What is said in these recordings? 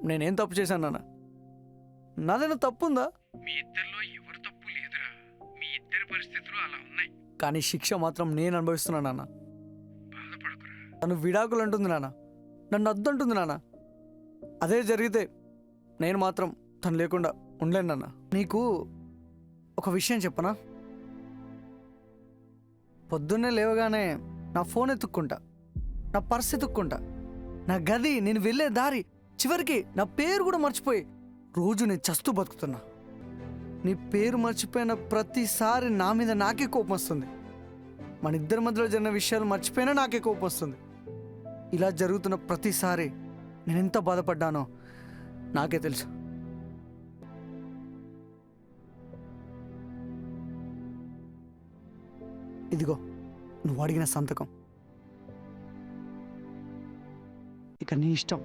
నేనేం తప్పు చేశాను నాన్న? నాదేనా తప్పు ఉందా? మీ ఇద్దరిలో ఎవరు తప్పు లేదురా, మీ ఇద్దరి పరిస్థితులు అలా ఉన్నాయి. కానీ శిక్ష మాత్రం నేను అనుభవిస్తున్నాను నాన్న. బాధపడకురా. తను విడాకులు అంటుంది నాన్న, నన్ను వద్దంటుంది నాన్న. అదే జరిగితే నేను మాత్రం తను లేకుండా ఉండలేను నాన్న. నీకు ఒక విషయం చెప్పనా? పొద్దున్నే లేవగానే నా ఫోన్ ఎత్తుక్కుంటా, నా పర్స్ ఎత్తుక్కుంటా, నా గది, నేను వెళ్ళే దారి, చివరికి నా పేరు కూడా మర్చిపోయి రోజు నేను చస్తూ బతుకుతున్నా. నీ పేరు మర్చిపోయిన ప్రతిసారి నా మీద నాకే కోపం వస్తుంది. మన ఇద్దరి మధ్యలో జరిగిన విషయాలు మర్చిపోయినా నాకే కోపం వస్తుంది. ఇలా జరుగుతున్న ప్రతిసారి నేను ఎంత బాధపడ్డానో నాకే తెలుసు. ఇదిగో నువ్వు అడిగిన సంతకం. ఇక నీ ఇష్టం.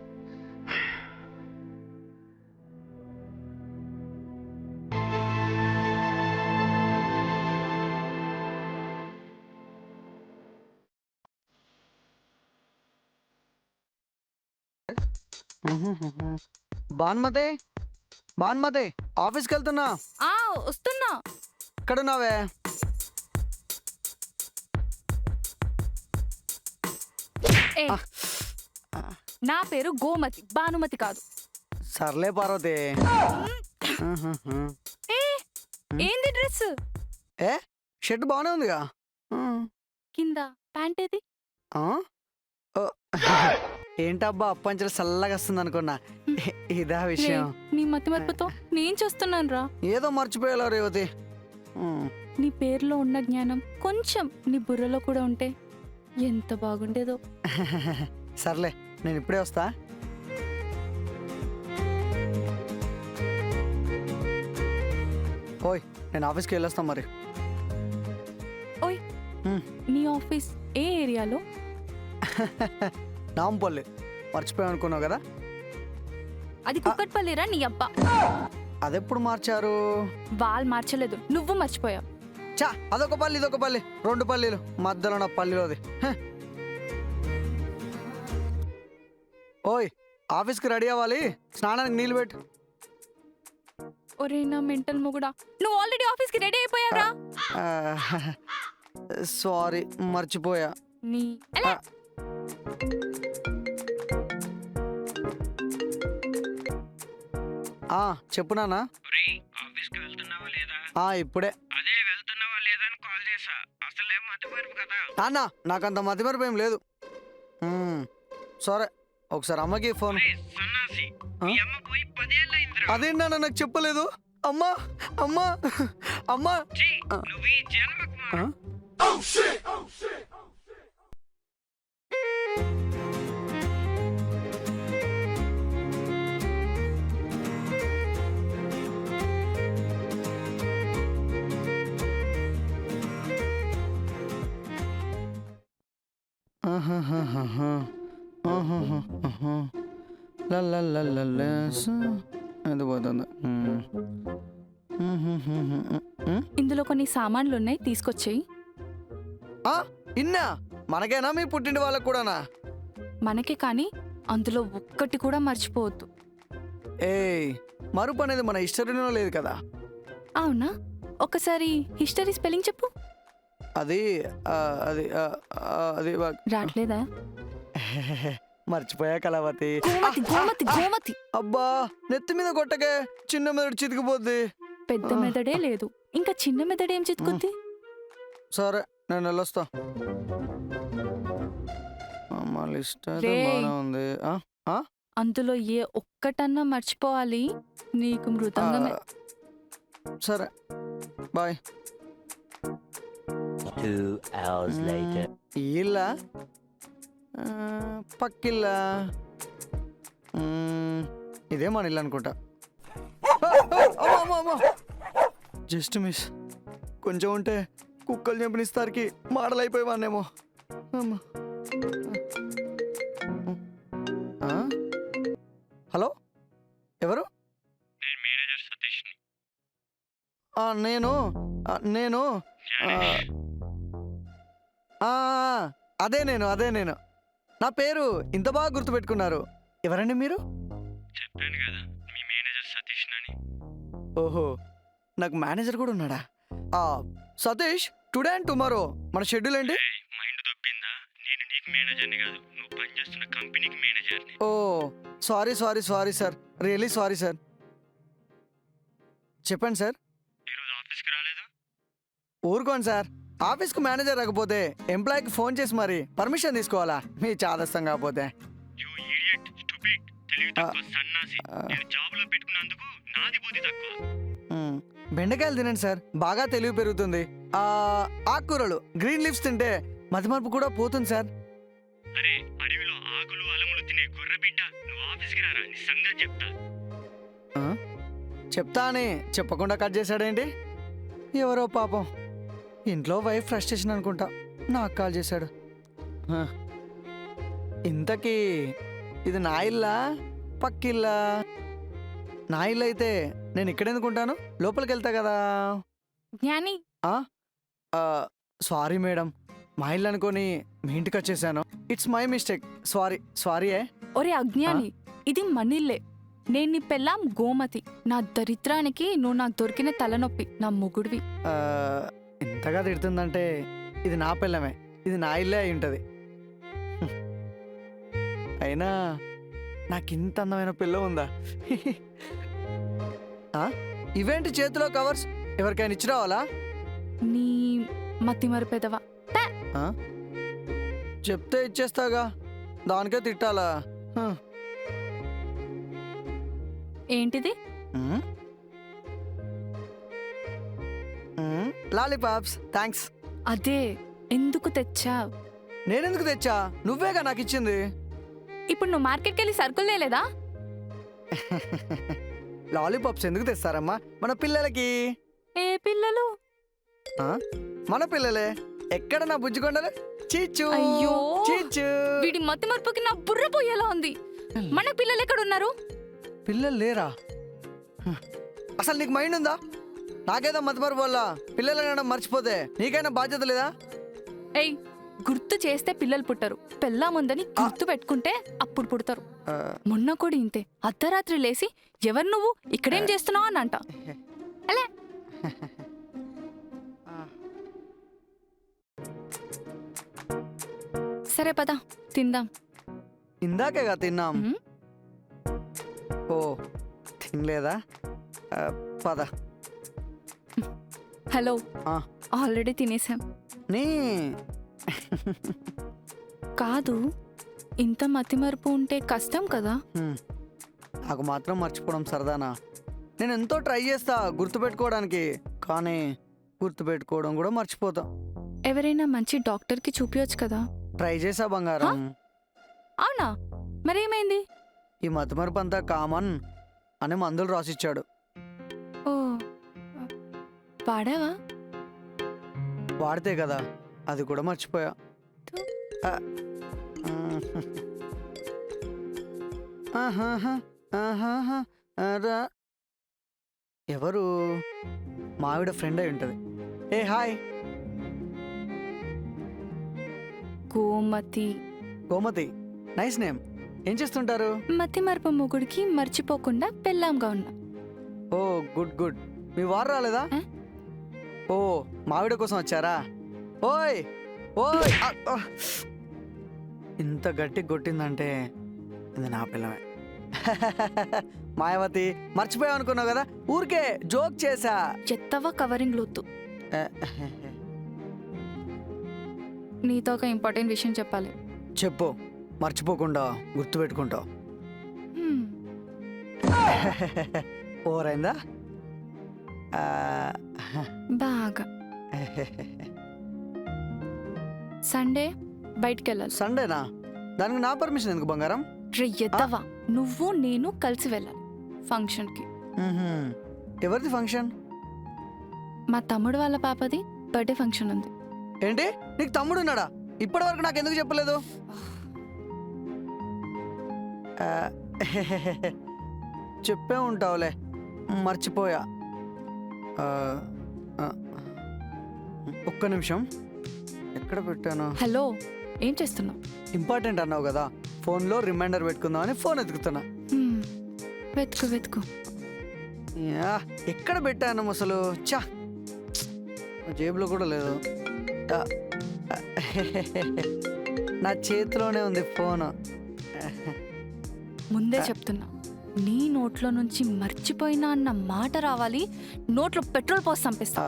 బాన్మతే, బాన్మతే, ఆఫీస్కి వెళ్తున్నా. వస్తున్నా. ఎక్కడున్నావే? ఏ, నా పేరు గోమతి, భానుమతి కాదు. సర్లే పార్వతి. ఏ ఏంది డ్రెస్? ఏ షర్ట్ బాగానే ఉందిగా. కింద ప్యాంట్ ఏది? ఏంటబ్బా అప్పంచలు చల్లగా వస్తుంది అనుకున్నా. ఇదా విషయం? నీ మతి మరపుతో నేను చూస్తున్నాను రా. ఏదో మర్చిపోయాలో రేవతి. నీ పేరులో ఉన్న జ్ఞానం కొంచెం నీ బుర్రలో కూడా ఉంటే ఎంత బాగుండేదో. సర్లే, నేను ఇప్పుడే వస్తా. ఓయ్, నేను ఆఫీస్కి వెళ్ళొస్తా మరి. ఓయ్, నీ ఆఫీస్ ఏ ఏరియాలో? నాంపల్లి. మర్చిపోయాను అనుకున్నావు కదా. అది కుక్కట్పల్లిరా నీ అబ్బా. అదెప్పుడు మార్చారు? వాళ్ళు మార్చలేదు, నువ్వు మర్చిపోయావు. చా, అదొక పల్లి ఇదొక పల్లి, 2 పల్లీలు మధ్యలో నా పల్లిలోది. ఓయ్, ఆఫీస్కి రెడీ అవ్వాలి, స్నానానికి నీళ్ళు పెట్టు. ఒరే నా మెంటల్ మొగుడా, నువ్వు ఆల్రెడీ ఆఫీస్కి రెడీ అయిపోయావురా. సారీ, మర్చిపోయా. నీ ఎలా? చెప్పు నాన్న. ఆఫీస్కి వెళ్తున్నావా లేదా? ఇప్పుడే. అదే వెళ్తున్నావా లేదా అని కాల్ చేసా. అసలే మతిమరుపు కదా. నాన్న, నాకంత మతిమరుపు ఏం లేదు. సరే, ఒకసారి అమ్మకి ఫోన్. సన్నాసి, మీ అమ్మ పోయి 10 ఏళ్ళైందిరా. అదేంటన్నా నాకు చెప్పలేదు? అమ్మా, అమ్మా, అమ్మా. నువ్వు ఈ జన్మకు అది పోతుంది. ఇందులో కొన్ని సామాన్లు ఉన్నాయి, తీసుకొచ్చేయి. ఇన్నా మనకేనా, మీ పుట్టింటి వాళ్ళకు కూడానా? మనకే, కానీ అందులో ఒక్కటి కూడా మర్చిపోవద్దు. మరుపు అనేది మన హిస్టరీలో లేదు కదా. అవునా? ఒకసారి హిస్టరీ స్పెల్లింగ్ చెప్పు. అది అది అది రాట్లేదా? మర్చిపోయా కళావతి. గోమతి, గోమతి. అబ్బా, నెత్తి మీద కొట్టకే, చిన్న మెదడు చితికిపోద్ది. పెద్ద మెదడే లేదు, ఇంకా చిన్న మెదడేం చితుకుద్ది? సరే, నేను వెళ్ళొస్తా. లిస్ట్ అయితే బాగానే ఉంది. అందులో ఏ ఒక్కటన్నా మర్చిపోవాలి, నీకు మృతంగమే. సరే, బాయ్. 2 hours later. ఇల్లా పక్కిల్లా? ఇదే మన ఇల్లు అనుకుంటా. Just miss. కొంచెం ఉంటే కుక్కలు చంపినిస్తారికి మోడల్ అయిపోయేవాన్నేమో. అమ్మా. హలో, ఎవరు? మేనేజర్ సతీష్ని. నేను అదే నేను. నా పేరు ఇంత బాగా గుర్తుపెట్టుకున్నారు. ఎవరండి మీరు? చెప్పాను కదా మీ మేనేజర్ సతీష్ అని. ఓహో, నాకు మేనేజర్ కూడా ఉన్నాడా? సతీష్, టుడే అండ్ టుమారో మన షెడ్యూల్ ఏంటి? మైండ్ దొబ్బిందా? నేను నీకు మేనేజర్ని కాదు, నువ్వు పనిచేస్తున్న కంపెనీకి మేనేజర్ని. Oh sorry sorry sorry sir, really sorry sir. చెప్పండి సార్. ఈరోజు ఆఫీస్కి రాలేదు? ఊరుకోండి సార్, ఆఫీస్కు మేనేజర్ రాకపోతే ఎంప్లాయీకి ఫోన్ చేసి మరి పర్మిషన్ తీసుకోవాలా? మీ చాదస్తం కాకపోతే. యూ ఇడియట్, స్టూపిడ్, తెలివి తక్కువ సన్నాసి. నేను జాబ్లో పెట్టుకున్నందుకు నాది బుద్ధి తక్కువ. బెండకాయలు తినండి సార్, బాగా తెలివి పెరుగుతుంది. ఆకుకూరలు, గ్రీన్ లీవ్స్ తింటే మతిమరుపు కూడా పోతుంది సార్. అరే, అడవిలో ఆకులు అలములు తినే గొర్రె బిడ్డ, నువ్వు ఆఫీస్కి రారా, నీ సంగతి చెప్తా. చెప్తా అని చెప్పకుండా కట్ చేశాడేంటి? ఎవరో పాపం ఇంట్లో వైఫ్ ఫ్రస్ట్రేషన్ అనుకుంటా నాకు కాల్ చేశాడు. ఇంతకీ ఇది నా ఇల్లా పక్కిల్లా? నా ఇల్లు అయితే నేను ఇక్కడెందుకుంటాను, లోపలికి వెళ్తా కదా. జ్ఞాని, సారీ మేడం, మా ఇల్లు అనుకొని మీ ఇంటికి వచ్చేసాను. It's my mistake, sorry sorry. ఒరే అజ్ఞాని, ఇది మనిల్లే. నేను నీ పెళ్ళాం గోమతి. నా దరిద్రానికి నువ్వు నాకు దొరికిన తలనొప్పి, నా మొగుడివి. ఇంతగా తిడుతుందంటే ఇది నా పిల్లమే, ఇది నా ఇల్లే అయి ఉంటుంది. అయినా నాకింత అందమైన పిల్ల ఉందా? ఇవేంటి చేతిలో కవర్స్, ఎవరికైనా ఇచ్చి రావాలా? నీ మతిమరు పెదవ. చెప్తే ఇచ్చేస్తాగా, దానికే తిట్టాలా? ఏంటిది? Lollipops, thanks. అదే, ఎందుకు తెచ్చావ్? నేనెందుకు తెచ్చా? నువ్వేగా నాకు ఇచ్చింది. ఇప్పుడు నువ్వు మార్కెట్కి వెళ్ళి సరుకులు తేలేదా? లాలీపాప్స్ ఎందుకు తెస్తారమ్మా? మన పిల్లలకి. ఏ పిల్లలు? మన పిల్లలే. ఎక్కడ నా బుజ్జికొండలు? చీచు, అయ్యో, చీచు. వీడి మతిమరుపుకి నా బుర్ర పోయేలా ఉంది. మన పిల్లలు ఎక్కడ ఉన్నారు? పిల్లలు లేరా? అసలు నీకు మైండ్ ఉందా? నాకేదో మతిమరుపు వల్ల పిల్లలు అనడం మర్చిపోతే నీకైనా బాధ్యత లేదా? ఏయ్, గుర్తు చేస్తే పిల్లలు పుట్టరు, పెళ్ళాముందని గుర్తు పెట్టుకుంటే అప్పుడు పుడతారు. మొన్న కూడా ఇంతే, అర్ధరాత్రి లేసి ఎవరు నువ్వు ఇక్కడేం చేస్తున్నావు అని అంట. అలే, సరే పద తిందాం. ఇందాకేగా తిన్నాం. ఓ, తినలేదా? పద. హలో, ఆల్రెడీ తినేసాం. నీ కాదు, ఇంత మతిమరుపు ఉంటే కష్టం కదా. నాకు మాత్రం మర్చిపోవడం సరదానా? నేను ఎంతో ట్రై చేస్తా గుర్తుపెట్టుకోవడానికి, కానీ గుర్తుపెట్టుకోవడం కూడా మర్చిపోతా. ఎవరైనా మంచి డాక్టర్కి చూపించచ్చు కదా. ట్రై చేసా బంగారం. అవునా? మరేమైంది? ఈ మతిమరుపు అంతా కామన్ అని మందులు రాసిచ్చాడు. ఓ, వాడావా? వాడితే కదా, అది కూడా మర్చిపోయా. ఎవరు? మావిడ ఫ్రెండ్ అయి ఉంటుంది. Hey hi. Gomathi. Gomathi, nice name. ఏం చేస్తుంటారు? మతిమరుపు మొగుడికి మర్చిపోకుండా పెళ్ళాంగా ఉన్నా. ఓ గుడ్ గుడ్. మీ వారు రాలేదా? ఓ, మావిడ కోసం వచ్చారా? ఓయ్ ఓయ్, ఇంత గట్టి కొట్టిందంటే ఇది నా పిల్లమే. మాయావతి, మర్చిపోయావు అనుకున్నావు కదా, ఊరికే జోక్ చేసా. చెత్తవ కవరింగ్ లోతు. నీతో ఒక ఇంపార్టెంట్ విషయం చెప్పాలి. చెప్పు, మర్చిపోకుండా గుర్తుపెట్టుకుంటావు. ఓరైందా? బాగా. సండే బయటికి వెళ్ళాలి. సండేనా? దానికి నా పర్మిషన్ ఎందుకు బంగారం? ఎద్దవా, నువ్వు నేను కలిసి వెళ్ళాలి ఫంక్షన్కి. ఎవరిది ఫంక్షన్? మా తమ్ముడు వాళ్ళ పాపది బర్త్డే ఫంక్షన్ ఉంది. ఏంటి, నీకు తమ్ముడు ఉన్నాడా? ఇప్పటి వరకు నాకు ఎందుకు చెప్పలేదు? చెప్పే ఉంటావులే, మర్చిపోయా. ఒక్క నిమిషం, ఎక్కడ పెట్టాను? హలో, ఏం చేస్తున్నావు? ఇంపార్టెంట్ అన్నావు కదా, ఫోన్లో రిమైండర్ పెట్టుకుందామని ఫోన్ ఎతుకుతున్నా. వెతుకు వెతుకు. యా, ఎక్కడ పెట్టాను అసలు? చా, జేబులో కూడా లేదు. ఆ, నా చేతిలోనే ఉంది ఫోన్. ముందే చెప్తున్నా, నీ నోట్లో నుంచి మర్చిపోయినా అన్న మాట రావాలి. నోట్లో పెట్రోల్ పోసి చంపేస్తా.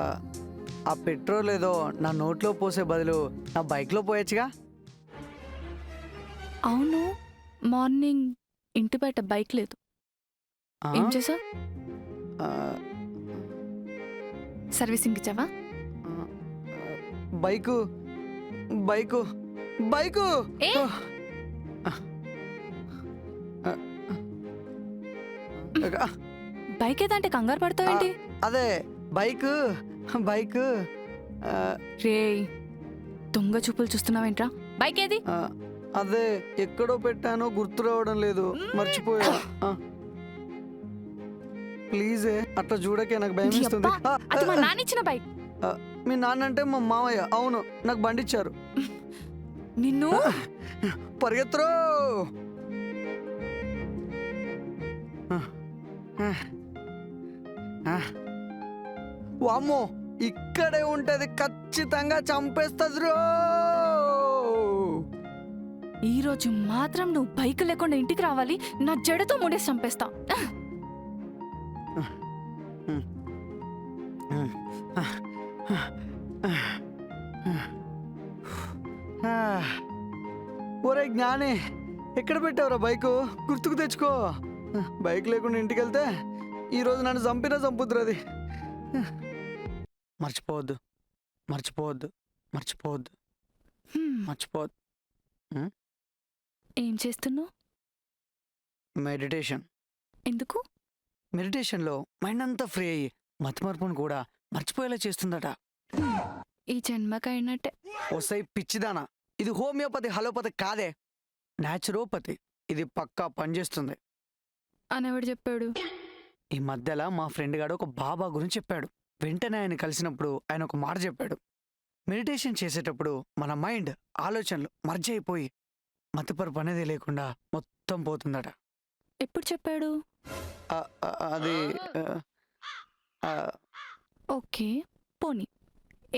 ఆ పెట్రోల్ ఏదో నా నోట్లో పోసే బదులు నా బైక్లో పోయొచ్చుగా. అవును, మార్నింగ్ ఇంటి బయట బైక్ లేదు, ఆ? ఏం చేసా? ఆ, సర్వీసింగ్ ఇచ్చావా? బైకు బైకు బైకు ఏ? బైక్ ఏదంటే కంగారు పడతావేంటి? అదే బైకు బైకు రే, దొంగ చూపులు చూస్తున్నావేంట్రా? బైక్ ఏది? అదే ఎక్కడో పెట్టానో గుర్తు రావడం లేదు, మర్చిపోయా. ప్లీజే అట్లా చూడకే, నాకు భయం ఇస్తుంది. యబ్బా, అది మా నాన్న ఇచ్చిన బైక్. మీ నాన్న అంటే మా మామయ్య. అవును, నాకు బండి ఇచ్చారు. నిన్ను పరిగెత్తరో. వామ్మో, ఇక్కడే ఉంటది, ఖచ్చితంగా చంపేస్తుంది రో. ఈ రోజు మాత్రం నువ్వు బైక్ లేకుండా ఇంటికి రావాలి. నా జడతో ముడేసి చంపేస్తా. ఒరే జ్ఞాని, ఎక్కడ పెట్టావురా బైకు? గుర్తుకు తెచ్చుకో. బైక్ లేకుండా ఇంటికి వెళ్తే ఈరోజు నన్ను చంపినా చంపుతురు అది. మర్చిపోవద్దు మర్చిపోవద్దు మర్చిపోవద్దు హ్మ్, మర్చిపోవద్దు. ఏం చేస్తున్నావు? మెడిటేషన్. ఎందుకు? మెడిటేషన్లో మైండ్ అంతా ఫ్రీ అయ్యి మతిమరుపును కూడా మర్చిపోయేలా చేస్తుందట. ఈ జన్మకైనట్టే. ఓసై పిచ్చిదానా, ఇది హోమియోపతి హలోపతి కాదే, న్యాచురోపతి. ఇది పక్కా పనిచేస్తుంది. అనేవాడు చెప్పాడు. ఈ మధ్యలో మా ఫ్రెండ్ గాడు ఒక బాబా గురించి చెప్పాడు. వెంటనే ఆయన కలిసినప్పుడు ఆయన ఒక మాట చెప్పాడు. మెడిటేషన్ చేసేటప్పుడు మన మైండ్ ఆలోచనలు మర్జ్ అయిపోయి మతిపరుపు అనేది లేకుండా మొత్తం పోతుందట. ఎప్పుడు చెప్పాడు? అది ఓకే, పోనీ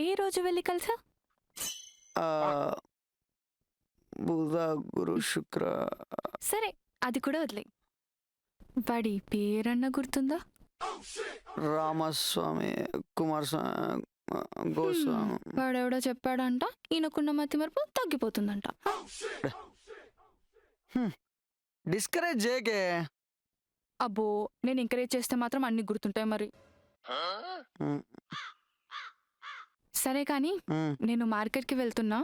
ఏ రోజు వెళ్ళి కలిసా? బుధ గురు శుక్ర. సరే, అది కూడా వదిలే. వాడి పేరన్నా గుర్తుందా? రామస్వామి, కుమారస్వామి, గోస్వామి. వాడెవడో చెప్పాడంట ఈయనకున్న మతి మరపు తగ్గిపోతుందంట. డిస్కరేజ్ చేయకే. అబ్బో, నేను ఎంకరేజ్ చేస్తే మాత్రం అన్ని గుర్తుంటాయి మరి. సరే కానీ నేను మార్కెట్కి వెళ్తున్నా,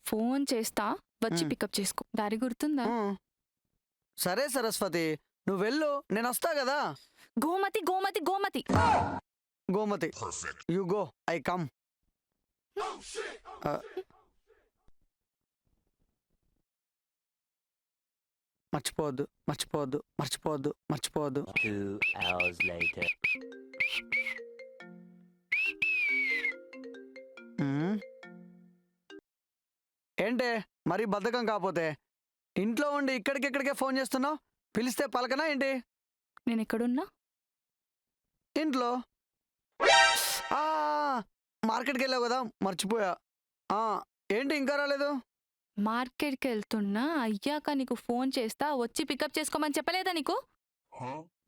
ఫోన్ చేస్తా, వచ్చి పికప్ చేసుకో. దారి గుర్తుందా? సరే సరస్వతి, నువ్వు వెళ్ళు, నేను వస్తా కదా. Gomathi Gomathi Gomathi. Gomathi, you go, I come. మర్చిపోవద్దు మర్చిపోవద్దు మర్చిపోవద్దు మర్చిపోవద్దు. 2 hours later. ఏంటే మరీ బద్ధకం కాకపోతే ఇంట్లో ఉండి ఇక్కడికిక్కడికే ఫోన్ చేస్తున్నావు? పిలిస్తే పలకనా ఏంటి? నేను ఎక్కడున్నా? ఇంట్లో. మార్కెట్కి వెళ్ళావు కదా, మర్చిపోయా. ఏంటి ఇంకా రాలేదు? మార్కెట్కి వెళ్తున్నా, అయ్యాక నీకు ఫోన్ చేస్తా, వచ్చి పికప్ చేసుకోమని చెప్పలేదా నీకు?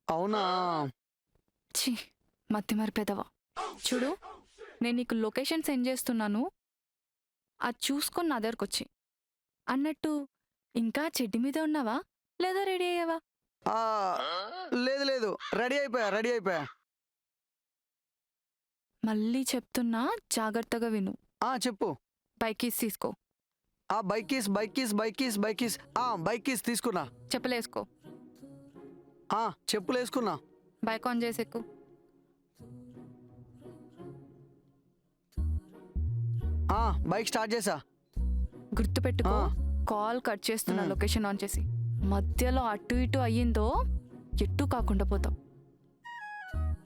అవునా? ఛీ, మత్తి మరి పెదవా. చూడు, నేను నీకు లొకేషన్ సెండ్ చేస్తున్నాను, అది చూసుకొని నా దగ్గరకు వచ్చి. అన్నట్టు ఇంకా చెడ్డి మీద ఉన్నావా లేదా రెడీ అయ్యావా? లేదు లేదు, రెడీ అయిపోయా. మళ్ళీ చెప్తున్నా, జాగ్రత్తగా విను. చెప్పు. బైక్ కీస్ తీసుకో. బైక్ కీస్ తీసుకున్నా. చెప్పులేసుకో. చెప్పులు వేసుకున్నా. బైక్ ఆన్ చేసేకు. బైక్ స్టార్ట్ చేసా. గుర్తుపెట్టుకో, కాల్ కట్ చేస్తున్నా లొకేషన్ ఆన్ చేసి. మధ్యలో అటు ఇటు అయ్యిందో ఎట్టు కాకుండా పోతావు.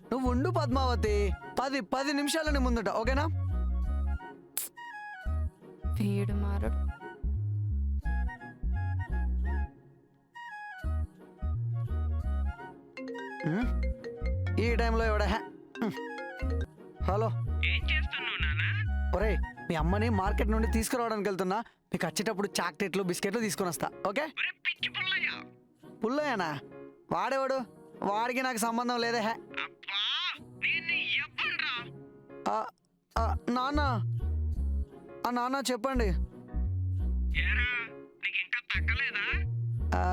నువ్వు ఉండు పద్మావతి, 10 నిమిషాలని ముందట, ఓకేనా? వీడు మారడు. ఈ టైంలో ఎవడా హలో ఏం చేస్తున్నావు నానా? ఒరే మీ అమ్మని మార్కెట్ నుండి తీసుకురావడానికి వెళ్తున్నా. మీకు వచ్చేటప్పుడు చాక్లెట్లు బిస్కెట్లు తీసుకొని వస్తా. ఓకే? ఒరే పిచ్చి పుల్లయ్య. పుల్లయ్యనా? వాడేవాడు? వాడికి నాకు సంబంధం లేదే. అబ్బా నేను ఎవ్వనురా? నాన్న నాన్న చెప్పండి. ఏరా నీకు ఇంకా తగ్గలేదా? ఆ,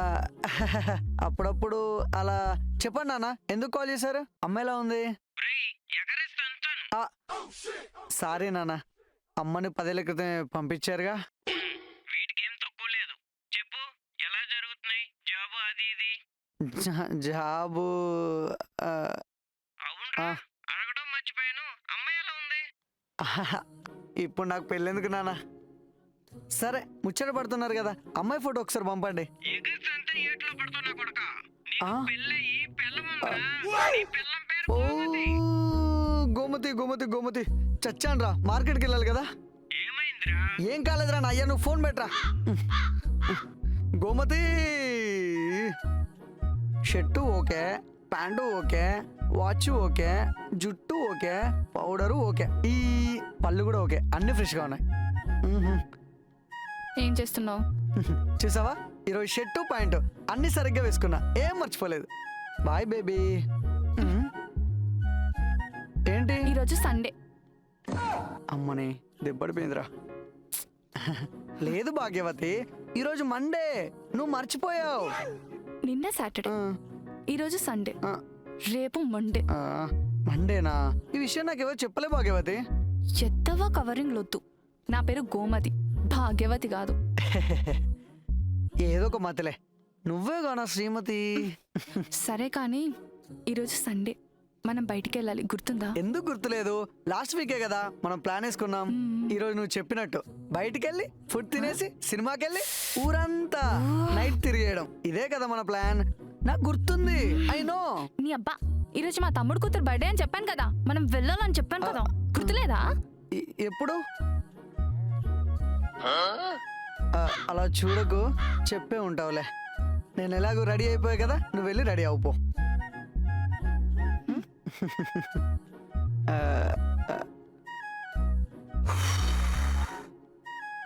అప్పుడప్పుడు అలా చెప్పండి నాన్న. ఎందుకు కాల్ చేశారు? అమ్మ ఎలా ఉంది? ఒరేయ్ ఎగరేస్తాను. సారీ నాన్న, అమ్మని 10 ఏళ్ల క్రితం పంపించారుగా. వీటికేం తక్కువ లేదు. చెప్పు ఎలా జరుగుతున్నాయి జాబు అది ఇది? జాబు అవునరా, అడగడం మర్చిపోయాను. అమ్మాయి ఎలా ఉంది? ఇప్పుడు నాకు పెళ్ళెందుకు నాన్న? సరే ముచ్చట పడుతున్నారు కదా, అమ్మాయి ఫోటో ఒకసారి పంపండి. ఎగరేస్తంటే ఏట్లో పడుతున్నా కొడక. ఆ? నీకు పెళ్ళయి పెళ్ళముందా? నీ పెళ్ళం పేరు ఓ గోమతి. గోమతి గోమతి గోమతి, చచ్చాను రా. మార్కెట్కి వెళ్ళాలి కదా. ఏమైందిరా? ఏం కాలేదురా నా అయ్యా, నువ్వు ఫోన్ పెట్టరా. Gomathi shirt okay, pant okay, watch okay, జుట్టు ఓకే, పౌడరు ఓకే, ఈ పళ్ళు కూడా ఓకే, అన్ని ఫ్రెష్గా ఉన్నాయి. ఏం చేస్తున్నావు? చూసావా, ఈరోజు షర్టు ప్యాంటు అన్ని సరిగ్గా వేసుకున్నా, ఏం మర్చిపోలేదు. Bye baby. ఏంటి ఈరోజు సండే. అమ్మని దెబ్బడిపోయిందిరా. లేదు భాగ్యవతి, ఈరోజు మండే, నువ్వు మర్చిపోయావు. నిన్న సాటర్డే, ఈరోజు సండే, ఆ, రేపు మండే. ఆ, మండేనా? ఈ విషయం నాకు ఎవరు చెప్పలే భాగ్యవతి. ఎత్తవా కవరింగ్ లొద్దు. నా పేరు గోమతి, భాగ్యవతి కాదు. ఏదో ఒక మతలే, నువ్వే గానా శ్రీమతి. సరే కానీ ఈరోజు సండే, మనం బయటికి వెళ్ళాలి, గుర్తుందా? ఎందుకు గుర్తులేదు? లాస్ట్ వీకే కదా మనం ప్లాన్ వేసుకున్నాం. ఈ రోజు నువ్వు చెప్పినట్టు బయటికెళ్ళి ఫుడ్ తినేసి సినిమాకెళ్ళి ఊరంతా నైట్ తిరిగేయడం, ఇదే కదా మన ప్లాన్. నాకు గుర్తుంది, ఐ నో. నీ అబ్బా, ఈరోజు మా తమ్ముడు కూతురు బర్త్డే అని చెప్పాను కదా, మనం వెళ్ళాలని చెప్పాను కదా, గుర్తులేదా? ఎప్పుడు? అలా చూడకు, చెప్పే ఉంటావులే. నేను ఎలాగో రెడీ అయిపోయా కదా, నువ్వు వెళ్ళి రెడీ అవుపో.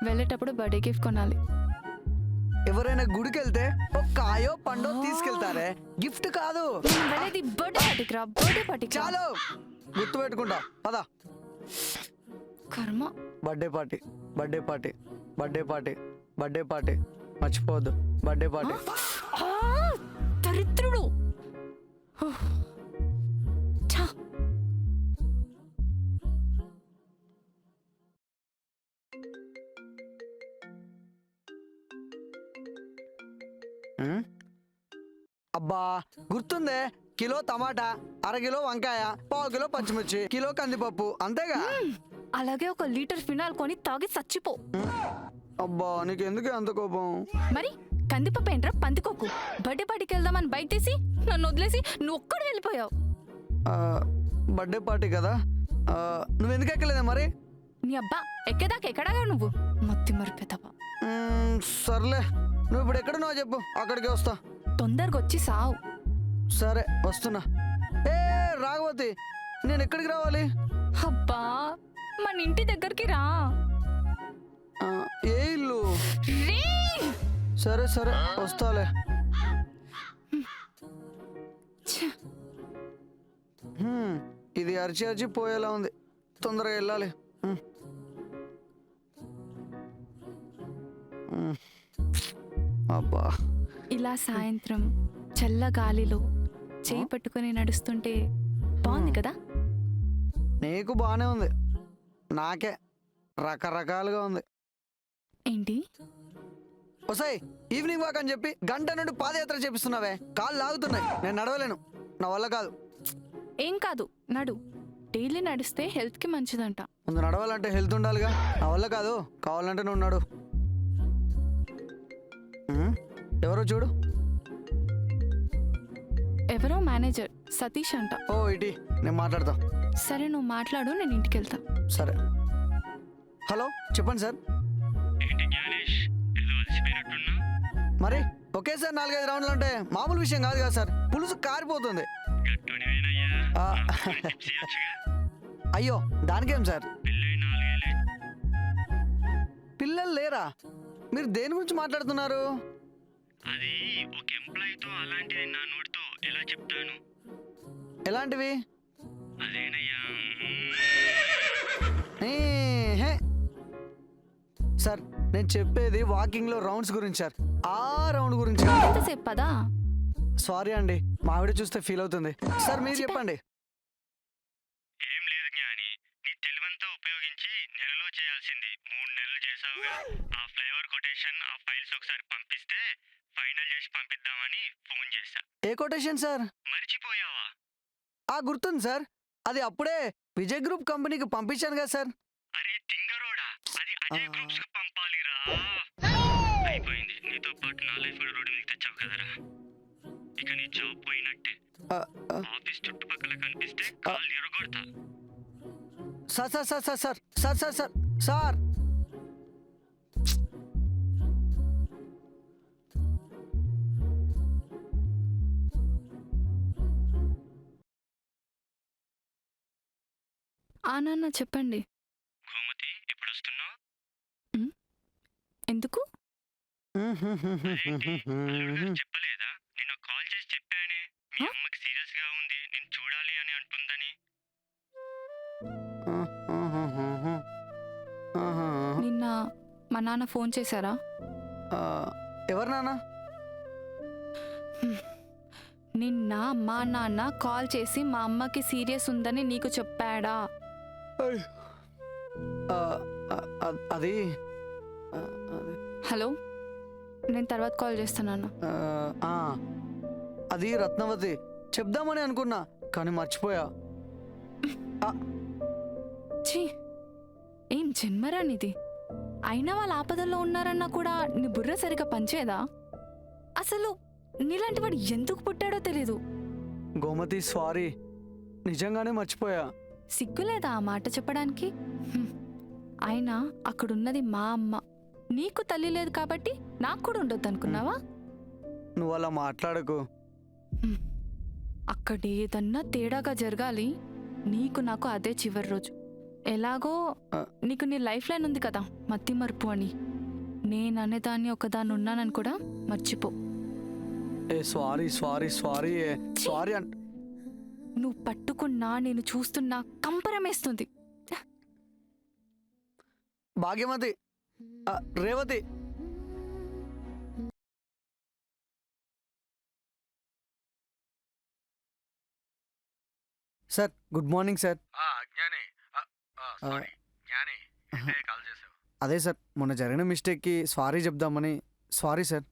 వెళ్ళేటప్పుడు బర్త్డే గిఫ్ట్ కొనాలి. ఎవరైనా గుడికి వెళ్తే ఒక కాయో పండో తీసుకెళ్తారే, గిఫ్ట్ కాదు. నేను వెళ్ళేది బర్త్డే పార్టీకి రా, బర్త్డే పార్టీకి. చాలు, గుర్తు పెట్టుకుంటా పదా. కర్మ. Birthday party, birthday party, birthday party, birthday party, మర్చిపోవద్దు బర్త్డే పార్టీ. ఆ, దరిద్రుడు. ఛా. అబ్బా గుర్తుందే, కిలో టమాటా, అరకిలో వంకాయ, పావు కిలో పచ్చిమిర్చి, కిలో కందిపప్పు, అంతేగా. అలాగే 1 లీటర్ ఫినాల్ కొని తాగి చచ్చిపో. అబ్బా నీకెందుకు అంత కోపం? మరి కందిపప్పు ఏంట్రా పందికొక్కు? బర్త్డే పార్టీకి వెళ్దామని బైక్ తీసి నన్ను వదిలేసి నువ్వు ఒక్కడు వెళ్ళిపోయావు. బర్త్డే పార్టీ కదా, నువ్వెందుకు ఎక్కలేదా మరి? నీ అబ్బా, ఎక్కేదాకా ఎక్కడాగా నువ్వు మత్తి మరిపెదవా. సర్లే, నువ్వు ఇప్పుడు ఎక్కడున్నావు చెప్పు, అక్కడికి వస్తా. తొందరగా వచ్చి సావు. సరే వస్తున్నా. ఏ రాఘవతి, నేను ఎక్కడికి రావాలి? అబ్బా, మన ఇంటి దగ్గరికి రా. ఏ ఇల్లు? రే! సరే సరే వస్తాలే. ఛ, ఇది అరిచి అరిచి పోయేలా ఉంది, తొందరగా వెళ్ళాలి. అబ్బా, ఇలా సాయంత్రం చల్ల గాలిలో చేయి పట్టుకుని నడుస్తుంటే బాగుంది కదా. నీకు బాగానే ఉంది, నాకే రకరకాలుగా ఉంది. ఏంటి? ఒసై, ఈవినింగ్ వాక్ అని చెప్పి గంట నుండి పాదయాత్ర చేపిస్తున్నావే, కాళ్ళు లాగుతున్నాయి, నేను నడవలేను, నా వల్ల కాదు. ఏం కాదు, నడు. డైలీ నడిస్తే హెల్త్కి మంచిదంట. ముందు నడవాలంటే హెల్త్ ఉండాలిగా, నా వల్ల కాదు, కావాలంటే నువ్వు నడు. ఎవరో చూడు. ఎవరో మేనేజర్ సతీష్ అంట. ఓ ఇటీ, నేను మాట్లాడతా. సరే నువ్వు మాట్లాడు, నేను ఇంటికి వెళ్తా. సరే. హలో చెప్పండి సార్. ఏంటి జ్ఞానేష్, ఏదో అలసిపోయినట్టున్నా? మరి ఒకేసారి 4-5 రౌండ్లు అంటే మామూలు విషయం కాదు కదా సార్, పులుసు కారిపోతుంది. గట్టోడివేనయ్యా. ఆ. నాకు కొన్ని tips ఇయ్యొచ్చుగా? అయ్యో దానికేం సార్, పెళ్ళై 4 ఏళ్ళే. పిల్లలు లేరా? మీరు దేని గురించి మాట్లాడుతున్నారు? అది ఒక ఎంప్లాయీతో అలాంటిది నా నోటితో ఎలా చెప్తాను? ఎలాంటివి? అదేనయ్యా. హే. సార్ నేను చెప్పేది వాకింగ్ లో రౌండ్స్ గురించి సార్, ఆ రౌండ్ గురించి కాదు. ఎంతసేపు పదా? సారీ అండి, మా ఆవిడ చూస్తే ఫీల్ అవుతుంది. సార్ మీరు చెప్పండి. ఏం లేదు జ్ఞాని, నీ తెలివంతా ఉపయోగించి నెలలో చేయాల్సింది 3 నెలలు చేసావుగా. ఆ ఫ్లేవర్ కొటేషన్, ఆ ఫైల్స్ ఒకసారి పంపిస్తే ఫైనల్ చేసి పంపిద్దామని ఫోన్ చేశా. ఏ కొటేషన్ సార్? మర్చిపోయావా? గుర్తుంది సార్, అది అప్పుడే విజయ్ గ్రూప్ కంపెనీకి పంపించాను కదా సార్. అరే తింగరోడా, అది అజయ్ గ్రూప్స్ కు పంపాలిరా. అయిపోయింది, నీతో పాటు నా లైఫ్ కూడా రోడ్డు మీద తెచ్చావు కదరా. ఇక నీ జాబ్ పోయినట్టే. ఆ, ఆ, ఆఫీస్ చుట్టుపక్కల కనిపిస్తే కాళ్ళు ఎరగొడతా. Sir sir sir sir sir sir sir sir sir నాన్న చెప్పండి. గోమతి, ఎప్పుడు వస్తున్నావు? ఎందుకు? చెప్పలేదా? నిన్న కాల్ చేసి చెప్పానే, మీ అమ్మకి సీరియస్ గా ఉంది, నేను చూడాలి అని అంటుందని. నిన్న మా నాన్న ఫోన్ చేశారా? ఎవరు నాన్న? నిన్న మా నాన్న కాల్ చేసి మా అమ్మకి సీరియస్ ఉందని నీకు చెప్పాడా? అది హలో, నేను తర్వాత కాల్ చేస్తున్నాను. అది రత్నవతి చెప్దామని అనుకున్నా కానీ మర్చిపోయా. ఛీ, ఏం జన్మరా నీది? అయినా వాళ్ళ ఆపదల్లో ఉన్నారన్నా కూడా నీ బుర్ర సరిగా పనిచేయదా? అసలు నీలాంటి వాడు ఎందుకు పుట్టాడో తెలీదు. గోమతి సారీ, నిజంగానే మర్చిపోయా. సిగ్గులేదా ఆ మాట చెప్పడానికి? అయినా అక్కడున్నది మా అమ్మ, నీకు తల్లి లేదు కాబట్టి నాకు కూడా ఉండొద్దు అనుకున్నావా? నువ్వు అలా మాట్లాడకు. అక్కడ ఏదన్నా తేడాగా జరగాలి, నీకు నాకు అదే చివరి రోజు. ఎలాగో నీకు నీ లైఫ్ లైన్ ఉంది కదా, మతి మరుపు అని. నేననేదాన్ని ఒకదాన్ని ఉన్నానని కూడా మర్చిపో. సారీ సారీ సారీ సారీ అంట. నువ్వు పట్టుకున్నా నేను చూస్తున్నా కంపరమేస్తుంది. Bhagyamathi, Revathi. Sir good morning sir. Gnani, sorry Gnani, call చేసావు. అదే సార్, మొన్న జరిగిన మిస్టేక్కి సారీ చెప్దామని. Sorry sir.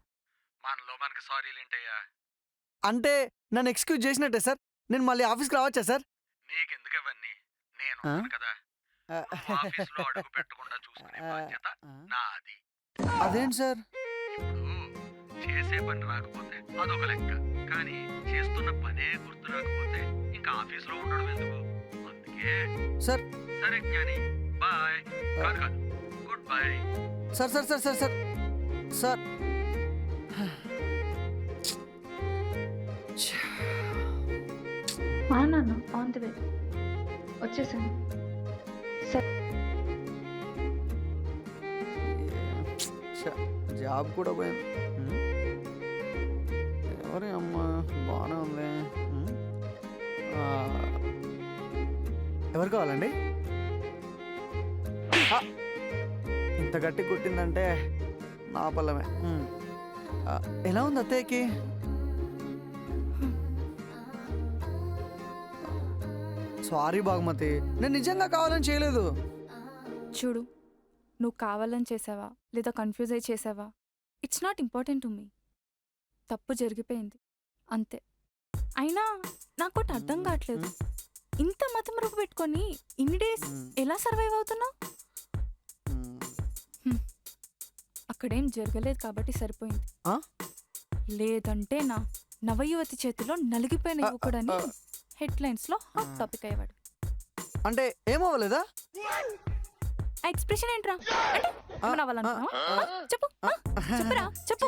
మనలో మనకి సారీలు ఏంటయ్యా? అంటే నన్ను ఎక్స్క్యూజ్ చేసినట్టే సార్, నేను మళ్ళీ ఆఫీస్కి రావచ్చా సార్? నీకెందుకు ఇవన్నీ? నేను ఉన్నాను కదా. నువ్వు ఆఫీసులో అడుగు పెట్టకుండా చూసుకునే బాధ్యత నాది. అదేంటి సార్? ఇప్పుడు చేసే పని రాకపోతే అదొక లెక్క, కానీ చేస్తున్న పనే గుర్తు రాకపోతే ఇంకా ఆఫీసులో ఉండడం ఎందుకు? అందుకే సార్. సరే జ్ఞాని, బాయ్. కాదు కాదు, good bye. Sir sir sir sir sir sir నాన్న ఆన్ ది వే వచ్చేసాను. జాబ్ కూడా పోయింది. ఎవరి అమ్మ బాగానే ఉంది. ఎవరు కావాలండి? ఇంత గట్టి కుట్టిందంటే నా పల్లమే. ఎలా ఉంది అత్తయ్యకి? సారీ బాగుమతి, నేను నిజంగా కావాలని చేయలేదు. చూడు, నువ్వు కావాలని చేసావా లేదా కన్ఫ్యూజ్ అయి చేసావా, it's not important to me. తప్పు జరిగిపోయింది అంతే. అయినా నాకు ఒకటి అర్థం కావట్లేదు, ఇంత మతమరుపు పెట్టుకొని ఇన్ని డేస్ ఎలా సర్వైవ్ అవుతున్నావు? అక్కడేం జరగలేదు కాబట్టి సరిపోయింది. లేదంటే నా నవయువతి చేతిలో నలిగిపోయిన యువకుడని హెడ్లైన్స్ లో హాట్ టాపిక్ అయ్యేవాడు. అంటే ఏమవ్వలేదా? ఆ ఎక్స్ప్రెషన్ ఏంట్రా? అంటే ఏమన్నా అవ్వాలనుకున్నావా? చెప్పు, చెప్పురా, చెప్పు.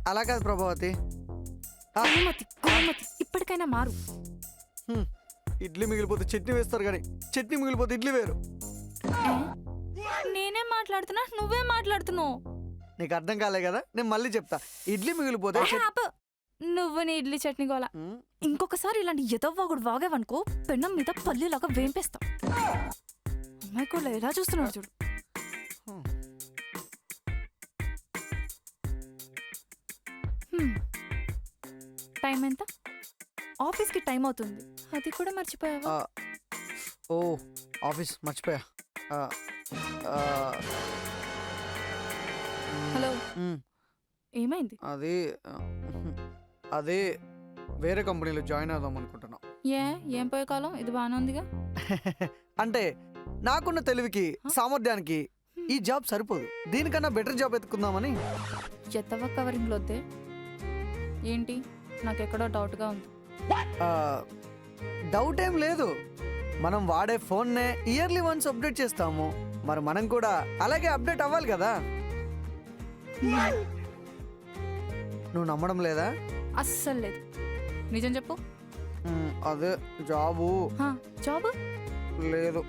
అలా కాదు ప్రభావతి, గోమతి ఇప్పటికైనా మారు. ఇడ్లీ మిగిలిపోతే చట్నీ వేస్తారు కానీ చట్నీ మిగిలిపోతే ఇడ్లీ వేరు. నేనే మాట్లాడుతున్నా, నువ్వే మాట్లాడుతున్నావు. నీకు అర్థం కాలే కదా, నేను మళ్ళీ చెప్తా. ఇడ్లీ మిగిలిపోతే ఆపు. నువ్వు నీ ఇడ్లీ చట్నీ గోలా. ఇంకొకసారి ఇలాంటి ఎదవ్వాగుడు వాగేవనుకో పెన్నం మీద పల్లిలాగా వేంపేస్తా. అమ్మాయి కూడా ఎలా చూస్తున్నాడు చూడు. టైం ఎంత? ఆఫీస్కి టైం అవుతుంది, అది కూడా మర్చిపోయావా? ఓ ఆఫీస్ మర్చిపోయా. హలో, ఏమైంది? అదే వేరే కంపెనీలో జాయిన్ అవుదాం అనుకుంటున్నా. ఏం పోయే కాలం, ఇది బాగానే ఉందిగా. అంటే నాకున్న తెలివికి సామర్థ్యానికి ఈ జాబ్ సరిపోదు, దీనికన్నా బెటర్ జాబ్ ఎత్తుకుందామని. ఎత్తవ కవరింగ్ వద్దే ఏంటి, నాకెక్కడో డౌట్గా ఉంది. డౌట్ ఏం లేదు, మనం వాడే ఫోన్నే ఇయర్లీ వన్స్ అప్డేట్ చేస్తాము, మరి మనం కూడా అలాగే అప్డేట్ అవ్వాలి కదా. నువ్వు నమ్మడం లేదా? అస్సలు లేదు, నిజం చెప్పు. అదే జాబు జాబ్ లేదు.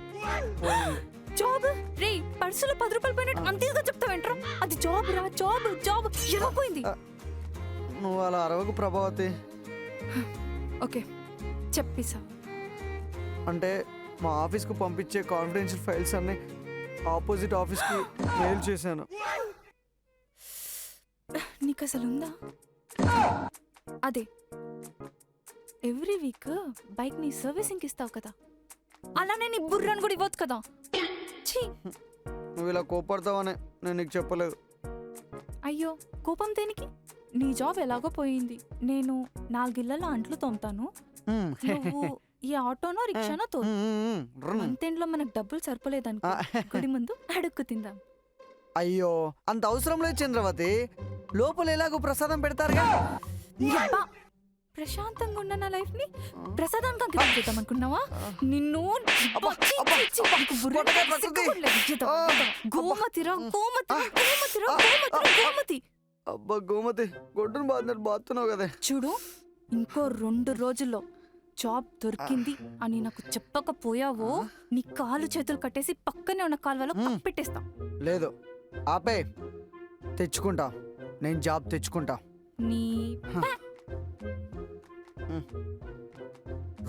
జాబ్ రే, పర్సులో 10 రూపాయలు పోయినట్టు అంతేగా చెప్తావేంట్రా? అది జాబ్ రా, జాబ్ జాబ్ ఎలా పోయింది? నువ్వు అలా అరవకు ప్రభావతి. ఓకే చెప్పేసా. అంటే మా ఆఫీస్కు పంపించే కాన్ఫిడెన్షియల్ ఫైల్స్ అన్ని ఆపోజిట్ ఆఫీస్కి మెయిల్ చేశాను. నీకు అసలు ఉందా? అదే ఎవ్రీ వీక్ బైక్ ని సర్వీసింగ్కి ఇస్తావు కదా, అలానే నీ బుర్రను కూడా ఇవ్వచ్చు కదా. నువ్వు ఇలా కోపడతావనే నేను నీకు చెప్పలేదు. అయ్యో కోపం దేనికి? నీ జాబ్ ఎలాగో పోయింది, నేను 4 ఇళ్లలో అంట్లు తోముతాను, నువ్వు ఈ ఆటోనో రిక్షానో తో. అంతేంట్లో మనకు డబ్బులు సరిపోలేదనుకో, గుడి ముందు అడుక్కు తిందాం. అయ్యో అంత అవసరం లేదు చంద్రవతి, లోపల ఎలాగో ప్రసాదం పెడతారుగా. ప్రశాంతంగా ఉన్న నా లైఫ్ ని ప్రసాదానికి అంకితం చేద్దాం అనుకున్నావా? నిన్ను గోమతి. అబ్బా గోమతి, గొడ్డును బాధినట్టు బాతున్నావు కదా. చూడు, ఇంకో 2 రోజుల్లో జాబ్ దొరికింది అని నాకు చెప్పకపోయావో నీ కాలు చేతులు కట్టేసి పక్కనే ఉన్న కాలువలో పెట్టేస్తా. లేదు ఆపే, తెచ్చుకుంటా, నేను జాబ్ తెచ్చుకుంటా. నీ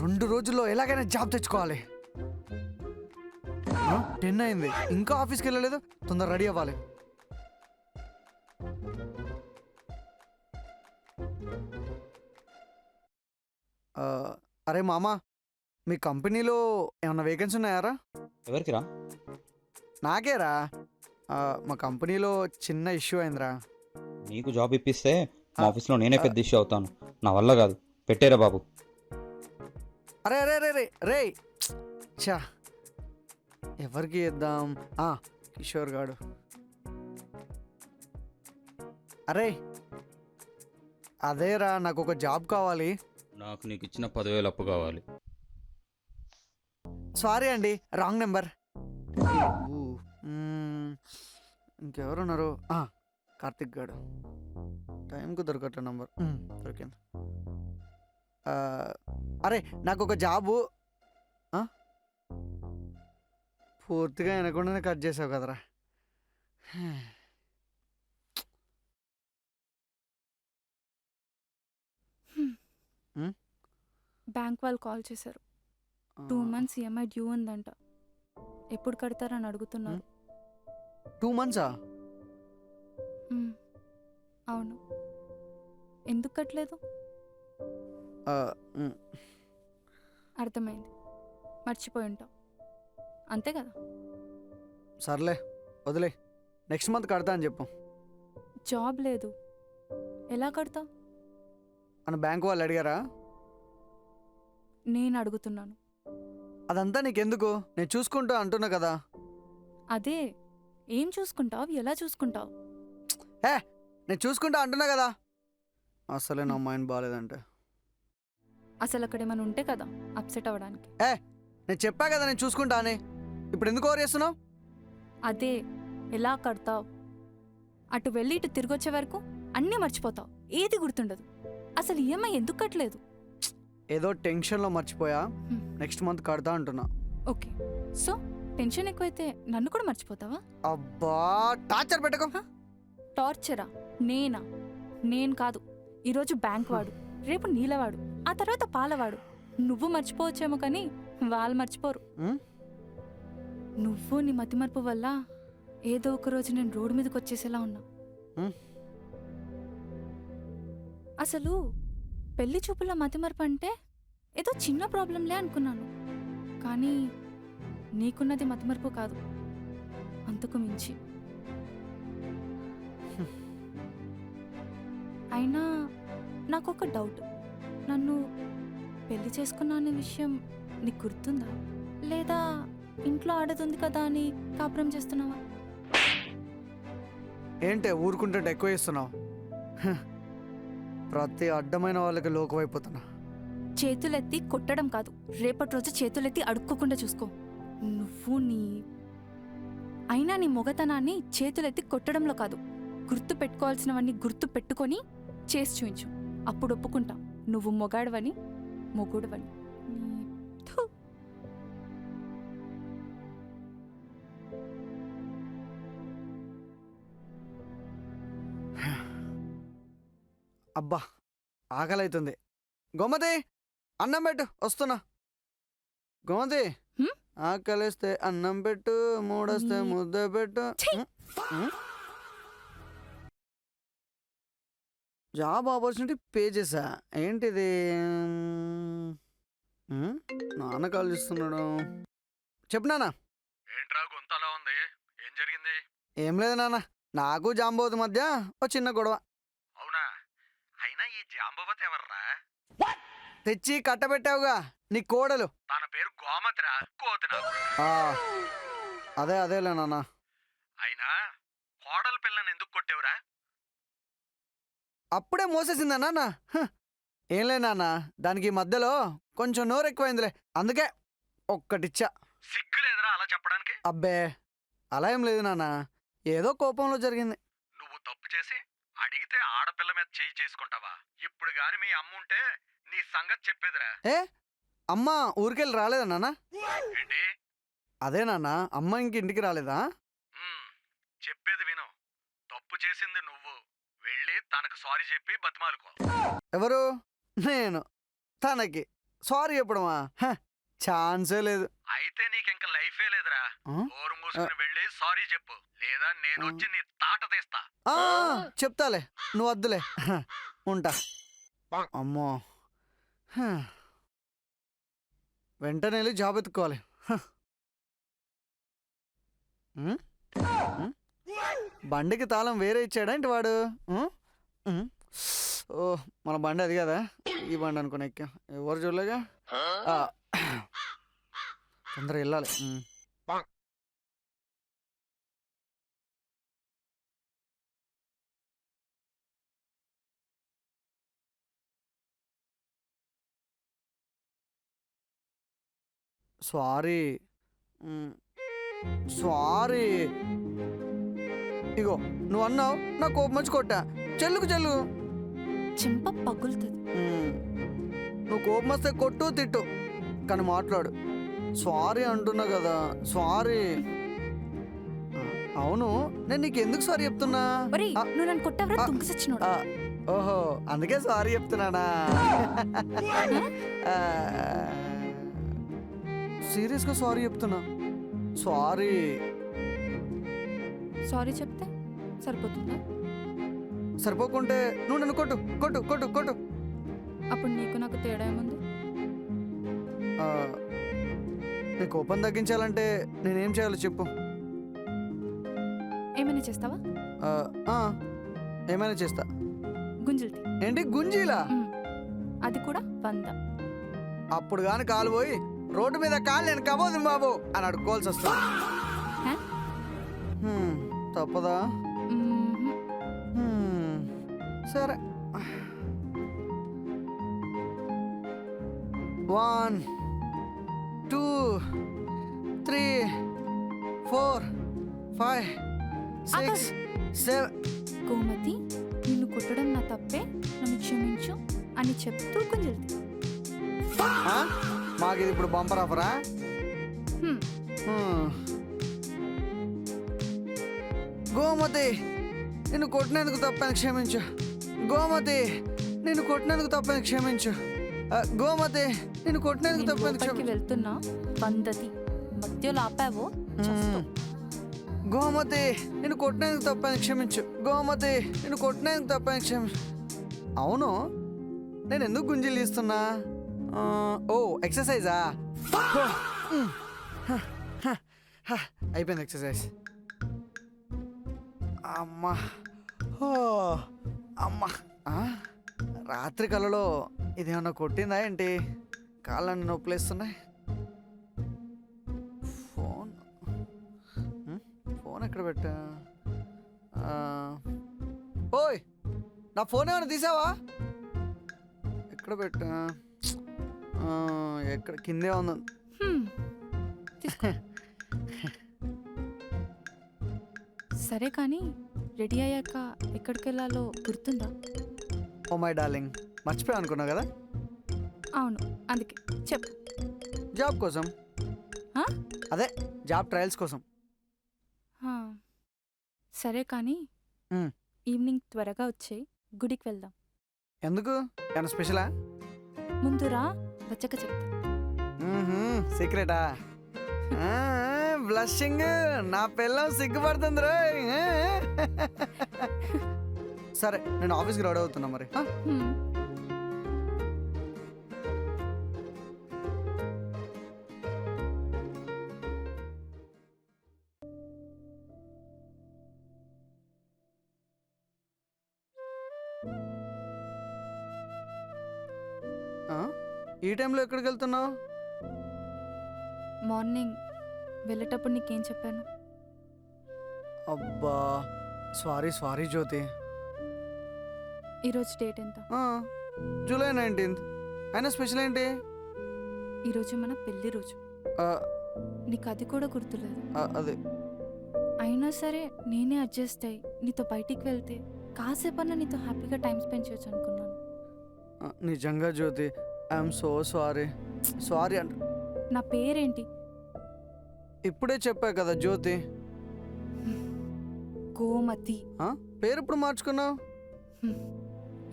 2 రోజుల్లో ఎలాగైనా జాబ్ తెచ్చుకోవాలి. 10 అయింది, ఇంకా ఆఫీస్కి వెళ్ళలేదు, తొందర రెడీ అవ్వాలి. అరే మామా, మీ కంపెనీలో ఏమన్నా వేకెన్సీ ఉన్నాయారా? ఎవరికి రా? నాకేరా, మా కంపెనీలో చిన్న ఇష్యూ అయిందిరా. నీకు జాబ్ ఇప్పిస్తే మా ఆఫీస్లో నేనే పెద్ద ఇష్యూ అవుతాను, నా వల్ల కాదు, పెట్టేరా బాబు. అరే అరే అరే రే రే చా, ఎవరికి ఇద్దాం? కిషోర్ గాడు. అరే అదేరా, నాకు ఒక జాబ్ కావాలి. నాకు నీకు ఇచ్చిన 10,000 అప్పు కావాలి. సారీ అండి, రాంగ్ నెంబర్. ఇంకెవరున్నారు? కార్తిక్ గాడు. టైంకు దొరకట్లే నంబర్, దొరికింది. అరే నాకు ఒక జాబు. పూర్తిగా వినకుండానే కట్ చేసావు కదరా. బ్యాంక్ వాళ్ళు కాల్ చేశారు, 2 months EMI డ్యూ ఉందంట, ఎప్పుడు కడతారని అడుగుతున్నారు. 2 months? అవును. ఎందుకు కట్టలేదు? అర్థమైంది, మర్చిపోయి ఉంటావు అంతే కదా. సర్లే వదిలే, నెక్స్ట్ మంత్ కడతా అని చెప్పు. జాబ్ లేదు, ఎలా కడతావు అని బ్యాంక్ వాళ్ళు అడిగారా? నేను అడుగుతున్నాను. అదంతా నీకెందుకు, నేను చూసుకుంటా అంటున్నా కదా. అదే, ఏం చూసుకుంటావు, ఎలా చూసుకుంటావు? నేను చూసుకుంటా అంటున్నా కదా. అసలే నా మైండ్ బాగాలేదంటే. అసలు అక్కడ ఏమైనా ఉంటే కదా అప్సెట్ అవ్వడానికి. నేను చెప్పా కదా నేను చూసుకుంటా అని, ఇప్పుడు ఎందుకు ఓవర్ చేస్తున్నావు? అదే, ఎలా కడతావు? అటు వెళ్ళి ఇటు తిరిగొచ్చే వరకు అన్నీ మర్చిపోతావు, ఏది గుర్తుండదు. అసలు ఈఎంఐ ఎందుకు కట్టలేదు? ఏదో టెన్షన్లో మర్చిపోయా, హ్మ్. నెక్స్ట్ మంత్ కడతా అంటున్నా. ఓకే, సో టెన్షన్ ఎక్కువైతే నన్ను కూడా మర్చిపోతావా? అబ్బా టార్చర్ పెట్టకు. టార్చరా? నేనా? నేను కాదు. ఈరోజు బ్యాంక్ వాడు, రేపు నీలవాడు, ఆ తర్వాత పాలవాడు. నువ్వు మర్చిపోవచ్చేమో కానీ వాళ్ళు మర్చిపోరు. హ్మ్? నువ్వు నీ మతిమరుపు వల్ల ఏదో ఒక రోజు నేను రోడ్డు మీదకి వచ్చేసేలా ఉన్నా. హ్మ్? అసలు పెళ్లి చూపుల మతిమరుపు అంటే ఏదో చిన్న ప్రాబ్లంలే అనుకున్నాను, కానీ నీకున్నది మతిమరుపు కాదు, అంతకు మించి. అయినా నాకొక డౌట్, నన్ను పెళ్లి చేసుకున్నా అనే విషయం నీకు గుర్తుందా? లేదా ఇంట్లో ఆడదుంది కదా అని కాపురం చేస్తున్నావా? ఏంటే ఊరుకుంటుంటే ఎక్కువ చేస్తున్నావు? ప్రతి అడ్డమైన వాళ్ళకి లోకువైపోతున్నా. చేతులెత్తి కొట్టడం కాదు, రేపటి రోజు చేతులెత్తి అడుక్కోకుండా చూసుకో. నువ్వు అయినా నీ మొగతనాన్ని చేతులెత్తి కొట్టడంలో కాదు, గుర్తు పెట్టుకోవాల్సినవన్నీ గుర్తు పెట్టుకొని చేసి చూయించు. అప్పుడు ఒప్పుకుంటా నువ్వు మొగాడవని, మొగుడవని. థు. అబ్బా ఆకలైతుంది. గోమతి అన్నం పెట్టు, వస్తున్నా. గోమతి హ్మ్? ఆకలిస్తే అన్నం పెట్టు, మూడొస్తే నీ- ముద్ద పెట్టు. ఛీ! హ్మ్? జాబ్ ఆపర్చునిటీ పే చేసా, ఏంటిది? హ్మ్? నాన్న కాల్ చేస్తున్నాడు. చెప్పు నాన్న. ఏంట్రా గొంతలా ఉంది? ఏం జరిగింది? ఏం లేదు నాన్న, నాకు జాంబోతు మధ్య ఓ చిన్న గొడవ. అవునా? అయినా ఈ జాంబవతి ఎవర్రా? తెచ్చి కట్టబెట్టావుగా నీ కోడలు. తన పేరు గోమతిరా, కోతినా. ఆ, అదేలే నాన్న. అయినా కోడల పిల్లని ఎందుకు కొట్టేవురా? అప్పుడే మోసేసిందా నాన్న? ఏం లే నాన్న, దానికి ఈ మధ్యలో కొంచెం నోరు ఎక్కువైందిలే, అందుకే ఒక్కటిచ్చా. సిగ్గులేదురా అలా చెప్పడానికి? అబ్బే అలా ఏం లేదు నాన్న, ఏదో కోపంలో జరిగింది. నువ్వు తప్పు చేసి అడిగితే ఆడపిల్ల మీద చేయి చేసుకుంటావా? ఇప్పుడు గాని మీ అమ్మ ఉంటే నీ సంగతి చెప్పేదిరా. ఏ అమ్మ ఊరికెళ్ళి రాలేదా నాన్న? ఏంటి? అదే నాన్న, అమ్మ ఇంక ఇంటికి రాలేదా? చెప్పేది విను. తప్పు చేసింది నువ్వు. వెళ్ళి తనకు సారీ చెప్పి బతిమాలుకో. ఎవరు? నేను తనకి సారీ చెప్పడమా? ఛాన్సే లేదు. అయితే నీకింక లైఫే లేదురా. ఆ? ఓరు మూసుకుని వెళ్ళి సారీ చెప్పు, లేదా నేను వచ్చి నీ తాట తీస్తా. ఆ, చెప్తాలే, నువ్వు వద్దులే. ఉంటా. అమ్మో, వెంటనే వెళ్ళి జాబ్ ఎత్తుకోవాలి. ఉమ్? ఉమ్? బండికి తాళం వేరే ఇచ్చాడేంటి వాడు? ఓ మన బండి అది కదా, ఈ బండి అనుకుని ఎక్కా, ఎవరు చూడలేగా. తొందరగా వెళ్ళాలి. సారీ. సారీ. ఇగో నువ్వు అన్నావు, నా కోపం వచ్చి కొట్టా. చెల్లుకు చెల్లు. చెంప పగులుతుంది. నువ్వు కోపం వస్తే కొట్టు తిట్టు, కానీ మాట్లాడు. సారీ అంటున్నా కదా, సారీ. అవును, నేను నీకు ఎందుకు సారీ చెప్తున్నా? ఒరేయ్, ఆ, నువ్వు నన్ను కొట్టవరా ఆ, దుంగసచ్చినోడు? ఆ, ఓహో అందుకే సారీ చెప్తున్నానా? సీరియస్గా సారీ చెప్తున్నా. సారీ. సారీ చెప్తే సరిపోతుందా? సరిపోకుంటే నువ్వు నన్ను కొట్టు కొట్టు కొట్టు కొట్టు. అప్పుడు నీకు నాకు తేడా ఏముంది? నీ కోపం తగ్గించాలంటే నేనేం చేయాలో చెప్పు. ఏమైనా చేస్తావా? ఏమైనా చేస్తా. గుంజులు తీ. ఏంటి గుంజీలా? అది కూడా 100. అప్పుడు కానీ కాలు పోయి రోడ్డు మీద కాలు నేను కబోదు బాబు అని అడుక్కోవాల్సి వస్తుంది. హ? తప్పదా? సరే. 1 2 3 4 5 6 ఆకాష్. 7. గోమతి, నిన్ను కొట్టడం నా తప్పే, నన్ను క్షమించు. అని చెప్తూ గుంజిల్ది. ఆ? మాకు ఇది ఇప్పుడు బంపర్ ఆఫరా? హ్మ్. గోమతి, నిన్ను కొట్టినందుకు తప్పని క్షమించు. గోమతి, నిన్ను కొట్టినందుకు తప్పని క్షమించు. గోమతి, నిన్ను కొట్టినందుకు నేను తప్పని లోపలికి క్షమించు. వెళ్తున్నా, వందతి మధ్యలో ఆపావో చస్తావు. గోమతి, నిన్ను కొట్టినందుకు తప్పని క్షమించు. గోమతి, నిన్ను కొట్టినందుకు తప్పని క్షమించు. అవును, నేను ఎందుకు గుంజీలు తీస్తున్నా? ఓ ఎక్సర్సైజా? అయిపోయింది ఎక్సర్సైజ్. అమ్మా, అమ్మా. రాత్రి కలలో ఇదేమన్నా కొట్టిందా ఏంటి? కాళ్ళని నొప్పులేస్తున్నాయి. ఫోన్ ఫోన్ ఎక్కడ పెట్టా? ఓయ్, నా ఫోన్ ఏమైనా తీసావా? ఎక్కడ పెట్టా? ఎక్కడ? కిందే ఉంది. హ్మ్. తీసుకో. సరే కానీ రెడీ అయ్యాక ఎక్కడికి వెళ్ళాలో గుర్తుందా? ఓ మై డార్లింగ్, మర్చిపోయా అనుకున్నా కదా. అవును, అందుకే చెప్పు. జాబ్ కోసం. ఆ? అదే జాబ్ ట్రయల్స్ కోసం. ఆ. సరే కానీ మ్. ఈవినింగ్ త్వరగా వచ్చేయి, గుడికి వెళ్దాం. ఎందుకు? ఏమైనా స్పెషలా? ముందురా, వచ్చాక చెప్తా. సీక్రెటా? బ్లషింగ్, నా పిల్లం సిగ్గుపడుతుంది రే. సరే, నేను ఆఫీస్కి రెడీ అవుతున్నా మరి. హ్మ్. ఈ టైంలో ఎక్కడికి వెళ్తున్నావు? మార్నింగ్ వెళ్ళేటప్పుడు నీకేం చెప్పాను? అబ్బా, సారీ సారీ జ్యోతి. ఈరోజు డేట్ ఎంత? July 19th. అయినా స్పెషల్ ఏంటి? ఈరోజు మన పెళ్లి రోజు. ఆ, నీకు అది కూడా గుర్తులేదు. అదే. అయినా సరే నేనే అడ్జస్ట్ అయ్యి నీతో బయటికి వెళ్తే కాసేపన్నా నీతో హ్యాపీగా టైం స్పెండ్ చేయొచ్చు అనుకున్నాను. నిజంగా జ్యోతి, ఐఎమ్ సో సారీ. సారీ అంట. నా పేరేంటి? ఇప్పుడే చెప్పా కదా జ్యోతి. గోమతి. పేరు ఇప్పుడు మార్చుకున్నావు? హ్మ్.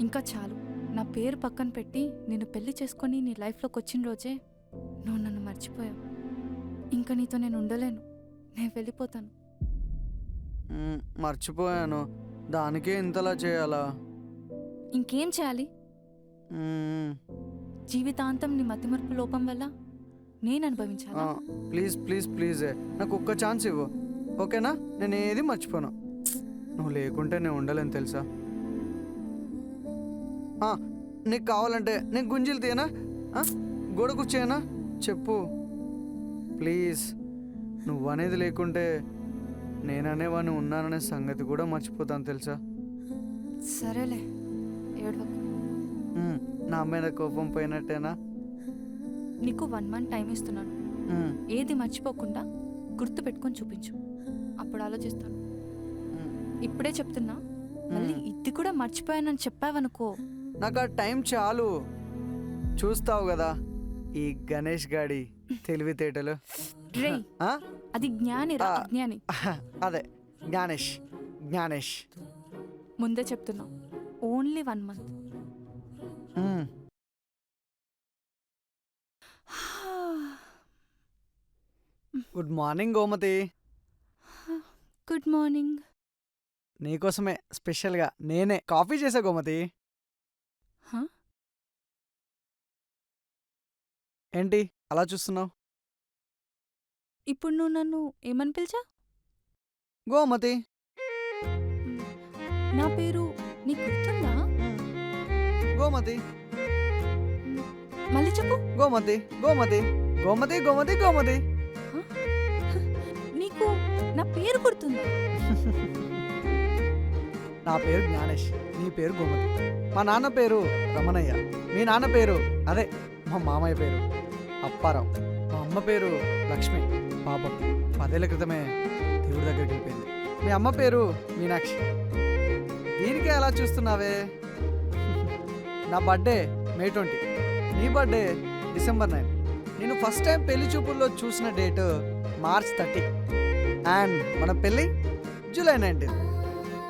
ఇంకా చాలు. నా పేరు పక్కన పెట్టి నిన్ను పెళ్లి చేసుకొని నీ లైఫ్లోకి వచ్చిన రోజే నువ్వు నన్ను మర్చిపోయావు. ఇంకా నీతో నేను ఉండలేను, నేను వెళ్ళిపోతాను. మర్చిపోయాను, దానికే ఇంతలా చేయాలా? ఇంకేం చేయాలి? జీవితాంతం నీ మతిమరుపు లోపం వల్ల నేను అనుభవించాలా? ప్లీజ్ ప్లీజ్ ప్లీజ్, నాకు ఒక్క ఛాన్స్ ఇవ్వు, ఓకేనా? నేను ఏది మర్చిపోను. నువ్వు లేకుంటే నేను ఉండలేను తెలుసా. నీకు కావాలంటే నేను గుంజీలు తీయనా? గోడ కూర్చేయనా? చెప్పు ప్లీజ్. నువ్వు అనేది లేకుంటే నేననేవాడిని ఉన్నాననే సంగతి కూడా మర్చిపోతాను తెలుసా. సరేలే, ఏడవకు. నా మీద కోపం పోయినట్టేనా? నీకు 1 month టైం ఇస్తున్నాను. ఏది మర్చిపోకుండా గుర్తు పెట్టుకొని చూపించు, అప్పుడు ఆలోచిస్తాను. ఇప్పుడే చెప్తున్నా, మళ్ళీ ఇది కూడా మర్చిపోయానని చెప్పావనుకో, నాకు ఆ టైం చాలు. చూస్తావు కదా ఈ గణేష్ గాడి తెలివితేటలు. రే, అది జ్ఞాని రా, అజ్ఞాని. అదే జ్ఞానేష్. జ్ఞానేష్ ముందే చెప్తున్నా, only 1 month. Good morning Gomathi. Good morning. నీకోసమే స్పెషల్గా నేనే కాఫీ చేసా గోమతి. ఏంటి అలా చూస్తున్నావు? ఇప్పుడు నువ్వు నన్ను ఏమని పిలిచా? గోమతి. నా పేరు నీకు గుర్తుందా? గోమతి. మళ్ళీ చెప్పు. గోమతి గోమతి గోమతి గోమతి గోమతి. నీకు నా పేరు గుర్తుందా? నా పేరు జ్ఞానేష్, నీ పేరు గోమతి. మా నాన్న పేరు రమణయ్య, మీ నాన్న పేరు అదే మా మామయ్య పేరు అప్పారావు. మా అమ్మ పేరు లక్ష్మి. పాపం 10 ఏళ్ల క్రితమే దేవుడి దగ్గరికి వెళ్ళిపోయింది. మీ అమ్మ పేరు మీనాక్షి. దీనికే అలా చూస్తున్నావే? నా బర్త్డే May 20, నీ బర్త్డే December 9. నేను ఫస్ట్ టైం పెళ్లి చూపుల్లో చూసిన డేట్ March 30 అండ్ మన పెళ్ళి July 19.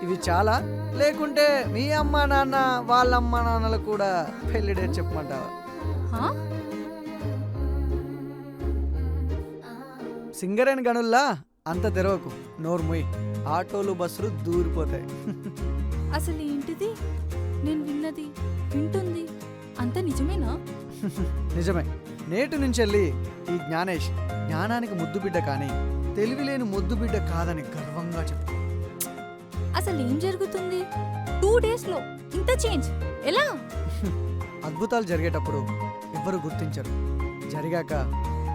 ఇవి చాలా లేకుంటే మీ అమ్మ నాన్న వాళ్ళ అమ్మ నాన్నలకు కూడా పెళ్లి డేట్ చెప్పమంటావా? హా? సింగరేణి గనుల్లా అంత తెరవకు, నోరు మొయ్, ఆటోలు బస్సులు దూరిపోతాయి. అసలు ఏంటిది? నేను విన్నది వింటుంది అంత నిజమేనా? నిజమే. నేటి నుంచి వెళ్ళి ఈ జ్ఞానేష్ జ్ఞానానికి ముద్దు బిడ్డ కానీ తెలివి లేని ముద్దు బిడ్డ కాదని గర్వంగా చెప్పు. అసలు ఏం జరుగుతుంది? 2 days లో ఇంత చేంజ్ ఎలా? అద్భుతాలు జరిగేటప్పుడు ఎవ్వరు గుర్తించరు, జరిగాక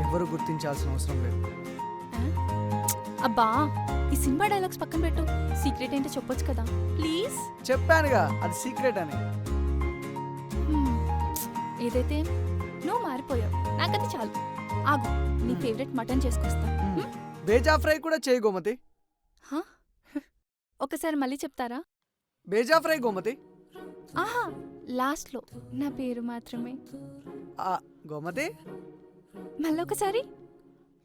ఎవ్వరు గుర్తించాల్సిన అవసరం లేదు. ఆ? అబ్బా, ఈ సినిమా డైలాగ్స్ పక్కన పెట్టు. సీక్రెట్ ఏంటో చెప్పొచ్చు కదా ప్లీజ్. చెప్పానుగా అది సీక్రెట్ అని. ఏదైతే నువ్వు మారిపోయావు, నాకది చాలు. ఆగు, నీ ఫేవరెట్ మటన్ చేసుకొస్తా. బేజా ఫ్రై కూడా చేయి గోమతి. హా? ఒకసారి మళ్ళీ చెప్తారా? బేజా ఫ్రై గోమతి. ఆహా, లాస్ట్ లో నా పేరు మాత్రమే. ఆ, గోమతి. మళ్ళొకసారి.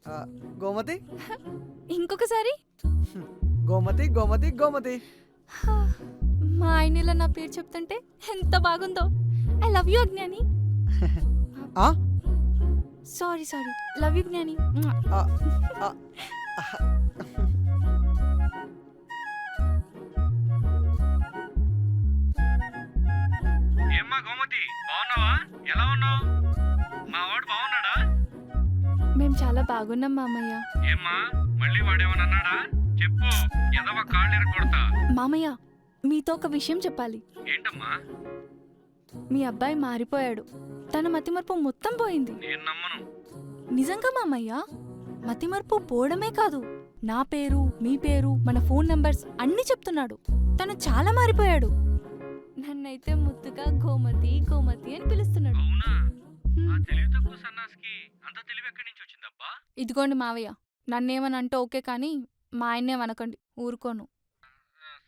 ఆ, గోమతి. ఇంకొకసారి. గోమతి గోమతి గోమతి. హా, మా ఆయన ఇలా నా పేరు చెప్తుంటే ఎంత బాగుందో. ఐ లవ్ యూ అజ్ఞాని. ఆ? సారీ లవ్ యూ జ్ఞాని. ఆ, ఆ, ఏమ్మా గోమతి, బాగున్నావా? ఎలా ఉన్నావు? మా వాడు బాగున్నాడా? మేము చాలా బాగున్నాం మామయ్య. ఏమ్మా మళ్ళీ వాడేమన్నా అన్నాడా? చెప్పు, ఎదవ కాళ్ళు కొడతా. మామయ్య, మీతో ఒక విషయం చెప్పాలి. ఏంటమ్మా? మీ అబ్బాయి మారిపోయాడు. తన మతిమరుపు మొత్తం పోయింది. నేను నమ్మను. నిజంగా మామయ్య, మతిమరుపు పోవడమే కాదు, నా పేరు, మీ పేరు, మన ఫోన్ నంబర్స్ అన్నీ చెప్తున్నాడు. తను చాలా మారిపోయాడు. నన్నైతే ముద్దుగా గోమతి గోమతి అని పిలుస్తున్నాడు. అవునా? ఆ హ్మ్. తెలివి తక్కువ సన్నాసికి అంత తెలివి ఎక్కడి నుంచి వచ్చిందబ్బా? ఇదిగోండి మావయ్య, నన్నేమని అంటే ఓకే కానీ మా ఆయన్నేమనకండి, ఊరుకోను.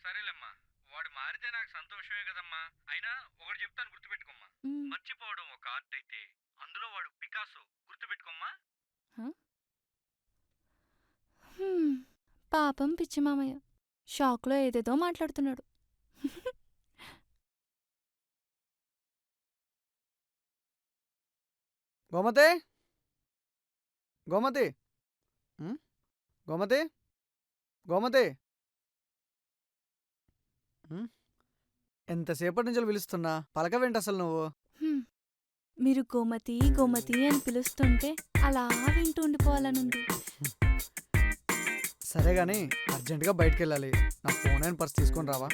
సరేలేమ్మా, వాడు మారితే నాకు సంతోషమే కదమ్మా. అయినా ఒకటి చెప్తాను, గుర్తుపెట్టుకోమ్మా. మ్, మర్చిపోవడం ఒక ఆర్ట్ అయితే అందులో వాడు పికాసో, గుర్తుపెట్టుకోమ్మా. హ్మ్. పాపం పిచ్చి మామయ్య, షాక్లో ఏదేదో మాట్లాడుతున్నాడు. గోమతి గోమతి. గోమతి గోమతి. ఎంతసేపటి నుంచి పిలుస్తున్నా పలకవేంటి అసలు నువ్వు? హ్మ్. మీరు గోమతి గోమతి అని పిలుస్తుంటే అలా వింటూ ఉండిపోవాలనుంది. సరే గాని అర్జెంటుగా బయటికి వెళ్ళాలి. నా ఫోన్ అండ్ పర్స్ తీసుకొని రావా?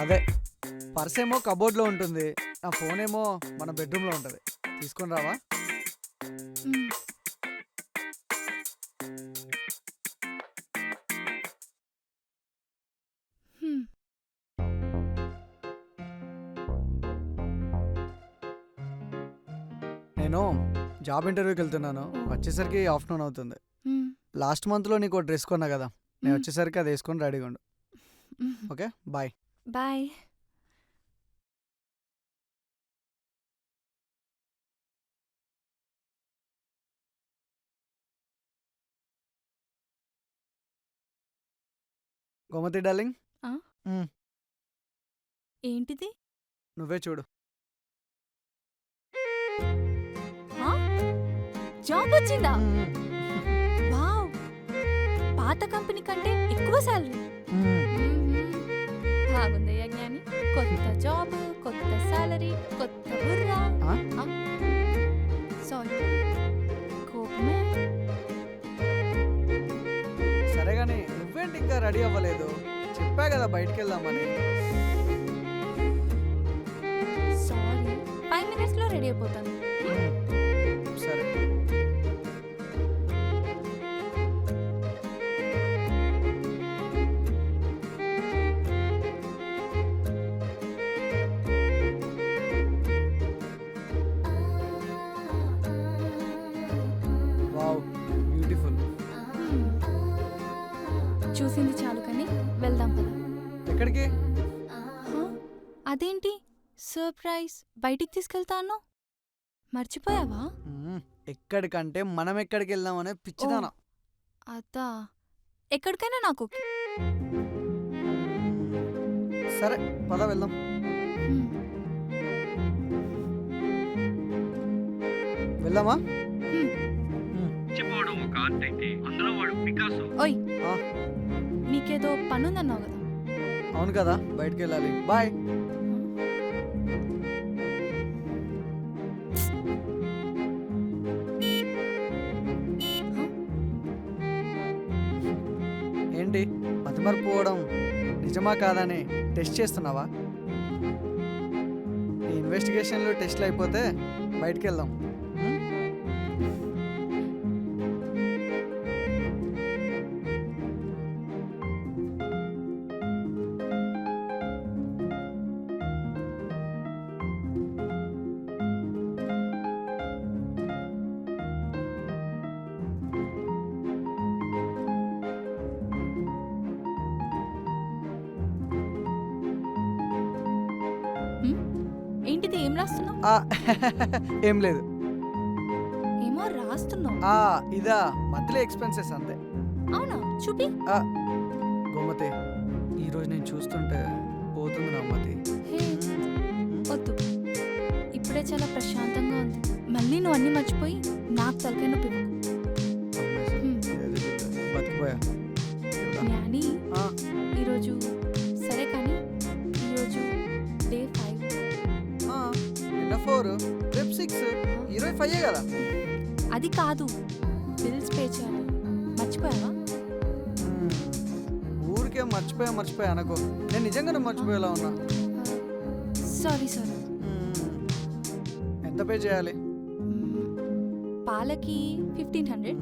అదే, పర్స్ ఏమో కబోర్డ్లో ఉంటుంది, నా ఫోన్ ఏమో మన బెడ్రూమ్లో ఉంటుంది. తీసుకొని రావా? హ్మ్. హ్మ్. నేను జాబ్ ఇంటర్వ్యూకి వెళ్తున్నాను, వచ్చేసరికి ఆఫ్టర్నూన్ అవుతుంది. హ్మ్. లాస్ట్ మంత్లో నీకు డ్రెస్ కొన్నా కదా, నేను మ్. వచ్చేసరికి అది వేసుకొని రెడీగా ఉండు. హ్మ్. Okay, bye. Bye. Gomathi darling, ఏంటిది? నువ్వే చూడు. ఆ? జాబ్ వచ్చిందా? వావ్, పాత కంపెనీ కంటే ఎక్కువ శాలరీ. బాగుందయ్యా జ్ఞాని. కొత్త జాబ్, కొత్త శాలరీ, కొత్త బుర్రా. ఆ? సారీ, కోపమే. సరే గాని నువ్వేంటి ఇంకా రెడీ అవ్వలేదు? చెప్పా కదా బయటికి వెళ్దామని. సారీ, 5 minutes లో రెడీ అయిపోతాను. సరే. Wow, beautiful. చూసింది చాలు కానీ వెళ్దాం పద. ఎక్కడికి? హ? అదేంటి, సర్ప్రైజ్ బయటికి తీసుకెళ్తాను మర్చిపోయావా? ఎక్కడికంటే మనం ఎక్కడికి వెళ్దామనే పిచ్చిదానా. అదా ఎక్కడికైనా నాకు ఓకే. సరే పద వెళ్దాం. హ్మ్. వెళ్దామా? హ్మ్. మర్చిపోవడం ఒక ఆర్ట్ అయితే అందులో వాడు పికాసో. ఓయ్ ఆ, నీకేదో పనుందన్నావు కదా. అవును కదా, బయటికి వెళ్ళాలి. బాయ్. ఏంటి మతిమరిపోవడం నిజమా కాదని టెస్ట్ చేస్తున్నావా? ఈ ఇన్వెస్టిగేషన్లు టెస్ట్లు అయిపోతే బయటికి వెళ్దాం. ఉం? ఏంటిది ఏం రాస్తున్నావు? ఆ, ఏం లేదు. ఏమో రాస్తున్నావు. ఆ, ఇదా మంత్లీ ఎక్స్పెన్సెస్ అంతే. అవునా చూపి. గోమతి, ఈరోజు నేను చూస్తుంటే పోతుంది నా మతి. హే వద్దు, ఇప్పుడే చాలా ప్రశాంతంగా ఉంది. మళ్ళీ నువ్వు అన్నీ మర్చిపోయి నాకు తలకాయ నొప్పి ఇవ్వకు. బతికిపోయా. జ్ఞాని ఆ, ఈరోజు సరే కానీ ఈరోజు డే 5. ఆ, నిన్న 4 రేపు 6 25 కదా. అది కాదు, బిల్స్ పే చేయాలి. మర్చిపోయావా? ఊరికే మర్చిపోయా అనుకో. నేను నిజంగానే మర్చిపోయేలా ఉన్నా. సారీ. ఎంత పే చేయాలి? పాలకి 1500,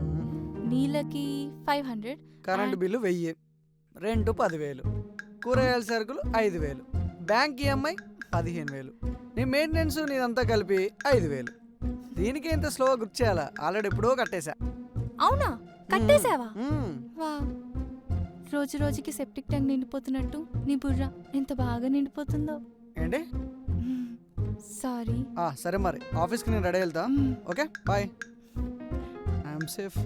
నీళ్ళకి 500, కరెంటు బిల్లు 1000, రెంట్ 10,000, కూరగాయల సరుకులు 5,000, బ్యాంక్ ఈఎంఐ 15,000, నీ మెయింటెనెన్స్ నీదంతా కలిపి 5,000. దీనికి ఇంత స్లోగా గుర్తు చేయాలా? ఆల్రెడీ ఎప్పుడో కట్టేశా. అవునా కట్టేసావా? మ్మ్. వా, రోజు రోజుకి సెప్టిక్ ట్యాంక్ నిండిపోతున్నట్టు నీ బుర్ర ఎంత బాగా నిండిపోతుందో. ఏంటి? సారీ. సరే మరి ఆఫీస్కి నేను రెడీ వెళ్తా. Okay bye. I'm safe.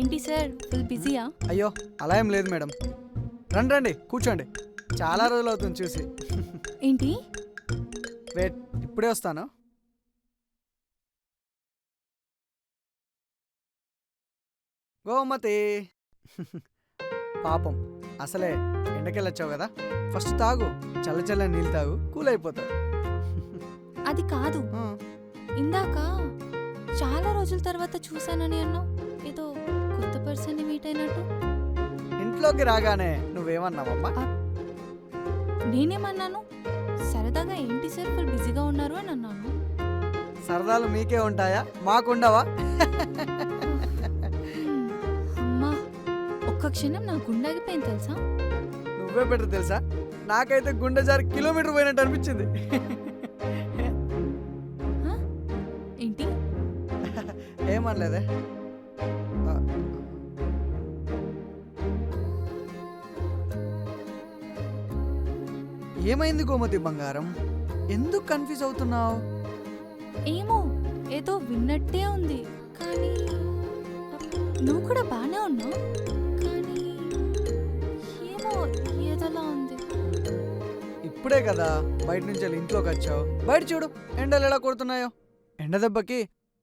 ఏంటి సార్ ఫుల్ బిజీయా? అయ్యో అలా ఏం లేదు మేడం. రండి కూర్చోండి. చాలా రోజులు అవుతుంది చూసి. ఏంటి? వెయిట్, ఇప్పుడే వస్తాను. గోమతి, పాపం అసలే ఎండకెళ్ళొచ్చావు కదా, ఫస్ట్ తాగు. చల్ల నీళ్ళు తాగు, కూల్ అయిపోతావు. అది కాదు, ఆ, ఇందాక చాలా రోజుల తర్వాత చూసానని అన్నావు. ఏదో కొత్త పర్సన్ని మీట్ అయినట్టు. ఇంట్లోకి రాగానే నువ్వేమన్నావమ్మా? నేనేమన్నాను? సరదాగా ఏంటి సార్ ఫుల్ బిజీగా ఉన్నారు అని అన్నాను. సరదాలు మీకే ఉంటాయా, మాకుండవా? అమ్మా, ఒక్క క్షణం నా గుండె ఆగిపోయింది తెలుసా? నువ్వే బెటర్ తెలుసా, నాకైతే గుండె జారి కిలోమీటర్ పోయినట్టు అనిపించింది. హ? ఏంటి? ఏమనలేదే. ఆ, ఏమైంది గోమతి బంగారం, ఎందుకు కన్ఫ్యూజ్ అవుతున్నావు? ఏమో ఏదో విన్నట్టే ఉంది, కానీ నువ్వు కూడా బానే ఉన్నావు, కానీ ఏమో ఏదోలా ఉంది. ఇప్పుడే కదా బయట నుంచి వెళ్ళి ఇంట్లోకి వచ్చావు. బయట చూడు ఎండలు ఎలా కొడుతున్నాయో. ఎండ దెబ్బకి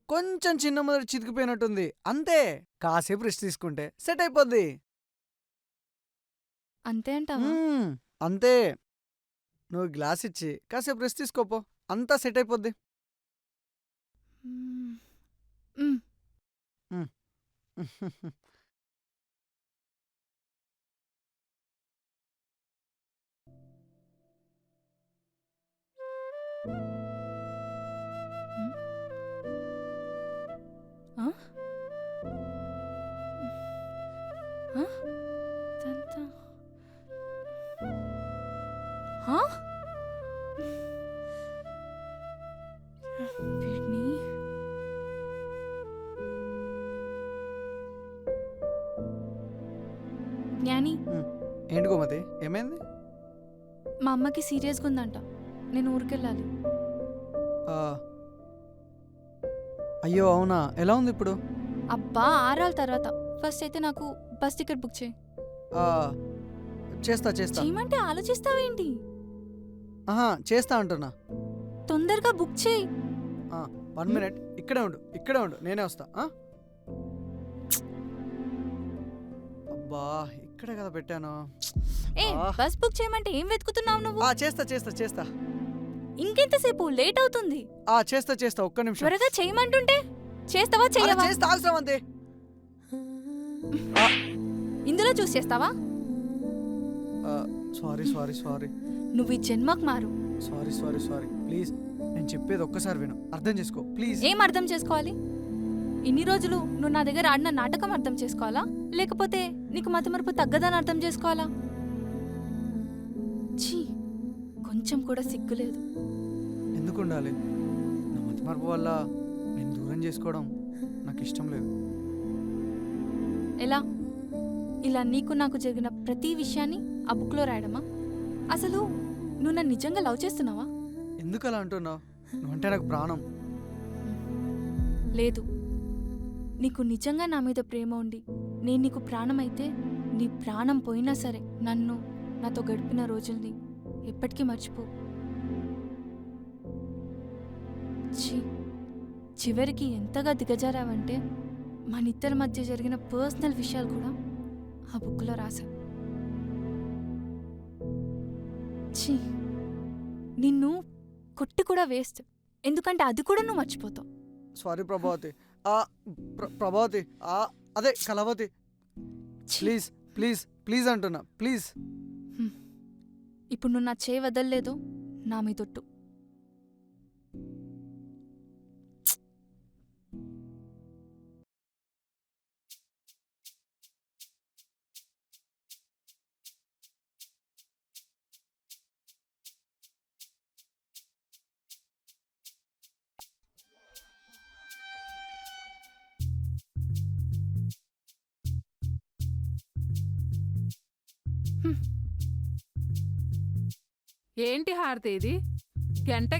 కొంచెం చిన్న మొదటి చితికిపోయినట్టుంది అంతే. కాసేపు రెస్ట్ తీసుకుంటే సెట్ అయిపోద్ది. అంతే అంటావా? అంతే. నువ్వు గ్లాస్ ఇచ్చి కాసేపు రెస్ట్ తీసుకోపో, అంతా సెట్ అయిపోద్ది. మ్మ్. ఆ? ఆ? ఇదంతా ఆ? వీడిని జ్ఞాని, ఏంటి గోమతి, ఏమైంది? మా అమ్మకి సీరియస్గా ఉందంట. నేను ఊరికెళ్ళాలి. ఆ, అయ్యో అవునా, ఎలా ఉంది ఇప్పుడు? అబ్బా 6 రోజుల తర్వాత. ఫస్ట్ అయితే నాకు బస్ టికెట్ బుక్ చేయి. ఆ, చేస్తా చేస్తా. చేయమంటే ఆలోచిస్తావేంటి? ఆహా, చేస్తా అంటున్నా. తొందరగా బుక్ చేయి. 1 మినిట్, ఇక్కడే ఉండు, నేనే వస్తా. అబ్బా, ఇక్కడే కదా పెట్టాను. ఏ బస్ బుక్ చేయమంటే ఏం వెతుకుతున్నావు నువ్వు? చేస్తా. ఇంకెంతసేపు? లేట్ అవుతుంది. చేస్తా, ఒక్క నిమిషం. త్వరగా చేయమంటుంటే చేస్తావా చెయ్యవా? చేస్తా, అవసరం అంతే. ఇందులో చూసి చేస్తావా? సారీ. నువ్వు ఈ జన్మకు మారు. సారీ ప్లీజ్, నేను చెప్పేది ఒక్కసారి విను, అర్థం చేసుకో ప్లీజ్. ఏం అర్థం చేసుకోవాలి? ఇన్ని రోజులు నువ్వు నా దగ్గర ఆడిన నాటకం అర్థం చేసుకోవాలా, లేకపోతే నీకు మతిమరుపు తగ్గదని అర్థం చేసుకోవాలా? ఛీ, కొంచెం కూడా సిగ్గులేదు. ఎందుకు ఉండాలి? నా మతిమరుపు వల్ల నేను దూరం చేసుకోవడం నాకు ఇష్టం లేదు. ఎలా? ఇలా నీకు నాకు జరిగిన ప్రతి విషయాన్ని ఆ బుక్లో రాయడమా? అసలు నువ్వు నన్ను నిజంగా లవ్ చేస్తున్నావా? ఎందుకు అలా అంటున్నావు? నువ్వంటే నాకు ప్రాణం. లేదు, నీకు నిజంగా నా మీద ప్రేమ ఉండి నేను నీకు ప్రాణమైతే నీ ప్రాణం పోయినా సరే నాతో గడిపిన రోజుల్ని ఎప్పటికీ మర్చిపో. చివరికి ఎంతగా దిగజారావంటే మనిద్దరి మధ్య జరిగిన పర్సనల్ విషయాలు కూడా ఆ బుక్లో రాశా. నిన్ను కొట్టి కూడా వేస్ట్, ఎందుకంటే అది కూడా నువ్వు మర్చిపోతావు. సారీ ప్రభావతి. ప్రభావతి, అదే కళావతి, ప్లీజ్ అంటున్నా, ప్లీజ్. ఇప్పుడు నువ్వు నా చేయి వదలలేదు, నా మీదొట్టు. ఏంటి హారతి ఇది?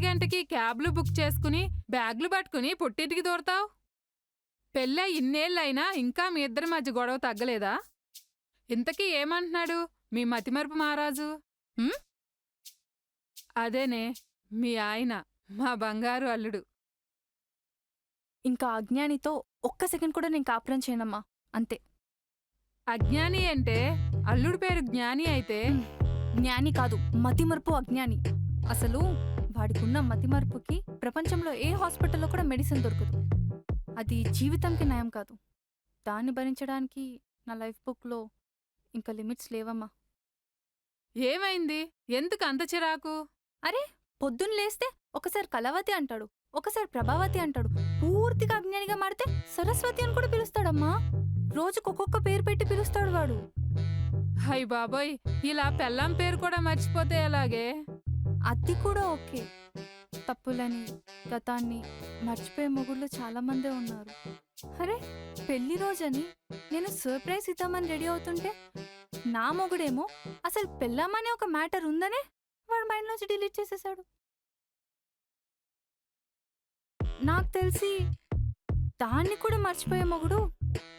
గంటకి క్యాబ్లు బుక్ చేసుకుని బ్యాగ్లు పట్టుకుని పుట్టింటికి దూరతావు? పెళ్ళై ఇన్నేళ్ళైనా ఇంకా మీ ఇద్దరి మధ్య గొడవ తగ్గలేదా? ఇంతకీ ఏమంటున్నాడు మీ మతిమరుపు మహారాజు? అదేనే మీ ఆయన, మా బంగారు అల్లుడు. ఇంకా అజ్ఞానితో ఒక్క సెకండ్ కూడా నేను కాపురం చేయనమ్మా, అంతే. అజ్ఞాని అంటే అల్లుడి పేరు జ్ఞాని అయితే జ్ఞాని కాదు, మతిమరుపు అజ్ఞాని. అసలు వాడికున్న మతిమరుపుకి ప్రపంచంలో ఏ హాస్పిటల్లో కూడా మెడిసిన్ దొరకదు. అది జీవితంకి నయం కాదు. దాన్ని భరించడానికి నా లైఫ్ బుక్లో ఇంకా లిమిట్స్ లేవమ్మా. ఏమైంది? ఎందుకు అంత చిరాకు? అరే, పొద్దున్న లేస్తే ఒకసారి కళావతి అంటాడు, ఒకసారి ప్రభావతి అంటాడు. పూర్తిగా అజ్ఞానిగా మారితే సరస్వతి అని కూడా పిలుస్తాడమ్మా. రోజుకొక్కొక్క పేరు పెట్టి పిలుస్తాడు వాడు. హై బాబోయ్, ఇలా పెళ్ళాం పేరు కూడా మర్చిపోతే ఎలాగే? అది కూడా ఓకే. తప్పులని, గతాన్ని మర్చిపోయే మొగుళ్ళు చాలా మందే ఉన్నారు. అరే, పెళ్లి రోజని నేను సర్ప్రైజ్ ఇద్దామని రెడీ అవుతుంటే నా మొగుడేమో అసలు పెళ్ళామని ఒక మ్యాటర్ ఉందనే వాడు మైండ్లోంచి డిలీట్ చేసేశాడు. నాకు తెలిసి దాన్ని కూడా మర్చిపోయే మొగుడు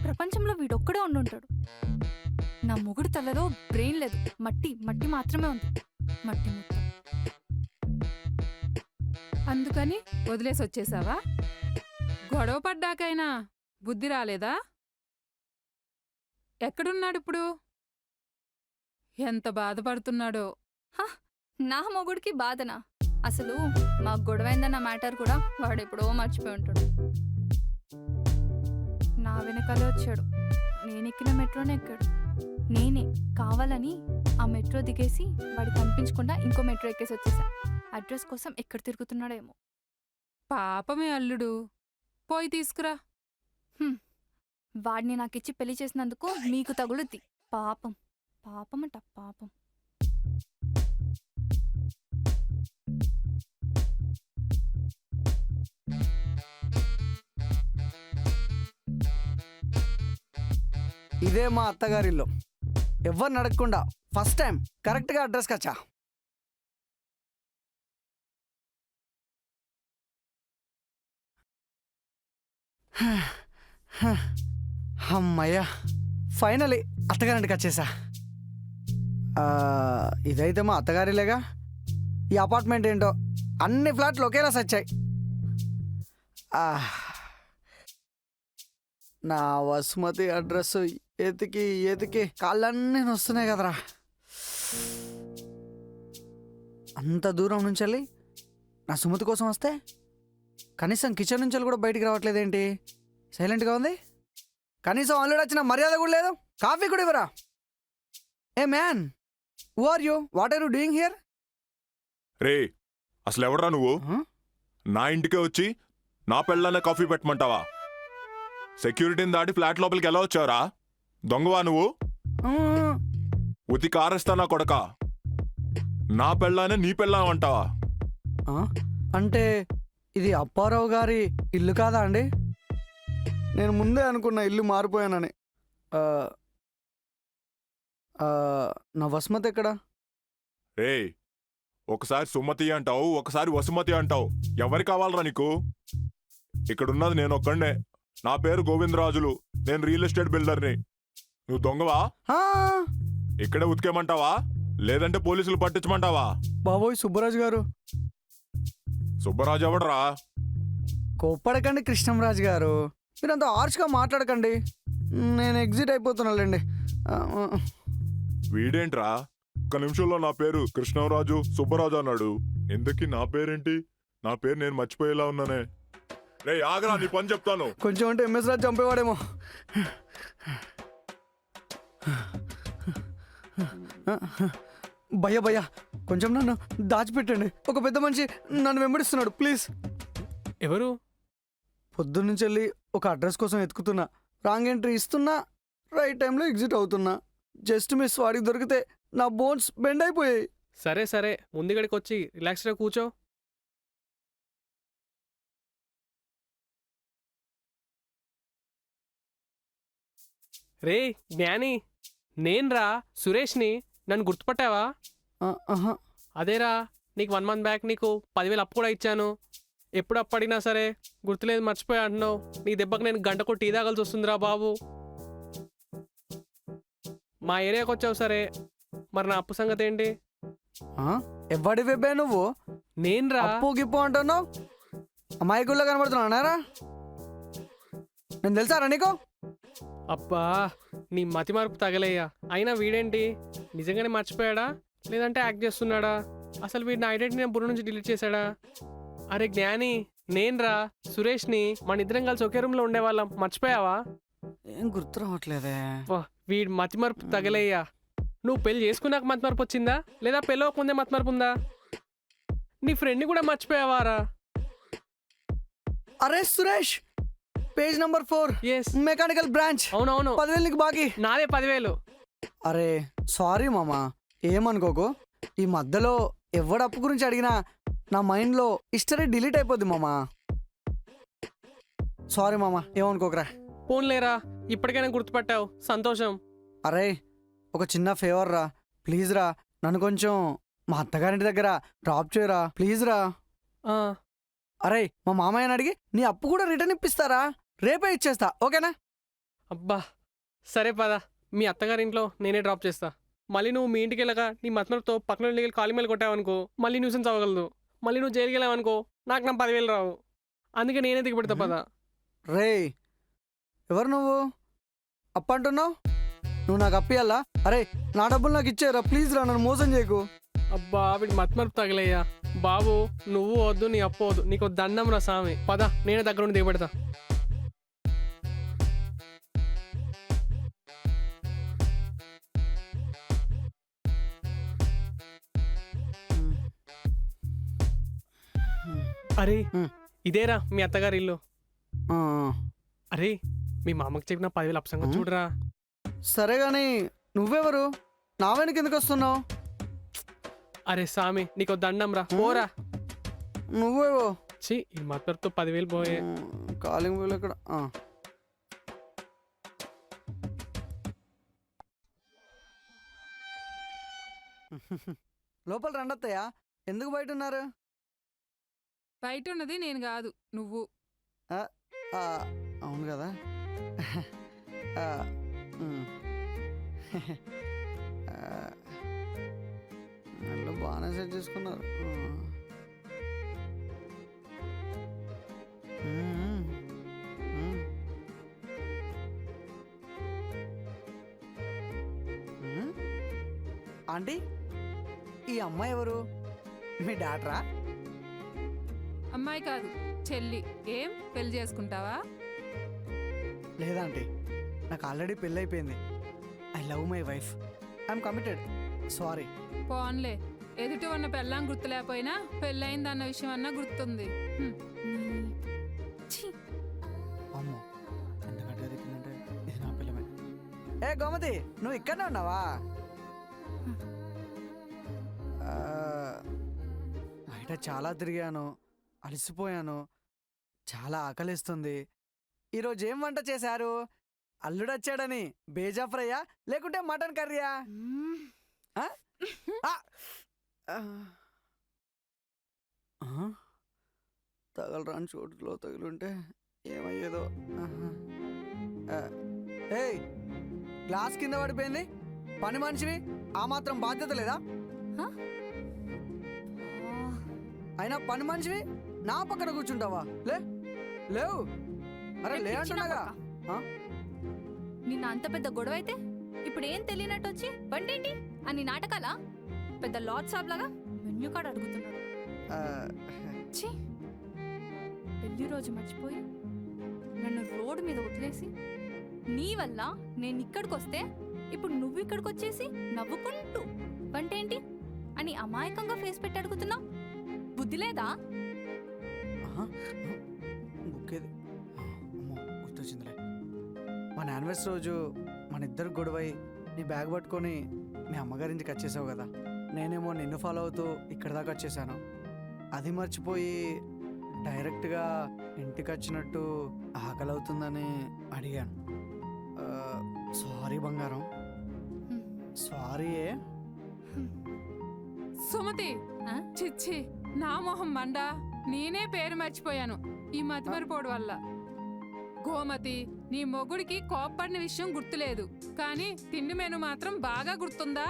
ప్రపంచంలో వీడొక్కడే ఉండుంటాడు. నా మొగుడు తలలో బ్రెయిన్ లేదు, మట్టి మాత్రమే ఉంది. మట్టి మొత్తం. అందుకని వదిలేసి వచ్చేసావా? గొడవ పడ్డాకైనా బుద్ధి రాలేదా? ఎక్కడున్నాడిప్పుడు? ఎంత బాధపడుతున్నాడో. నా మొగుడికి బాధనా? అసలు మా గొడవైందన్న మ్యాటర్ కూడా వాడెప్పుడో మర్చిపోయి ఉంటాడు. నా వెనకాలే వచ్చాడు. నేనెక్కిన మెట్రోనే ఎక్కాడు. నేనే కావాలని ఆ మెట్రో దిగేసి వాడి కనిపించకుండా ఇంకో మెట్రో ఎక్కేసి వచ్చేసా. అడ్రస్ కోసం ఎక్కడ తిరుగుతున్నాడేమో. పాపమే అల్లుడు, పోయి తీసుకురా. వాడిని నాకిచ్చి పెళ్లి చేసినందుకు మీకు తగులుద్ది. పాపం పాపమట పాపం. ఇదే మా అత్తగారిల్లో. ఎవరిని అడగకుండా ఫస్ట్ టైం కరెక్ట్గా అడ్రస్కి వచ్చా. అమ్మయ్యా, ఫైనలీ అత్తగారింటికి వచ్చేసా. ఇదైతే మా అత్తగారిలేగా. ఈ అపార్ట్మెంట్ ఏంటో అన్ని ఫ్లాట్లు ఒకేలా సచ్చాయి. నా వసుమతి అడ్రస్ ఎతికి ఎతికి కాళ్ళన్నీ వస్తున్నాయి కదరా. అంత దూరం నుంచి వెళ్ళి నా సుమతి కోసం వస్తే కనీసం కిచెన్ నుంచి కూడా బయటికి రావట్లేదేంటి? సైలెంట్గా ఉంది. కనీసం ఆల్రెడీ వచ్చిన మర్యాద కూడా లేదు. కాఫీ కూడా ఇవ్వరా? Hey man, who are you? What are you doing here? రే, అసలు ఎవడ్రా నువ్వు? నా ఇంటికే వచ్చి నా పెళ్ళానే కాఫీ పెట్టమంటావా? సెక్యూరిటీని దాటి ఫ్లాట్ లోపలికి ఎలా వచ్చావురా? దొంగవా నువ్వు? ఉతి కారేస్తా నా కొడక. నా పెళ్ళానే నీ పెళ్ళాం అంటావా? అంటే ఇది అప్పారావు గారి ఇల్లు కాదా అండి? నేను ముందే అనుకున్నా ఇల్లు మారిపోయానని. నా వసుమతి ఎక్కడా? రే, ఒకసారి సుమతి అంటావు, ఒకసారి వసుమతి అంటావు. ఎవరి కావాలరా నీకు? ఇక్కడున్నది నేను ఒక్కడే. నా పేరు గోవిందరాజులు. నేను రియల్ ఎస్టేట్ బిల్డర్ని. నువ్వు దొంగవా? ఇక్కడే ఉతికేమంటావా లేదంటే పోలీసులు పట్టించమంటావా? బాబోయ్ సుబ్బరాజు గారు. సుబ్బరాజు ఎవడరా? కోప్పడకండి కృష్ణంరాజు గారు, మీరంత హార్ష్గా మాట్లాడకండి. నేను ఎగ్జిట్ అయిపోతున్నానండి. వీడేంట్రా ఒక్క నిమిషంలో నా పేరు కృష్ణరాజు సుబ్బరాజు అన్నాడు. ఎందుకు నా పేరేంటి? నా పేరు నేను మర్చిపోయేలా ఉన్నానే. రే ఆగరా, నీ పని చెప్తాను. కొంచెం అంటే ఎంఎస్ రాజు చంపేవాడేమో. భయ్య భయ్య, కొంచెం నన్ను దాచిపెట్టండి. ఒక పెద్ద మనిషి నన్ను వెంబడిస్తున్నాడు, ప్లీజ్. ఎవరు? పొద్దున్నుంచి వెళ్ళి ఒక అడ్రస్ కోసం ఎత్తుకుతున్నా. రాంగ్ ఎంట్రీ ఇస్తున్నా, రైట్ టైంలో ఎగ్జిట్ అవుతున్నా. Just miss. వాడికి దొరికితే నా బోన్స్ బెండ్ అయిపోయాయి. సరే సరే, ముందుగడికి వచ్చి రిలాక్స్గా కూర్చో. రే జ్ఞాని, నేన్రా సురేష్ని. నన్ను గుర్తుపట్టావా? అదేరా, నీకు 1 month బ్యాక్ నీకు 10,000 అప్పు కూడా ఇచ్చాను. ఎప్పుడు అప్పు అడిగినా సరే గుర్తులేదు, మర్చిపోయా అంటున్నావు. నీ దెబ్బకు నేను గంటకు టీ తాగాల్సి వస్తుందిరా బాబు. మా ఏరియాకి వచ్చావు సరే, మరి నా అప్పు సంగతి ఏంటి? ఎవడి వెబ్బే నువ్వు? నేన్రా. అప్పు గిప్పు అంటున్నావు? అమాయకుల్లో కనబడుతున్నానారా? నేను తెలుసారా నీకు? అబ్బా, నీ మతి మార్పు తగలయ్యా. అయినా వీడేంటి, నిజంగానే మర్చిపోయాడా లేదంటే యాక్ట్ చేస్తున్నాడా? అసలు వీడి నా ఐడెంటిటీ బుర్ర నుంచి డిలీట్ చేశాడా? అరే జ్ఞాని, నేన్రా సురేష్ని. మన ఇద్దరం కలిసి ఒకే రూమ్లో ఉండేవాళ్ళం, మర్చిపోయావా? ఏం గుర్తు రావట్లేదే. వీడి మతి మార్పు తగలయ్యా. నువ్వు పెళ్లి చేసుకున్నాక మతి మార్పు వచ్చిందా లేదా పెళ్ళవకముందే మతి మార్పు ఉందా? నీ ఫ్రెండ్ని కూడా మర్చిపోయావారా? అరే Suresh, page number 4, mechanical branch. అవునవును, 10,000 నీకు బాకీ. నాదే 10,000. అరే సారీ మామా, ఏమనుకోకు. ఈ మధ్యలో ఎవడు అప్పు గురించి అడిగినా నా మైండ్లో హిస్టరీ డిలీట్ అయిపోద్ది మామా. సారీ మామా, ఏమనుకోకరా. పోన్లేరా, ఇప్పటికైనా గుర్తుపట్టావు, సంతోషం. అరే ఒక చిన్న ఫేవర్ రా, ప్లీజ్ రా. నన్ను కొంచెం మా అత్తగారింటి దగ్గర డ్రాప్ చేయరా, ప్లీజ్ రా. అరే మా మామయ్యని అడిగి నీ అప్పు కూడా రిటర్న్ ఇప్పిస్తారా? రేపే ఇచ్చేస్తా, ఓకేనా? అబ్బా సరే పద, మీ అత్తగారింట్లో నేనే డ్రాప్ చేస్తా. మళ్ళీ నువ్వు మీ ఇంటికి వెళ్ళగా నీ మతమలతో పక్కన వెళ్ళి కాలి మీద కొట్టావనుకో, మళ్ళీ న్యూసెన్స్ అవ్వగలదు. మళ్ళీ నువ్వు జైలుకి వెళ్ళావనుకో, నాకు నా 10,000 రావు. అందుకే నేనే దిగబెడతా పద. రే ఎవరు నువ్వు? అప్పు అంటున్నావు? నువ్వు నాకు అప్పియాలా? అరే నా డబ్బులు నాకు ఇచ్చేరా, ప్లీజ్ రా, నన్ను మోసం చేయకు. అబ్బా వీడి మతమరుపు తగిలయ్యా. బాబు నువ్వు వద్దు, నీ అప్పు వద్దు, నీకు దండం రా సామి. పద, నేనే దగ్గర నుండి దిగబెడతా. అరే ఇదేరా మీ అత్తగారి ఇల్లు. అరే మీ మామకి చెప్పిన 10,000 అప్సంగా చూడరా. సరే గాని నువ్వెవరు? నా వెనక ఎందుకు వస్తున్నావు? అరే సామి, నీకు దండం రా, పోరా. నువ్వేవో ఛీ, ఈ మతమరుపుతో 10,000 పోయే. కాలింగ్ బెల్ ఎక్కడ? లోపల రండత్తయ్య, ఎందుకు బయట ఉన్నారు? బయట ఉన్నది నేను కాదు, నువ్వు. ఆ, అవును కదా. ఆ, ఉమ్. నన్ను బాగానే సెట్ చేసుకున్నారు. ఉమ్. ఉమ్. ఉమ్. ఆంటీ, ఈ అమ్మాయి ఎవరు? మీ డాక్టరా? అమ్మాయి కాదు, చెల్లి. ఏం పెళ్లి చేసుకుంటావా? లేదా ఆంటీ, నాకు ఆల్రెడీ పెళ్ళి అయిపోయింది. I love my wife, I'm committed. Sorry. పోన్లే, ఎదుటి ఉన్న పెళ్ళాం గుర్తు లేకపోయినా పెళ్ళయిందన్న విషయం అన్నా గుర్తుంది. హ్మ్. ఛీ, అమ్మో, ఎంత గట్టిగా తిప్పిందంటే ఇది నా పిల్లమే. ఏ గోమతి, నువ్వు ఇక్కడనే ఉన్నావా? ఆ, బయట చాలా తిరిగాను, అలసిపోయాను, చాలా ఆకలిస్తుంది. ఈరోజు ఏం వంట చేశారు? అల్లుడొచ్చాడని బేజా ఫ్రైయా లేకుంటే మటన్ కర్రీయా? మ్మ్. ఆ? ఆ! ఆ? తగలరాని చోటులో తగిలుంటే ఏమయ్యేదో. ఏయ్, గ్లాస్ కింద పడిపోయింది. పని మనిషివి, ఆ మాత్రం బాధ్యత లేదా? హ? ఆ, అయినా పని మనిషివి నా పక్కన కూర్చుంటావా? లేవు. అరే లే పిచ్చిన అంటున్నాగా. కొడుకా. ఆ? నిన్న అంత పెద్ద గొడవ అయితే ఇప్పుడు ఏం తెలియనట్టు వచ్చి బండేంటి అని నాటకాలా? పెద్ద లార్డ్ సాబ్ లాగా మెన్యూ కార్డ్ అడుగుతున్నాడు. ఆ, ఛీ, పెళ్లి రోజు మర్చిపోయి నన్ను రోడ్డు మీద వదిలేసి నీ వల్ల నేను ఇక్కడికి వస్తే ఇప్పుడు నువ్వు ఇక్కడికి వచ్చేసి నవ్వుకుంటూ వంటేంటి అని అమాయకంగా ఫేస్ పెట్టి అడుగుతున్నావు. బుద్ధి లేదా? ఆహా, బుక్కేది. అమ్మో, గుర్తొచ్చిందిలే. మన యానివర్సరీ రోజు మన ఇద్దరు గొడవై నీ బ్యాగ్ పట్టుకొని మీ అమ్మగారి ఇంటికి వచ్చేసావు కదా. నేనేమో నిన్ను ఫాలో అవుతూ ఇక్కడ దాకా వచ్చేసాను. అది మర్చిపోయి డైరెక్ట్గా ఇంటికి వచ్చినట్టు ఆకలి అవుతుందని అడిగాను. సారీ బంగారం, హ్మ్. సారీ. సుమతి, ఆ? చిచ్చి, నా మొహం మండా. నేనే పేరు మర్చిపోయాను ఈ మతిమరిపోడు వల్ల. గోమతి, నీ మొగుడికి కోప్పడిన విషయం గుర్తులేదు, కానీ తిండి మెను మాత్రం బాగా గుర్తుందా?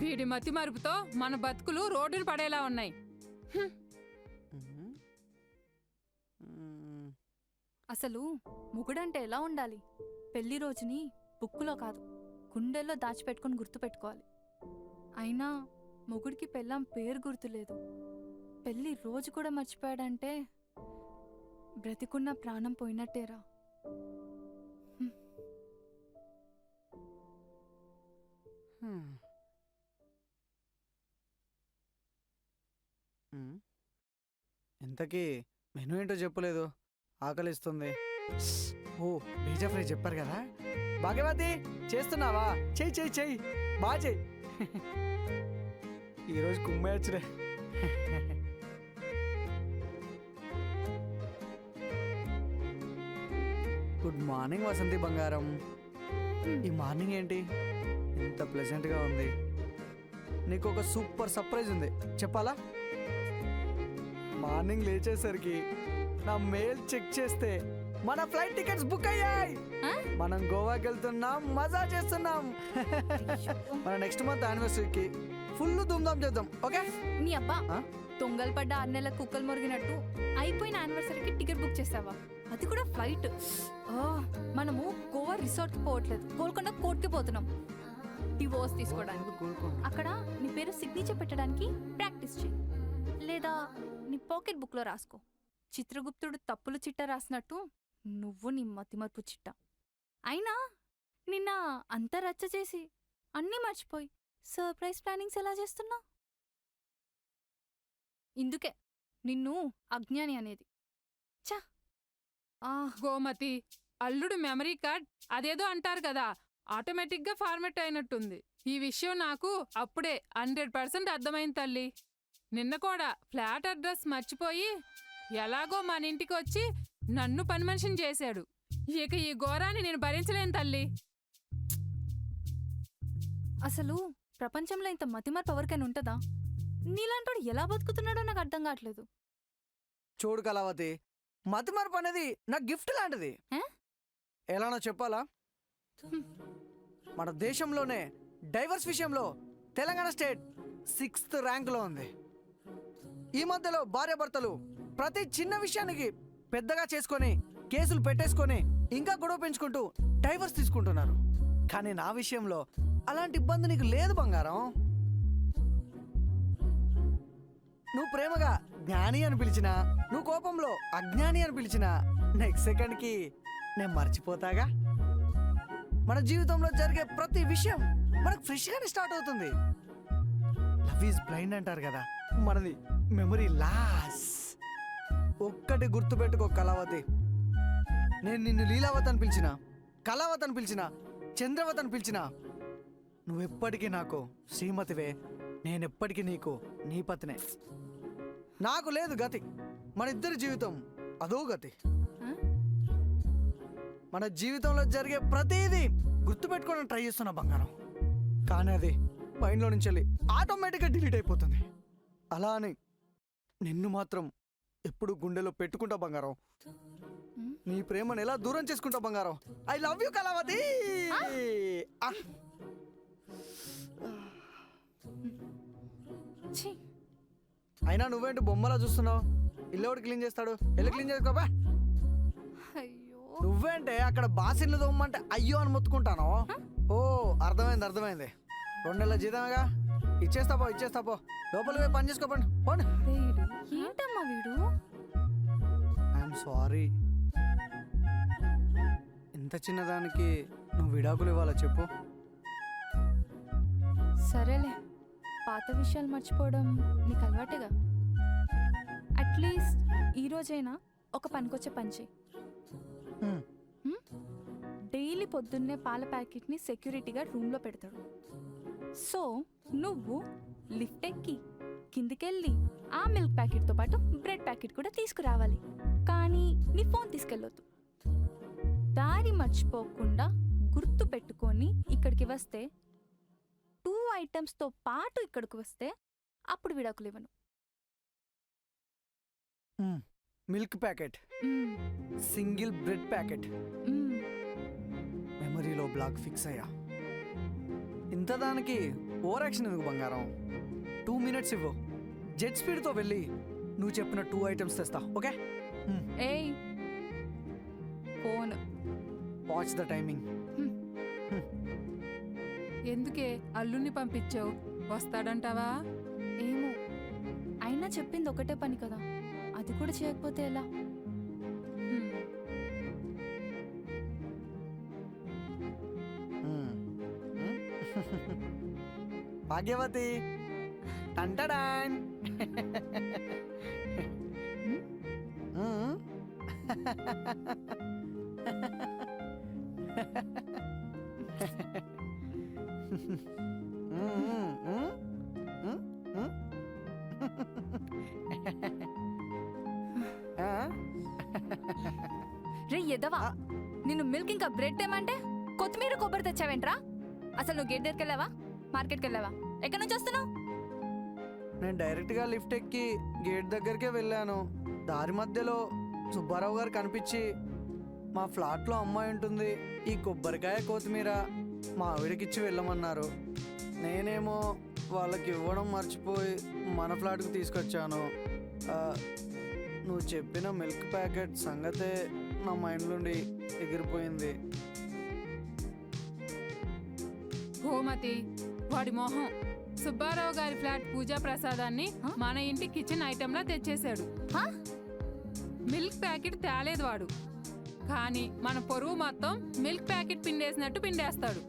వీడి మతి మరుపుతో మన బతుకులు రోడ్డును పడేలా ఉన్నాయి. హ్మ్. అసలు మొగుడంటే ఎలా ఉండాలి? పెళ్లి రోజుని బుక్కులో కాదు గుండెల్లో దాచిపెట్టుకుని గుర్తుపెట్టుకోవాలి. అయినా మొగుడికి పెళ్ళాం పేరు గుర్తులేదు, పెళ్లి రోజు కూడా మర్చిపోయాడంటే బ్రతికున్న ప్రాణం పోయినట్టేరా. ఇంతకీ మెనూ ఏంటో చెప్పలేదు, ఆకలిస్తుంది. ఓ, బీజా ఫ్రై చెప్పారు కదా. భాగ్యవతి, చేస్తున్నావా? చెయ్యి చెయ్యి చెయ్యి, బాగా చెయ్యి. ఈరోజు కుమ్మేయచ్చులే. గుడ్ మార్నింగ్ వసంతి బంగారం. ఈ మార్నింగ్ ఏంటి ఇంత ప్లెజెంట్గా ఉంది? నీకు ఒక సూపర్ సర్ప్రైజ్ ఉంది, చెప్పాలా? మార్నింగ్ లేచేసరికి నా మెయిల్ చెక్ చేస్తే మన ఫ్లైట్ టికెట్స్ బుక్ అయ్యాయి. ఆ? మనం గోవాకి వెళ్తున్నాం, మజా చేస్తున్నాం. మన నెక్స్ట్ మంత్ యానివర్సరీకి ఫుల్ ధూమ్ధామ్ చేద్దాం, ఓకే? నీ అబ్బా, ఆ? తొంగల్ పడ్డ 6 నెలల కుక్కలు మురిగినట్టు అయిపోయిన యానివర్సరీకి టికెట్ బుక్ చేసావా? అది కూడా ఫ్లైట్. మనము గోవా రిసార్ట్ కి పోవట్లేదు, గోల్కొండ కోర్టుకి పోతున్నాం డివోర్స్ తీసుకోవడానికి. అక్కడ నీ పేరు సిగ్నేచర్ పెట్టడానికి ప్రాక్టీస్ చేయి, లేదా నీ పాకెట్ బుక్ లో రాసుకో. చిత్రగుప్తుడు తప్పులు చిట్ట రాసినట్టు నువ్వు నీ మతిమర్పు చిట్ట. అయినా నిన్న అంత రచ్చ చేసి అన్నీ మర్చిపోయి సర్ప్రైజ్ ప్లానింగ్స్ ఎలా చేస్తున్నావు? ఇందుకే నిన్ను అజ్ఞాని అనేది. చా. గోమతి, అల్లుడు మెమరీ కార్డ్ అదేదో అంటారు కదా, ఆటోమేటిక్గా ఫార్మెట్ అయినట్టుంది. ఈ విషయం నాకు అప్పుడే 100% అర్థమైంది తల్లి. నిన్న కూడా ఫ్లాట్ అడ్రస్ మర్చిపోయి ఎలాగో మన ఇంటికి వచ్చి నన్ను పని మనిషిని చేశాడు. ఇక ఈ ఘోరాన్ని నేను భరించలేను తల్లి. అసలు ప్రపంచంలో ఇంత మతిమరపు ఎవరికైనా ఉంటుందా? నీలాంటోడు ఎలా బతుకుతున్నాడో నాకు అర్థం కావట్లేదు. చూడు కళావతి, మతిమరుపు అనేది నా గిఫ్ట్ లాంటిది. ఏ? ఎలానో చెప్పాలా? మన దేశంలోనే డైవర్స్ విషయంలో తెలంగాణ స్టేట్ 6th ర్యాంకులో ఉంది. ఈ మధ్యలో భార్యాభర్తలు ప్రతి చిన్న విషయానికి పెద్దగా చేసుకొని కేసులు పెట్టేసుకొని ఇంకా గొడవ పెంచుకుంటూ డైవర్స్ తీసుకుంటున్నారు. కానీ నా విషయంలో అలాంటి ఇబ్బంది నీకు లేదు బంగారం. నువ్వు ప్రేమగా జ్ఞాని అని పిలిచినా, నువ్వు కోపంలో అజ్ఞాని అని పిలిచినా నెక్స్ట్ సెకండ్కి నేను మర్చిపోతాగా. మన జీవితంలో జరిగే ప్రతి విషయం మనకు ఫ్రెష్గానే స్టార్ట్ అవుతుంది. లవ్ ఈజ్ బ్లైండ్ అంటారు కదా, మనది మెమరీ లాస్. ఒక్కటి గుర్తుపెట్టుకో కళావతి, నేను నిన్ను లీలావతి అని పిలిచినా, కళావతి అని పిలిచినా, చంద్రవతి అని పిలిచినా నువ్వెప్పటికీ నాకు శ్రీమతివే, నేనెప్పటికీ నీకు నీ పతినే. నాకు లేదు గతి, మన ఇద్దరి జీవితం అదో గతి. మన జీవితంలో జరిగే ప్రతిదీ గుర్తుపెట్టుకోవడం ట్రై చేస్తున్నా బంగారం, కానీ అది మైండ్లో నుంచి వెళ్ళి ఆటోమేటిక్గా డిలీట్ అయిపోతుంది. అలా అని నిన్ను మాత్రం ఎప్పుడు గుండెలో పెట్టుకుంటా బంగారం. నీ ప్రేమను ఎలా దూరం చేసుకుంటా బంగారం. I love you Kalavathi. ఛీ, అయినా నువ్వేంటి బొమ్మలా చూస్తున్నావు? ఇల్లు క్లీన్ చేస్తాడు, వెళ్ళి క్లీన్ చేసుకోబా. అయ్యో నువ్వేంటే అక్కడ బాసిన్లు తోమ్మంటే అయ్యో అని మొత్తుకుంటాను. ఓ అర్థమైంది అర్థమైంది. 2 నెలల జీతమేగా, ఇచ్చేస్తా పో. లోపలికి పోయి పని చేసుకోపండి పోండి. వీడు ఏంటమ్మా వీడు? I'm sorry. ఇంత చిన్నదానికి నువ్వు విడాకులు ఇవ్వాలా చెప్పు? సరేలే, పాత విషయాలు మర్చిపోవడం నీకు అలవాటేగా. అట్లీస్ట్ ఈ రోజైనా ఒక పనికొచ్చే పని చెయ్యి. డైలీ పొద్దున్నే పాల ప్యాకెట్ని సెక్యూరిటీగా రూమ్లో పెడతాడు. సో నువ్వు లిఫ్ట్ ఎక్కి కిందికెళ్ళి ఆ మిల్క్ ప్యాకెట్తో పాటు బ్రెడ్ ప్యాకెట్ కూడా తీసుకురావాలి. కానీ నీ ఫోన్ తీసుకెళ్ళొద్దు. దారి మర్చిపోకుండా గుర్తు పెట్టుకొని ఇక్కడికి వస్తే, 2 ఐటమ్స్తో పాటు ఇక్కడికి వస్తే అప్పుడు విడాకులు ఇవ్వను. మిల్క్ ప్యాకెట్, మ్మ్. Single bread packet. మ్మ్. మెమరీలో బ్లాక్ ఫిక్స్ అయ్యా. ఇంత దానికి ఓవర్ యాక్షన్ ఎందుకు బంగారం? 2 minutes ఇవ్వు, జెట్ స్పీడ్తో వెళ్ళి నువ్వు చెప్పిన 2 items తెస్తా. ఓకే? ఏయ్ ఫోన్. Watch the timing. ఎందుకే అల్లుణ్ణి పంపించావు? వస్తాడంటావా? ఏమో, అయినా చెప్పింది ఒకటే పని కదా, అది కూడా చేయకపోతే ఎలా? హ్మ్. భాగ్యవతి టంటడాన్. రే ఎదవా, నిన్ను మిల్క్ ఇంకా బ్రెడ్ ఏమంటే కొత్తిమీర కొబ్బరి తెచ్చావేంట్రా? అసలు నువ్వు గేట్ దగ్గరికి వెళ్ళావా? మార్కెట్కి వెళ్ళావా? ఎక్కడి నుంచి వస్తున్నావు? నేను డైరెక్ట్గా లిఫ్ట్ ఎక్కి గేట్ దగ్గరికే వెళ్ళాను. దారి మధ్యలో సుబ్బారావు గారు కనిపించి, మా ఫ్లాట్లో అమ్మాయి ఉంటుంది, ఈ కొబ్బరికాయ కొత్తిమీర మా ఆవిడకిచ్చి వెళ్ళమన్నారు. నేనేమో వాళ్ళకి ఇవ్వడం మర్చిపోయి మన ఫ్లాట్కి తీసుకొచ్చాను. నువ్వు చెప్పిన మిల్క్ ప్యాకెట్ సంగతే నా మైండ్ నుండి ఎగిరిపోయింది. గోమతి, వాడి మొహం సుబ్బారావు గారి ఫ్లాట్ పూజా ప్రసాదాన్ని మన ఇంటి కిచెన్ ఐటెంలా తెచ్చేశాడు. మిల్క్ ప్యాకెట్ తేలేదు వాడు, కానీ మన పొరుగు మొత్తం మిల్క్ ప్యాకెట్ పిండేసినట్టు పిండేస్తాడు.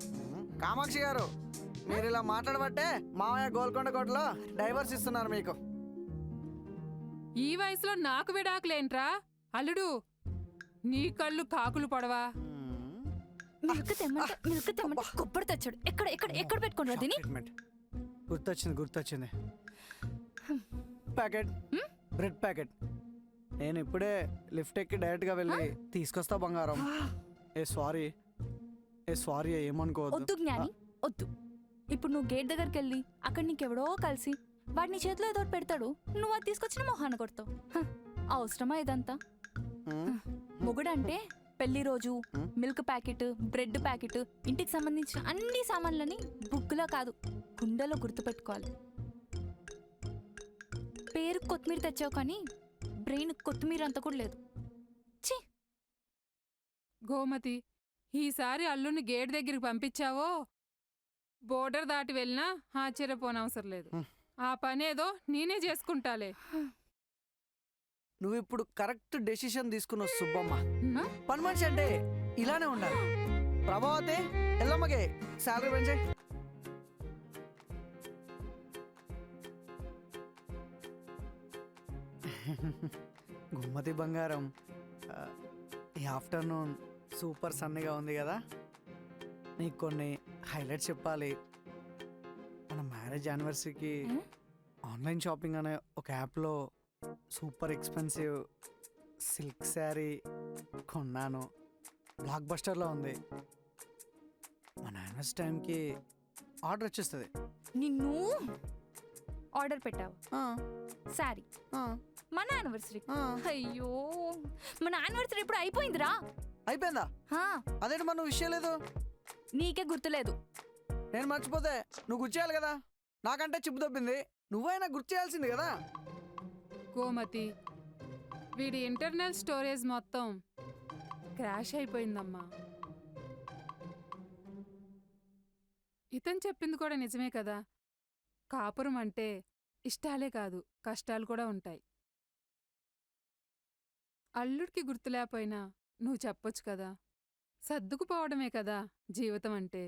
కామాక్షి గారు, మీరు ఇలా మాట్లాడబట్టే మామయ్య గోల్కొండ కోటలో డైవర్స్ ఇస్తున్నారు మీకు. ఈ వయసులో నాకు విడాకులేంట్రా అల్లుడు? నీ కళ్ళు కాకులు పడవా? మిల్క్ తెమ్మంటే కొబ్బరి తెచ్చాడు. ఎక్కడ ఎక్కడ ఎక్కడ పెట్టుకుంటారు దీన్ని? గుర్తొచ్చింది. Packet, bread packet. నేను ఇప్పుడే లిఫ్ట్ ఎక్కి డైరెక్ట్గా వెళ్ళి తీసుకొస్తా బంగారం. ఏ సారీ ఏమనుకోవద్దు. వద్దు జ్ఞాని, వద్దు. ఇప్పుడు నువ్వు గేట్ దగ్గరికి వెళ్ళి అక్కడ నీకెవడో కలిసి వాడు నీ చేతిలో ఏదో ఒకటి పెడతాడు, నువ్వు అది తీసుకొచ్చిన మొహాన్ని కొడతావు. అవసరమా ఇదంతా? మొగుడంటే పెళ్లి రోజు మిల్క్ ప్యాకెట్, బ్రెడ్ ప్యాకెట్, ఇంటికి సంబంధించిన అన్ని సామాన్లని బుక్కులో కాదు గుండెలో గుర్తుపెట్టుకోవాలి. పేరు కొత్తిమీర తెచ్చావు కానీ బ్రెయిన్ కొత్తిమీర అంత కూడా లేదు. ఛీ! గోమతి, ఈసారి అల్లుని గేట్ దగ్గరికి పంపించావో బోర్డర్ దాటి వెళ్ళినా ఆశ్చర్యపోనవసరం లేదు. ఆ పనేదో నేనే చేసుకుంటాలే. నువ్వు ఇప్పుడు కరెక్ట్ డెసిషన్ తీసుకున్నావు సుబ్బమ్మ. హ్మ్? పని మనిషి అంటే ఇలానే ఉండాలి. ప్రభావతే ఎల్లమ్మగే శాలరీ పెంచే. గుమ్మతి బంగారం, ఈ ఆఫ్టర్నూన్ సూపర్ సన్నీగా ఉంది కదా. నీకు కొన్ని హైలైట్స్ చెప్పాలి. మన మ్యారేజ్ యానివర్సరీకి ఆన్లైన్ షాపింగ్ అనే ఒక యాప్లో సూపర్ ఎక్స్పెన్సివ్ సిల్క్ శారీ కొన్నాను. బ్లాక్ బస్టర్లో ఉంది. మన యానివర్సరీ టైంకి ఆర్డర్ వచ్చేస్తుంది. నిన్ను ఆర్డర్ పెట్టావు సారీ మన యానివర్సరీ. అయ్యో, మన యానివర్సరీ ఇప్పుడు అయిపోయిందిరా. అయిపోయిందా? హా, అదేంటి మన విషయం లేదు. నీకే గుర్తులేదు. నేను మర్చిపోతే నువ్వు గుర్తు చేయాలి కదా. నాకంటే చిప్పు తప్పింది, నువ్వైనా గుర్తు చేయాల్సింది కదా. గోమతి, వీడి ఇంటర్నల్ స్టోరేజ్ మొత్తం క్రాష్ అయిపోయిందమ్మా. ఇతను చెప్పింది కూడా నిజమే కదా. కాపురం అంటే ఇష్టాలే కాదు, కష్టాలు కూడా ఉంటాయి. అల్లుడికి గుర్తులేకపోయినా నువ్వు చెప్పొచ్చు కదా. సర్దుకుపోవడమే కదా జీవితం అంటే.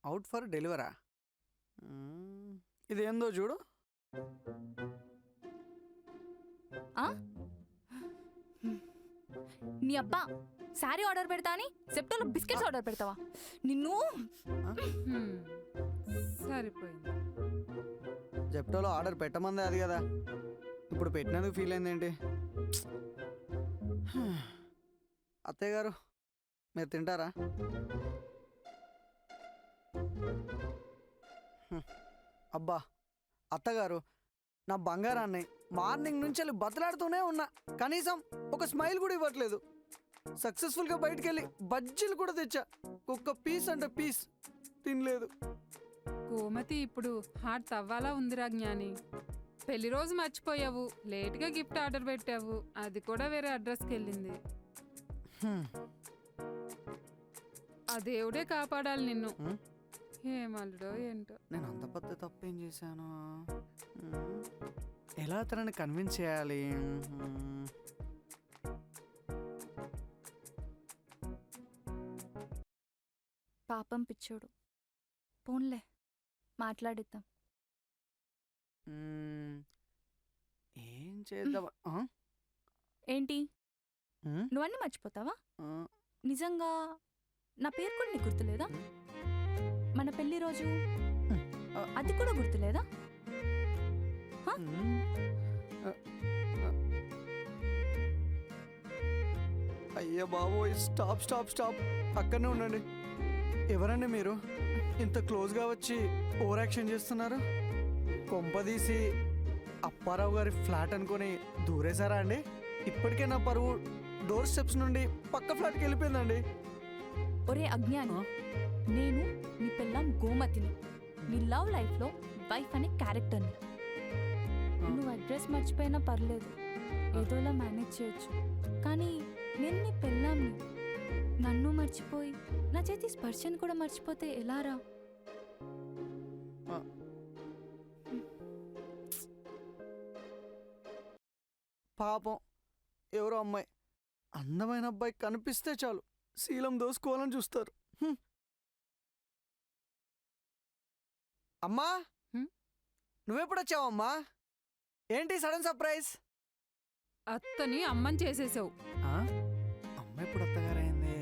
అవుట్ ఫర్ డెలివరా? ఇదేందో చూడు. నీ అబ్బా శారీ ఆర్డర్ పెడతా అని సెప్టోలో బిస్కెట్స్ ఆర్డర్ పెడతావా? నిన్ను హ్మ్, సరిపోయింది. జెప్టోలో ఆర్డర్ పెట్టమంది అది కదా. ఇప్పుడు పెట్టినందుకు ఫీల్ అయింది ఏంటి? అత్తయ్య గారు, మీరు తింటారా? అబ్బా అత్తగారు, నా బంగారాన్ని మార్నింగ్ నుంచి వెళ్ళి బతలాడుతూనే ఉన్నా, కనీసం ఒక స్మైల్ కూడా ఇవ్వట్లేదు. సక్సెస్ఫుల్గా బయటికి వెళ్ళి బజ్జీలు కూడా తెచ్చా, ఒక్క పీస్ అంటే పీస్ తినలేదు. గోమతి, ఇప్పుడు హార్ట్ తవ్వాలా ఉందిరా జ్ఞాని. పెళ్లి రోజు మర్చిపోయావు, లేట్గా గిఫ్ట్ ఆర్డర్ పెట్టావు, అది కూడా వేరే అడ్రస్కి వెళ్ళింది. ఆ దేవుడే కాపాడాలి నిన్ను. ఏమల్లుడో ఏంటో. నేను అంత పెద్ద తప్పేం చేశాను? ఎలా తనని కన్విన్స్ చేయాలి? పాపం పిచ్చోడు, పోన్లే మాట్లాడిద్దాం. ఏం చేద్దాం? ఏంటి, నువ్వన్నీ మర్చిపోతావా? నిజంగా నా పేరు కూడా నీకు గుర్తులేదా? మన పెళ్లి రోజు అది కూడా గుర్తులేదా? అయ్యా బాబోయ్, స్టాప్ స్టాప్ స్టాప్, అక్కడనే ఉండండి. ఎవరండి మీరు? ఇంత క్లోజ్గా వచ్చి ఓవర్ యాక్షన్ చేస్తున్నారు. కొంపదీసి అప్పారావు గారి ఫ్లాట్ అనుకొని దూరేశారా అండి? ఇప్పటికే నా పరువు డోర్ స్టెప్స్ నుండి పక్క ఫ్లాట్కి వెళ్ళిపోయిందండి. ఒరే అజ్ఞాని, నేను నీ పిల్లం గోమతిని, నీ లవ్ లైఫ్లో వైఫ్ అనే క్యారెక్టర్ని. నువ్వు అడ్రస్ మర్చిపోయినా పర్లేదు, ఏదోలా మేనేజ్ చేయొచ్చు. కానీ నేను నీ పిల్లాంని, నన్ను మర్చిపోయి నా చేతి స్పర్శను కూడా మర్చిపోతే ఎలారా? పాపం ఎవరో అమ్మాయి, అందమైన అబ్బాయి కనిపిస్తే చాలు శీలం దోసుకోవాలని చూస్తారు. అమ్మా, నువ్వెప్పుడు వచ్చావమ్మా? ఏంటి సడన్ సర్ప్రైజ్? అత్తని అమ్మని చేసేసావు. అమ్మ ఎప్పుడు అత్తగారైంది?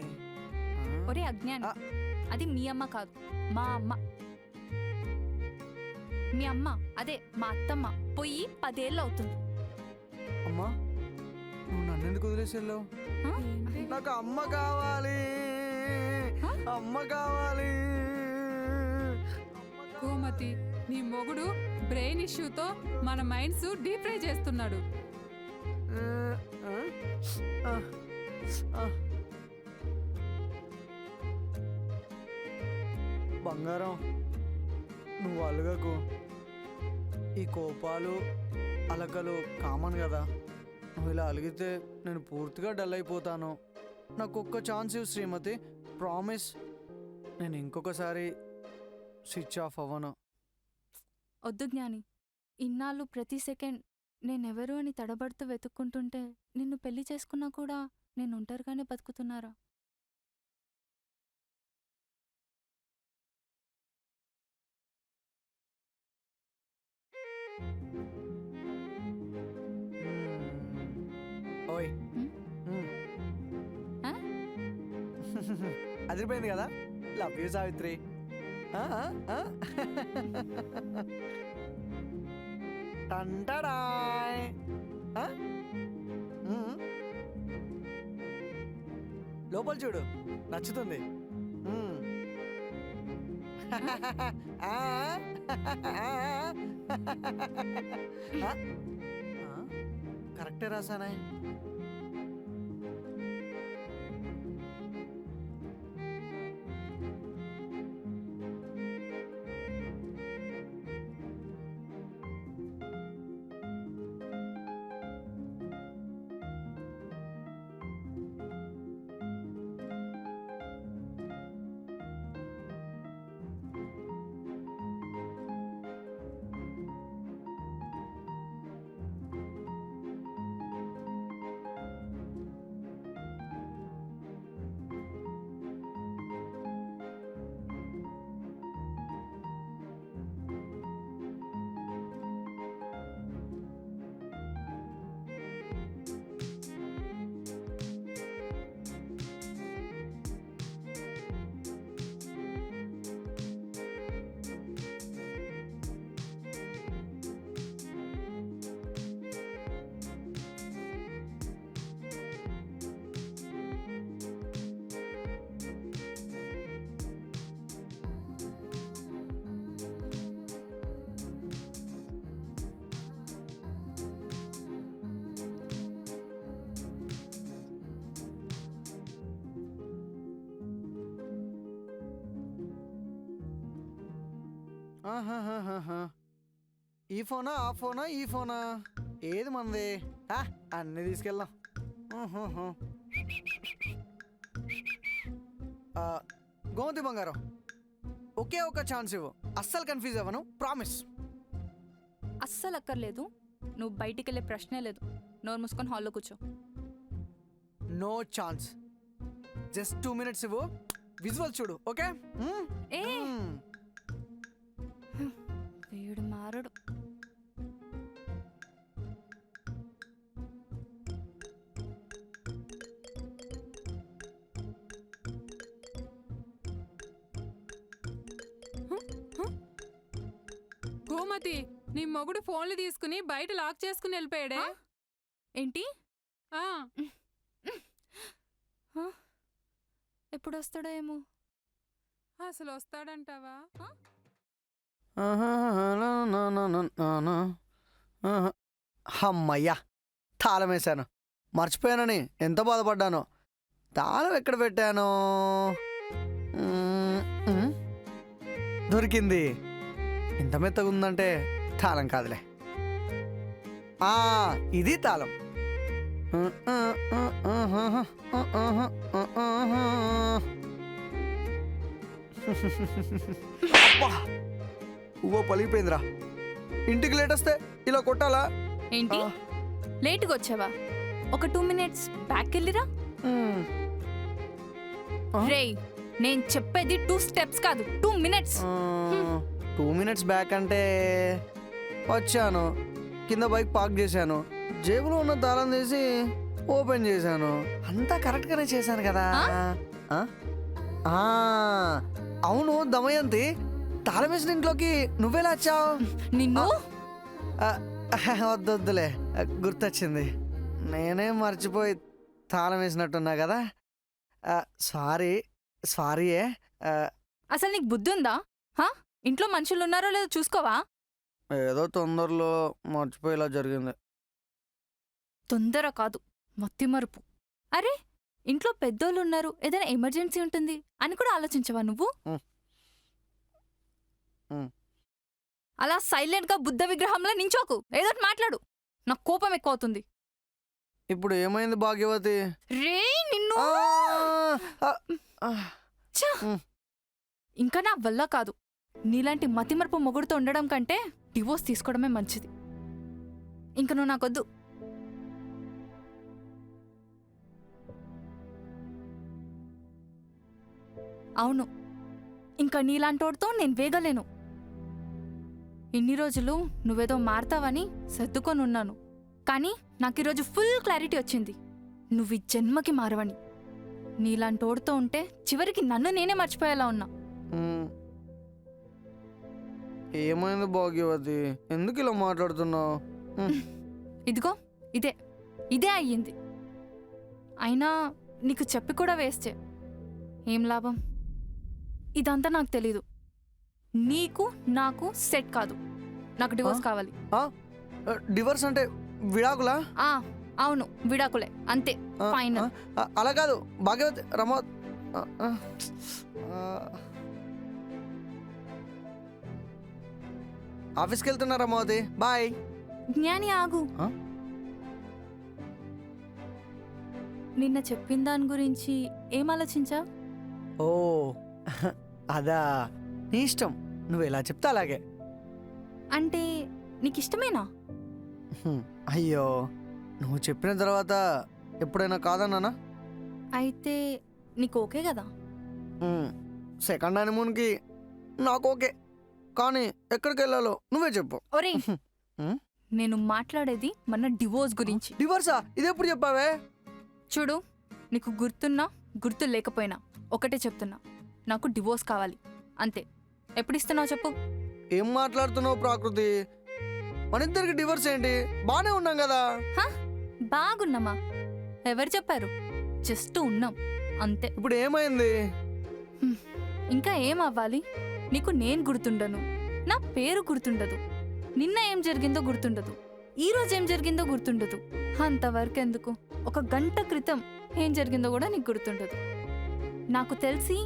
ఒరే అజ్ఞాని, అది మీ అమ్మ కాదు, మా అమ్మ. మీ అమ్మ అదే మా అత్తమ్మ పోయి 10 ఏళ్ళు అవుతుంది. అమ్మా, నువ్వు నన్ను ఎందుకు వదిలేసి వెళ్ళావు? నాకు అమ్మ కావాలి, అమ్మ కావాలి. గోమతి, నీ మొగుడు బ్రెయిన్ ఇష్యూతో మన మైండ్స్ డీప్ ఫ్రై చేస్తున్నాడు. బంగారం, నువ్వు అలగకు. ఈ కోపాలు అలకలు కామన్ కదా. నువ్వు ఇలా అలిగితే నేను పూర్తిగా డల్ అయిపోతాను. నాకు ఒక్క ఛాన్స్ ఇవ్వు శ్రీమతి, ప్రామిస్. నేను ఇంకొకసారి స్విచ్ ఆఫ్ అవ్వను. వద్దు జ్ఞాని, ఇన్నాళ్ళు ప్రతి సెకండ్ నేనెవరు అని తడబడుతూ వెతుక్కుంటుంటే నిన్ను పెళ్లి చేసుకున్నా కూడా నేను ఒంటరిగానే బతుకుతున్నారా? ఓయ్, హ్మ్? ఆ? అదిరిపోయింది కదా. Love you Savitri. టంటడాయ్. లోపల చూడు, నచ్చుతుంది. కరెక్టే రాసానే. ఈ ఫోనా, ఆ ఫోనా, ఈ ఫోనా, ఏది మంది? అన్నీ తీసుకెళ్దాం. గోమతి బంగారం, ఒకే ఒక ఛాన్స్ ఇవ్వు. అస్సలు కన్ఫ్యూజ్ అవ్వను, ప్రామిస్. అస్సలు అక్కర్లేదు. నువ్వు బయటికి వెళ్ళే ప్రశ్నే లేదు. నోరు మూసుకొని హాల్లో కూర్చో. No chance. జస్ట్ 2 minutes ఇవ్వు. విజువల్ చూడు, ఓకే? ఏ వీడు మారడు. గోమతి, నీ మొగుడు ఫోన్లు తీసుకుని బయట లాక్ చేసుకుని వెళ్ళిపోయాడే. ఏంటి? ఆ, ఎప్పుడు వస్తాడో ఏమో. అసలు వస్తాడంటావా? అమ్మయ్యా, తాళం వేశాను. మర్చిపోయానని ఎంత బాధపడ్డానో. తాళం ఎక్కడ పెట్టాను? దొరికింది. ఇంత మెత్తగా ఉందంటే తాళం కాదులే. ఇది తాళం. అబ్బా, ఉవ్వ పలిగిపోయిందిరా. ఇంటికి లేట్ వస్తే ఇలా కొట్టాలా? ఏంటి, లేటుగా వచ్చావా? ఒక 2 minutes బ్యాక్ వెళ్ళిరా. రేయ్, నేను చెప్పేది 2 steps కాదు, 2 minutes. 2 minutes బ్యాక్ అంటే వచ్చాను, కింద బైక్ పార్క్ చేశాను, జేబులో ఉన్న తాళం తీసి ఓపెన్ చేశాను. అంతా కరెక్ట్గానే చేశాను కదా. అవును దమయంతి, తాళం వేసిన ఇంట్లోకి నువ్వెలా వచ్చావు? నిన్ను వద్దొద్దులే, గుర్తొచ్చింది. నేనే మర్చిపోయి తాళం వేసినట్టున్నా కదా. సారీ సారీయే. అసలు నీకు బుద్ధి ఉందా? హా? ఇంట్లో మనుషులు ఉన్నారో లేదో చూసుకోవా? ఏదో తొందరలో మర్చిపోయేలా జరిగింది. తొందర కాదు, మత్తిమరుపు. అరే, ఇంట్లో పెద్దోళ్ళు ఉన్నారు, ఏదైనా ఎమర్జెన్సీ ఉంటుంది అని కూడా ఆలోచించవా నువ్వు? అలా సైలెంట్గా బుద్ధ విగ్రహంలో నించోకు, ఏదోటి మాట్లాడు. నాకు కోపం ఎక్కువ అవుతుంది. ఇప్పుడు ఏమైంది భాగ్యవతి? రే నిన్ను! ఛ! ఇంకా నా వల్ల కాదు. నీలాంటి మతిమరుపు మొగుడుతో ఉండడం కంటే డివోర్స్ తీసుకోవడమే మంచిది. ఇంక నువ్వు నాకొద్దు. అవును, ఇంకా నీలాంటోడితో నేను వేగలేను. ఇన్ని రోజులు నువ్వేదో మారతావని సర్దుకొని ఉన్నాను. కానీ నాకు ఈరోజు ఫుల్ క్లారిటీ వచ్చింది. నువ్వు ఈ జన్మకి మారవని. నీలాంటోడితో ఉంటే చివరికి నన్ను నేనే మర్చిపోయేలా ఉన్నా. ఏమైంది భాగ్యవతి? ఎందుకు ఇలా మాట్లాడుతున్నావు? ఇదిగో ఇదే అయ్యింది. అయినా నీకు చెప్పి కూడా వేస్తే ఏం లాభం? ఇదంతా నాకు తెలీదు. నీకు నాకు సెట్ కాదు. నాకు డివోర్స్ కావాలి. డివోర్స్ అంటే విడాకులా? అవును, విడాకులే, అంతే, ఫైనల్. అలా కాదు భాగ్యవతి. రమా, ఆఫీస్కి వెళ్తున్నా రమావతి. బాయ్. జ్ఞాని ఆగు. నిన్న చెప్పిన దాని గురించి ఏం ఆలోచించా? ఓ అదా, నీ ఇష్టం, నువ్వు ఎలా చెప్తా అలాగే. అంటే నీకిష్టమేనా? అయ్యో, నువ్వు చెప్పిన తర్వాత ఎప్పుడైనా కాదన్నానా? అయితే నీకు ఓకే కదా? సెకండ్ హనీమూన్కి నాకు ఓకే, కానీ ఎక్కడికి వెళ్ళాలో నువ్వే చెప్పు. ఒరే, నేను మాట్లాడేది మన డివోర్స్ గురించి. డివోర్సా? ఇదెప్పుడు చెప్పావే? చూడు, నీకు గుర్తున్నా గుర్తు లేకపోయినా ఒకటే చెప్తున్నా, నాకు డివోర్స్ కావాలి, అంతే. ఎప్పుడు ఇస్తున్నావు చెప్పు? ఏం మాట్లాడుతున్నావు ప్రాకృతి? మన ఇద్దరికి డివోర్స్ ఏంటి? బానే ఉన్నాం కదా. బాగున్నామా? ఎవరు చెప్పారు? జస్ట్ ఉన్నాం, అంతే. ఇప్పుడు ఏమైంది? ఇంకా ఏం అవ్వాలి? నీకు నేను గుర్తుండను, నా పేరు గుర్తుండదు, నిన్న ఏం జరిగిందో గుర్తుండదు, ఈ రోజు ఏం జరిగిందో గుర్తుండదు. అంతవరకు ఎందుకు, ఒక గంట క్రితం ఏం జరిగిందో కూడా నీకు గుర్తుండదు. నాకు తెలిసి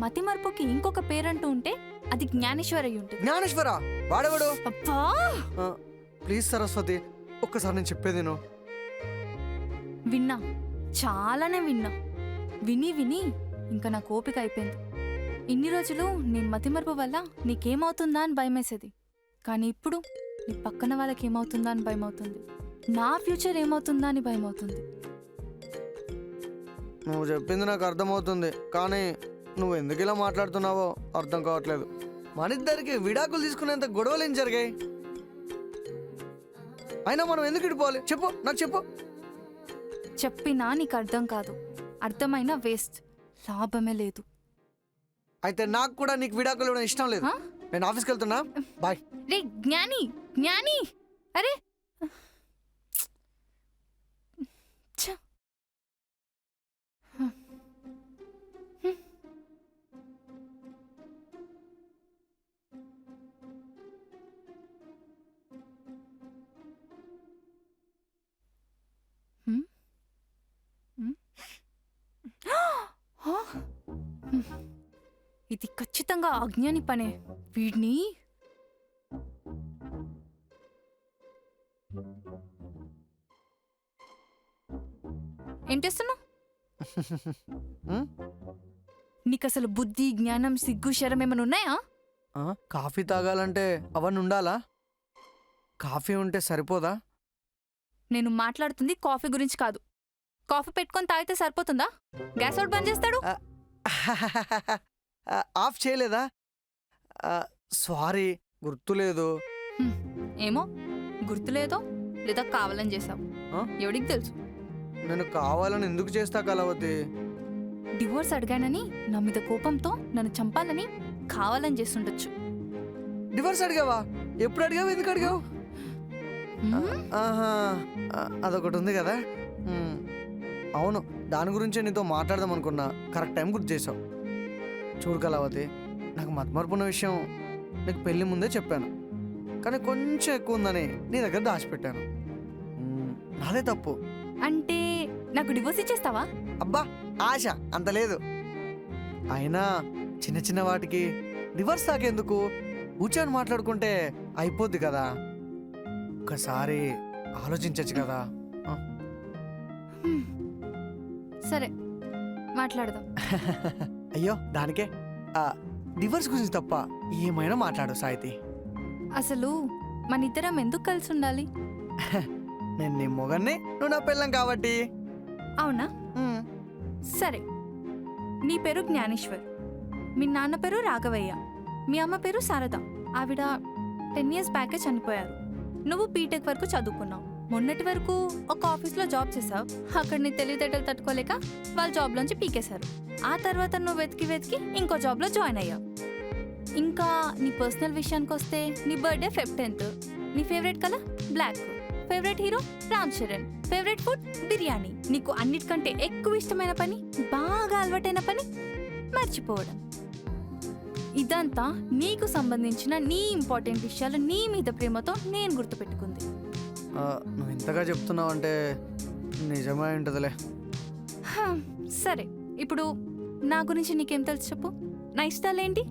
మతిమరుపుకి ఇంకొక పేరంటూ ఉంటే అది జ్ఞానేశ్వర్ అయి ఉంటుంది. జ్ఞానేశ్వర? వాడేవాడు? అబ్బా, ప్లీజ్ సరస్వతి, ఒక్కసారి నేను చెప్పేది నువ్వు. విన్నా, చాలానే విన్నా. విని విని ఇంకా నాకు ఓపిక అయిపోయింది. ఇన్ని రోజులు నీ మతిమరుపు వల్ల నీకేమవుతుందా అని భయమేసేది. కానీ ఇప్పుడు నీ పక్కన వాళ్ళకి ఏమవుతుందా అని భయమవుతుంది. నా ఫ్యూచర్ ఏమవుతుందా అని భయమవుతుంది. నువ్వు చెప్పింది నాకు అర్థమవుతుంది, కానీ నువ్వు ఎందుకు ఇలా మాట్లాడుతున్నావో అర్థం కావట్లేదు. మన ఇద్దరికి విడాకులు తీసుకునేంత గొడవలు ఏం జరిగాయి? అయినా మనం ఎందుకు ఇడిపోవాలి చెప్పు, నాకు చెప్పు. చెప్పినా నీకు అర్థం కాదు, అర్థమైనా వేస్ట్, లాభమే లేదు. అయితే నాకు కూడా నీకు విడాకులు ఇవ్వడం ఇష్టం లేదు. నేను ఆఫీస్కి వెళ్తున్నా, బాయ్. రే జ్ఞాని, జ్ఞాని, అరే ఛ. ఇది ఖచ్చితంగా అజ్ఞాని పనే. వీడిని ఏం చేస్తున్నావు? నీకు అసలు బుద్ధి, జ్ఞానం, సిగ్గు, శరం ఏమైనా ఉన్నాయా? కాఫీ తాగాలంటే అవన్నీ ఉండాలా? కాఫీ ఉంటే సరిపోదా? నేను మాట్లాడుతుంది కాఫీ గురించి కాదు. కాఫీ పెట్టుకొని తాగితే సరిపోతుందా? గ్యాస్ అవుట్ బంద్ చేస్తాడు. ఆఫ్ చేయలేదా? సారీ, గుర్తులేదు. ఏమో, గుర్తులేదో లేదా కావాలని చేసావు, ఎవడికి తెలుసు. నేను కావాలని ఎందుకు చేస్తా కలవతి? డివోర్స్ అడిగానని నా మీద కోపంతో నన్ను చంపాలని కావాలని చేస్తుండొచ్చు. డివోర్స్ అడిగావా? ఎప్పుడు అడిగావు? ఎందుకు అడిగావు? ఆహా, అదొకటి ఉంది కదా. అవును, దాని గురించే నీతో మాట్లాడదాం అనుకున్నా. కరెక్ట్ టైం గుర్తు చేసావు. చూడు కళావతి, నాకు మతమరుపున్న విషయం నీకు పెళ్లి ముందే చెప్పాను, కానీ కొంచెం ఎక్కువ ఉందని నీ దగ్గర దాచిపెట్టాను. నాదే తప్పు. అంటే నాకు డివోర్స్ ఇచ్చేస్తావా? అబ్బా, ఆశ అంత లేదు. అయినా చిన్న చిన్న వాటికి డివర్స్ దాకెందుకు, కూర్చొని మాట్లాడుకుంటే అయిపోద్ది కదా. ఒకసారి ఆలోచించచ్చు కదా. హ్మ్. సరే, మాట్లాడదాం. అయ్యో దానికే. డివర్స్ గురించి తప్ప ఏమైనా మాట్లాడు సాయితి. అసలు మన ఇద్దరం ఎందుకు కలిసి ఉండాలి? నేను నీ మొగన్ని, నువ్వు నా పిల్లం కాబట్టి. అవునా? మ్, సరే, నీ పేరు జ్ఞానేశ్వర్, మీ నాన్న పేరు రాఘవయ్య, మీ అమ్మ పేరు శారద. ఆవిడ 10 years బ్యాకే చనిపోయారు. నువ్వు బీటెక్ వరకు చదువుకున్నావు. మొన్నటి వరకు ఒక ఆఫీస్లో జాబ్ చేసావు. అక్కడ నీ తెలివితేటలు తట్టుకోలేక వాళ్ళ జాబ్లోంచి పీకేశారు. ఆ తర్వాత నువ్వు వెతికి వెతికి ఇంకో జాబ్లో జాయిన్ అయ్యావు. ఇంకా నీ పర్సనల్ విషయానికి వస్తే, నీ బర్త్డే Feb 10th, నీ favourite colour black, favourite hero Ram Charan, favourite food biryani. నీకు అన్నిటికంటే ఎక్కువ ఇష్టమైన పని, బాగా అలవాటైన పని మర్చిపోవడం. ఇదంతా నీకు సంబంధించిన నీ ఇంపార్టెంట్ విషయాలు, నీ మీద ప్రేమతో నేను గుర్తుపెట్టుకుంది. నువ్వు ఇంతగా చెప్తున్నావు అంటే నిజమే ఉంటుందిలే. సరే, ఇప్పుడు నా గురించి నీకేం తెలుసు చెప్పు. నా ఇష్టాలేంటి?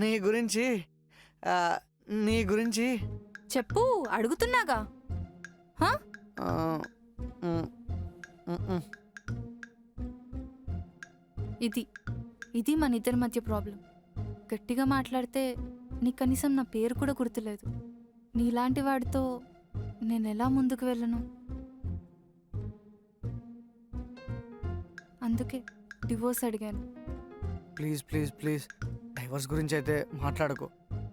నీ గురించి నీ గురించి చెప్పు, అడుగుతున్నాగా. హా? ఇది మన ఇద్దరి మధ్య ప్రాబ్లం. గట్టిగా మాట్లాడితే నీకు కనీసం నా పేరు కూడా గుర్తులేదు. నీలాంటి వాడితో నేను ఎలా ముందుకు వెళ్ళను? అందుకే డివోర్స్ అడిగాను. ప్లీజ్ ప్లీజ్ ప్లీజ్, డైవర్స్ గురించి అయితే మాట్లాడుకో.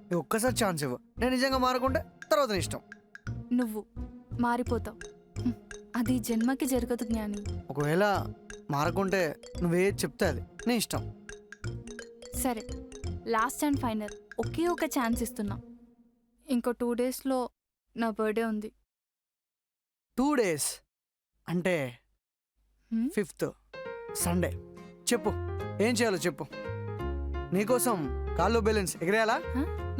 నువ్వు ఒక్కసారి ఛాన్స్ ఇవ్వు. నేను నిజంగా మారకుంటే తర్వాత నీ ఇష్టం. నువ్వు మారిపోతావు. అది జన్మకి జరగదు జ్ఞాని. ఒకవేళ మారకుంటే నువ్వే చెప్తే అది నీ ఇష్టం. సరే, లాస్ట్ అండ్ ఫైనల్ ఒకే ఒక ఛాన్స్ ఇస్తున్నా. ఇంకో 2 daysలో నా బర్త్డే ఉంది. 2 days అంటే 5th సండే. చెప్పు, ఏం చేయాలో చెప్పు. నీకోసం కాల్లో బ్యాలెన్స్ ఎగిరేయాలా,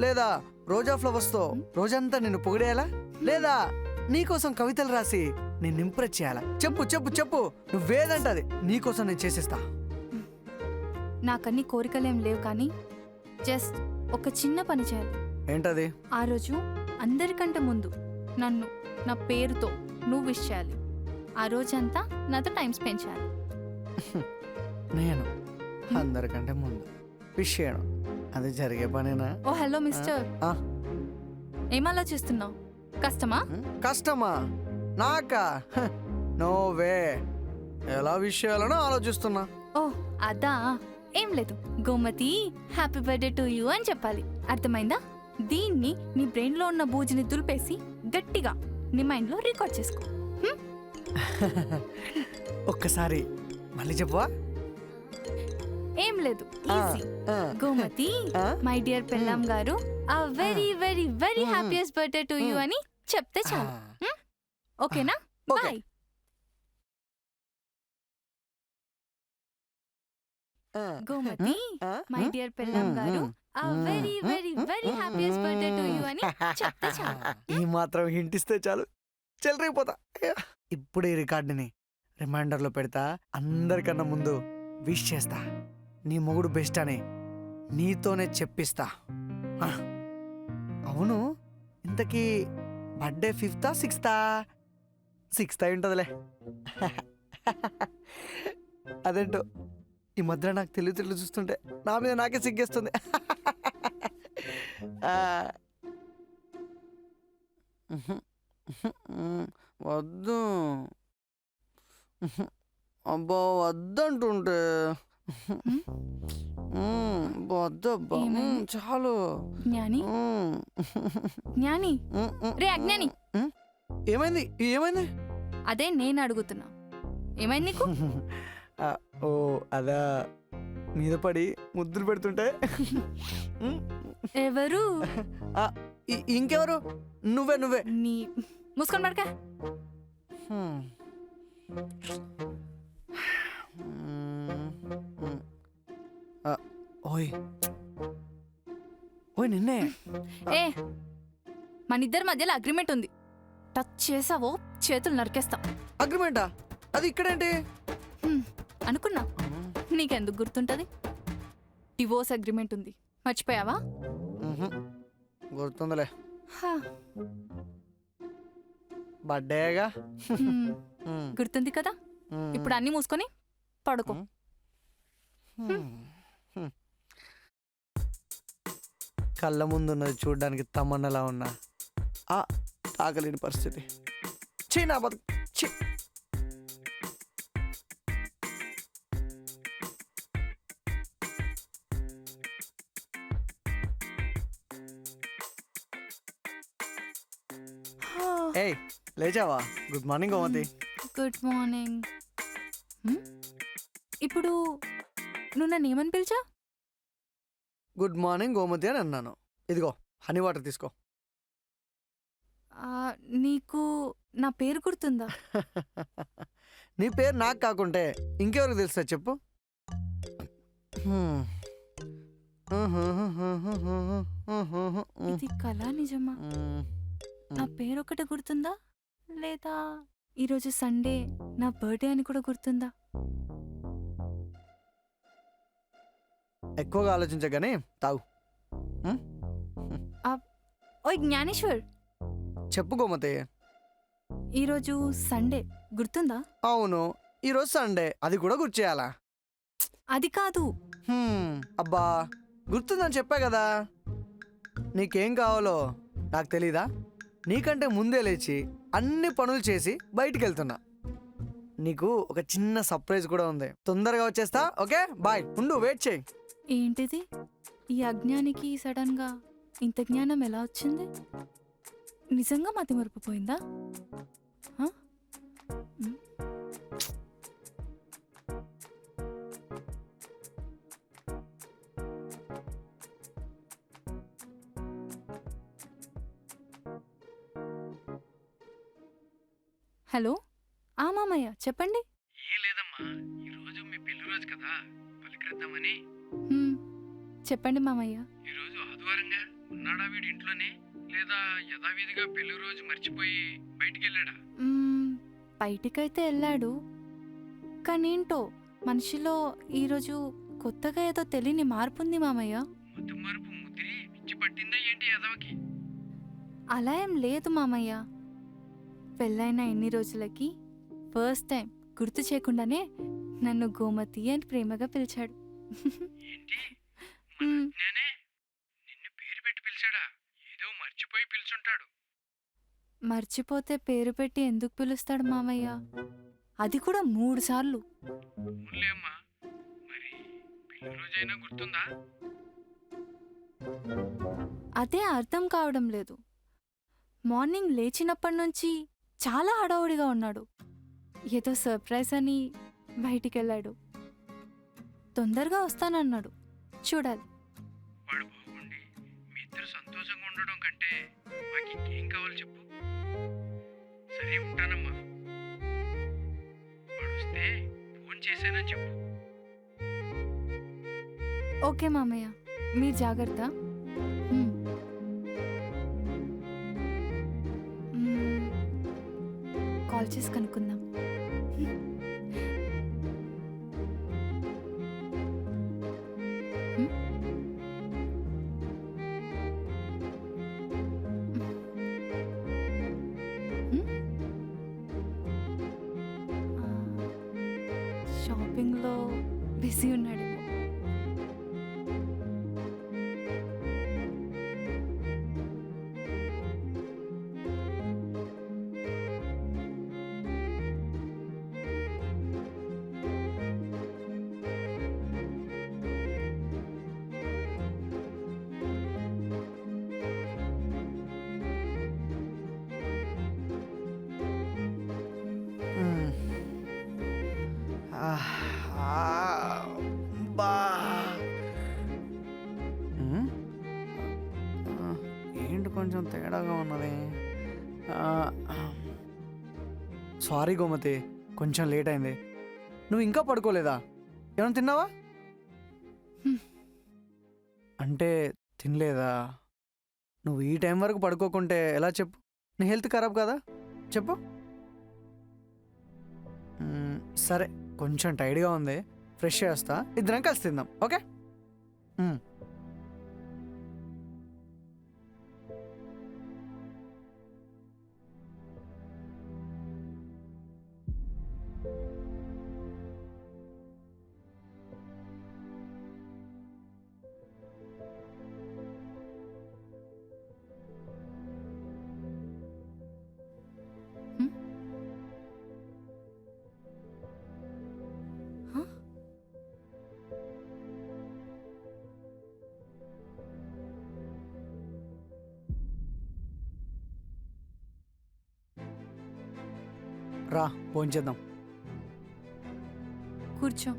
లేదా రోజా ఫ్లవర్స్తో రోజంతా నిన్ను పొగిడేయాలా, లేదా నీకోసం కవితలు రాసి నేను ఇంప్రెస్ చేయాలా? చెప్పు చెప్పు చెప్పు, నువ్వేదంటది నీకోసం నేను చేసేస్తా. నాకన్నీ కోరికలేం లేవు, కానీ జస్ట్ ఒక చిన్న పని చేయాలి. ఏంటది? ఆ రోజు అందరికంటే ముందు నన్ను నా పేరుతో నువ్వు విష్ చేయాలి. ఆ రోజంతా నాతో టైం స్పెండ్ చేయాలి. నేను అందరికంటే ముందు విష్ చేయడం అది జరిగే పనేనా? ఓ హలో మిస్టర్, ఆ? ఏం ఆలోచిస్తున్నావు? కష్టమా? కష్టమా? నాకా? No way. ఎలా విష్ చేయాలనో ఆలోచిస్తున్నా. ఓ అదా, ఏం లేదు. Gomathi happy birthday to you అని చెప్పాలి. అర్థమైందా? దీన్ని నీ బ్రెయిన్లో ఉన్న బూజుని దులిపేసి గట్టిగా నీ మైండ్లో రికార్డ్ చేసుకో. ఒక్కసారి మళ్ళీ చెప్పవా? ఏం లేదు, ఈజీ. గోమతి, మై డియర్ పెళ్ళాం గారు, ఆ very very very happiest birthday to you అని చెప్తే చాలు. ఓకేనా? బాయ్. గోమతి, మై డియర్ పెళ్ళాం గారు, ఆ very very very happiest birthday to you అని చెప్తే చాలు. ఈ మాత్రం హింట్ ఇస్తే చాలు, చెలరైపోతా. ఇప్పుడు ఈ రికార్డుని రిమైండర్లో పెడతా. అందరికన్నా ముందు విష్ చేస్తా. నీ మొగుడు బెస్ట్ అని నీతోనే చెప్పిస్తా. అవును, ఇంతకీ బర్త్డే 5th 6th? 6th అయి ఉంటుందిలే. అదేంటో ఈ మధ్య నాకు తెలివి చూస్తుంటే నా మీద నాకే సిగ్గేస్తుంది. వద్దు అబ్బా, వద్దంటుంటే వద్దబ్బా, చాలు. జ్ఞాని, జ్ఞాని, రే అజ్ఞాని, ఏమైంది? ఏమైంది? అదే నేను అడుగుతున్నా, ఏమైంది నీకు? ఓ అదా, మీద పడి ముద్దులు పెడుతుంటే. ఎవరు? ఇంకెవరు? నువ్వే నువ్వే. నీ మూసుకొని పడక. ఓయ్ ఓయ్ నిన్నే. ఏ మన ఇద్దరి మధ్యలో అగ్రిమెంట్ ఉంది. టచ్ చేసావో చేతులు నరికేస్తా. అగ్రిమెంటా? అది ఇక్కడేంటి? అనుకున్నా, నీకెందుకు గుర్తుంటది? డివోర్స్ అగ్రిమెంట్ ఉంది, మర్చిపోయావా? గుర్తుందిలే, హా, బర్త్డేగా. గుర్తుంది కదా. ఇప్పుడు అన్నీ మూసుకొని పడుకో. కళ్ళ ముందున్నది చూడ్డానికి తమ్మన్నలా ఉన్నా తాగలేని పరిస్థితి. ఛీ నా బతుకు, ఛీ. ఏయ్ లేచావా? Good morning Gomathi. Good morning. ఇప్పుడు నువ్వు నన్ను ఏమని పిలిచా? గుడ్ మార్నింగ్ గోమతి అని అన్నాను. ఇదిగో హనీ వాటర్ తీసుకో. నీకు నా పేరు గుర్తుందా? నీ పేరు నాకు కాకుంటే ఇంకెవరికి తెలుసా చెప్పు? ఇది కళ నిజమా? నా పేరు ఒకటి గుర్తుందా, లేదా ఈరోజు సండే నా బర్త్డే అని కూడా గుర్తుందా? ఎక్కువగా ఆలోచించగానే తాగు. ఓయ్ జ్ఞానేశ్వర్, చెప్పు గోమతి. ఈరోజు సండే గుర్తుందా? అవును, ఈరోజు సండే, అది కూడా గుర్తు చేయాలా? అది కాదు. అబ్బా గుర్తుందని చెప్పా కదా. నీకేం కావాలో నాకు తెలీదా? నీకంటే ముందే లేచి అన్ని పనులు చేసి బయటికి వెళ్తున్నా. నీకు ఒక చిన్న సర్ప్రైజ్ కూడా ఉంది. తొందరగా వచ్చేస్తా. Okay bye. ఉండు, వెయిట్ చేయి. ఏంటిది? ఈ అజ్ఞానికి సడన్ గా ఇంత జ్ఞానం ఎలా వచ్చింది? నిజంగా మతి మరిపిపోయిందా? హలో, మామయ్య చెప్పండి. ఏం లేదమ్మా, ఈరోజు మీ పెళ్లి రోజు కదా, పలికిద్దామని. చెప్పండి మామయ్య. ఈరోజు ఆదివారంగా ఉన్నాడా వీడు ఇంట్లోనే, లేదా యథావిధిగా పెళ్లి రోజు మర్చిపోయి బయటికి వెళ్ళాడా? బయటికైతే వెళ్ళాడు, కానేంటో మనిషిలో ఈరోజు కొత్తగా ఏదో తెలియని మార్పు ఉంది మామయ్య. మత్తు మరుపు ముదిరి పిచ్చి పట్టిందా ఏంటి యదవకి? అలా ఏం లేదు మామయ్య. పెళ్ళైన ఎన్ని రోజులకి ఫస్ట్ టైం గుర్తు చేయకుండానే నన్ను గోమతి అని ప్రేమగా పిలిచాడు. ఏంటి, నేనే నిన్ను పేరు పెట్టి పిలిచాడా? ఏదో మర్చిపోయి పిలుచుంటాడు. మర్చిపోతే పేరు పెట్టి ఎందుకు పిలుస్తాడు మామయ్య? అది కూడా 3 సార్లు. ఊన్లేమ్మా, మరి పెళ్లి రోజైనా గుర్తుందా? అదే అర్థం కావడం లేదు. మార్నింగ్ లేచినప్పటి నుంచి చాలా హడావుడిగా ఉన్నాడు. ఏదో సర్ప్రైజ్ అని బయటికెళ్ళాడు. తొందరగా వస్తానన్నాడు. చూడాలి. వాడు బాగుండి మీ ఇద్దరు సంతోషంగా ఉండడం కంటే మాకు ఇంకేం కావాలి చెప్పు. సరే ఉంటానమ్మా. వాడు వస్తే ఫోన్ చేశానని చెప్పు. ఓకే మామయ్య, మీరు జాగ్రత్త. కాల్ చేసి కనుక్కుందాం. షాపింగ్లో బిజీ ఉన్నాడేమో. ఏంటి కొంచెం తేడాగా ఉన్నది. సారీ గోమతి, కొంచెం లేట్ అయింది. నువ్వు ఇంకా పడుకోలేదా? ఏమైనా తిన్నావా? హ్మ్. అంటే తినలేదా? నువ్వు ఈ టైం వరకు పడుకోకుంటే ఎలా చెప్పు? నీ హెల్త్ ఖరాబ్ కదా? చెప్పు. సరే, కొంచెం టైర్డ్గా ఉంది, ఫ్రెష్ చేస్తా, ఇద్దరం కలిసి తిందాం. ఓకే? రా, భోంచేద్దాం. కూర్చో.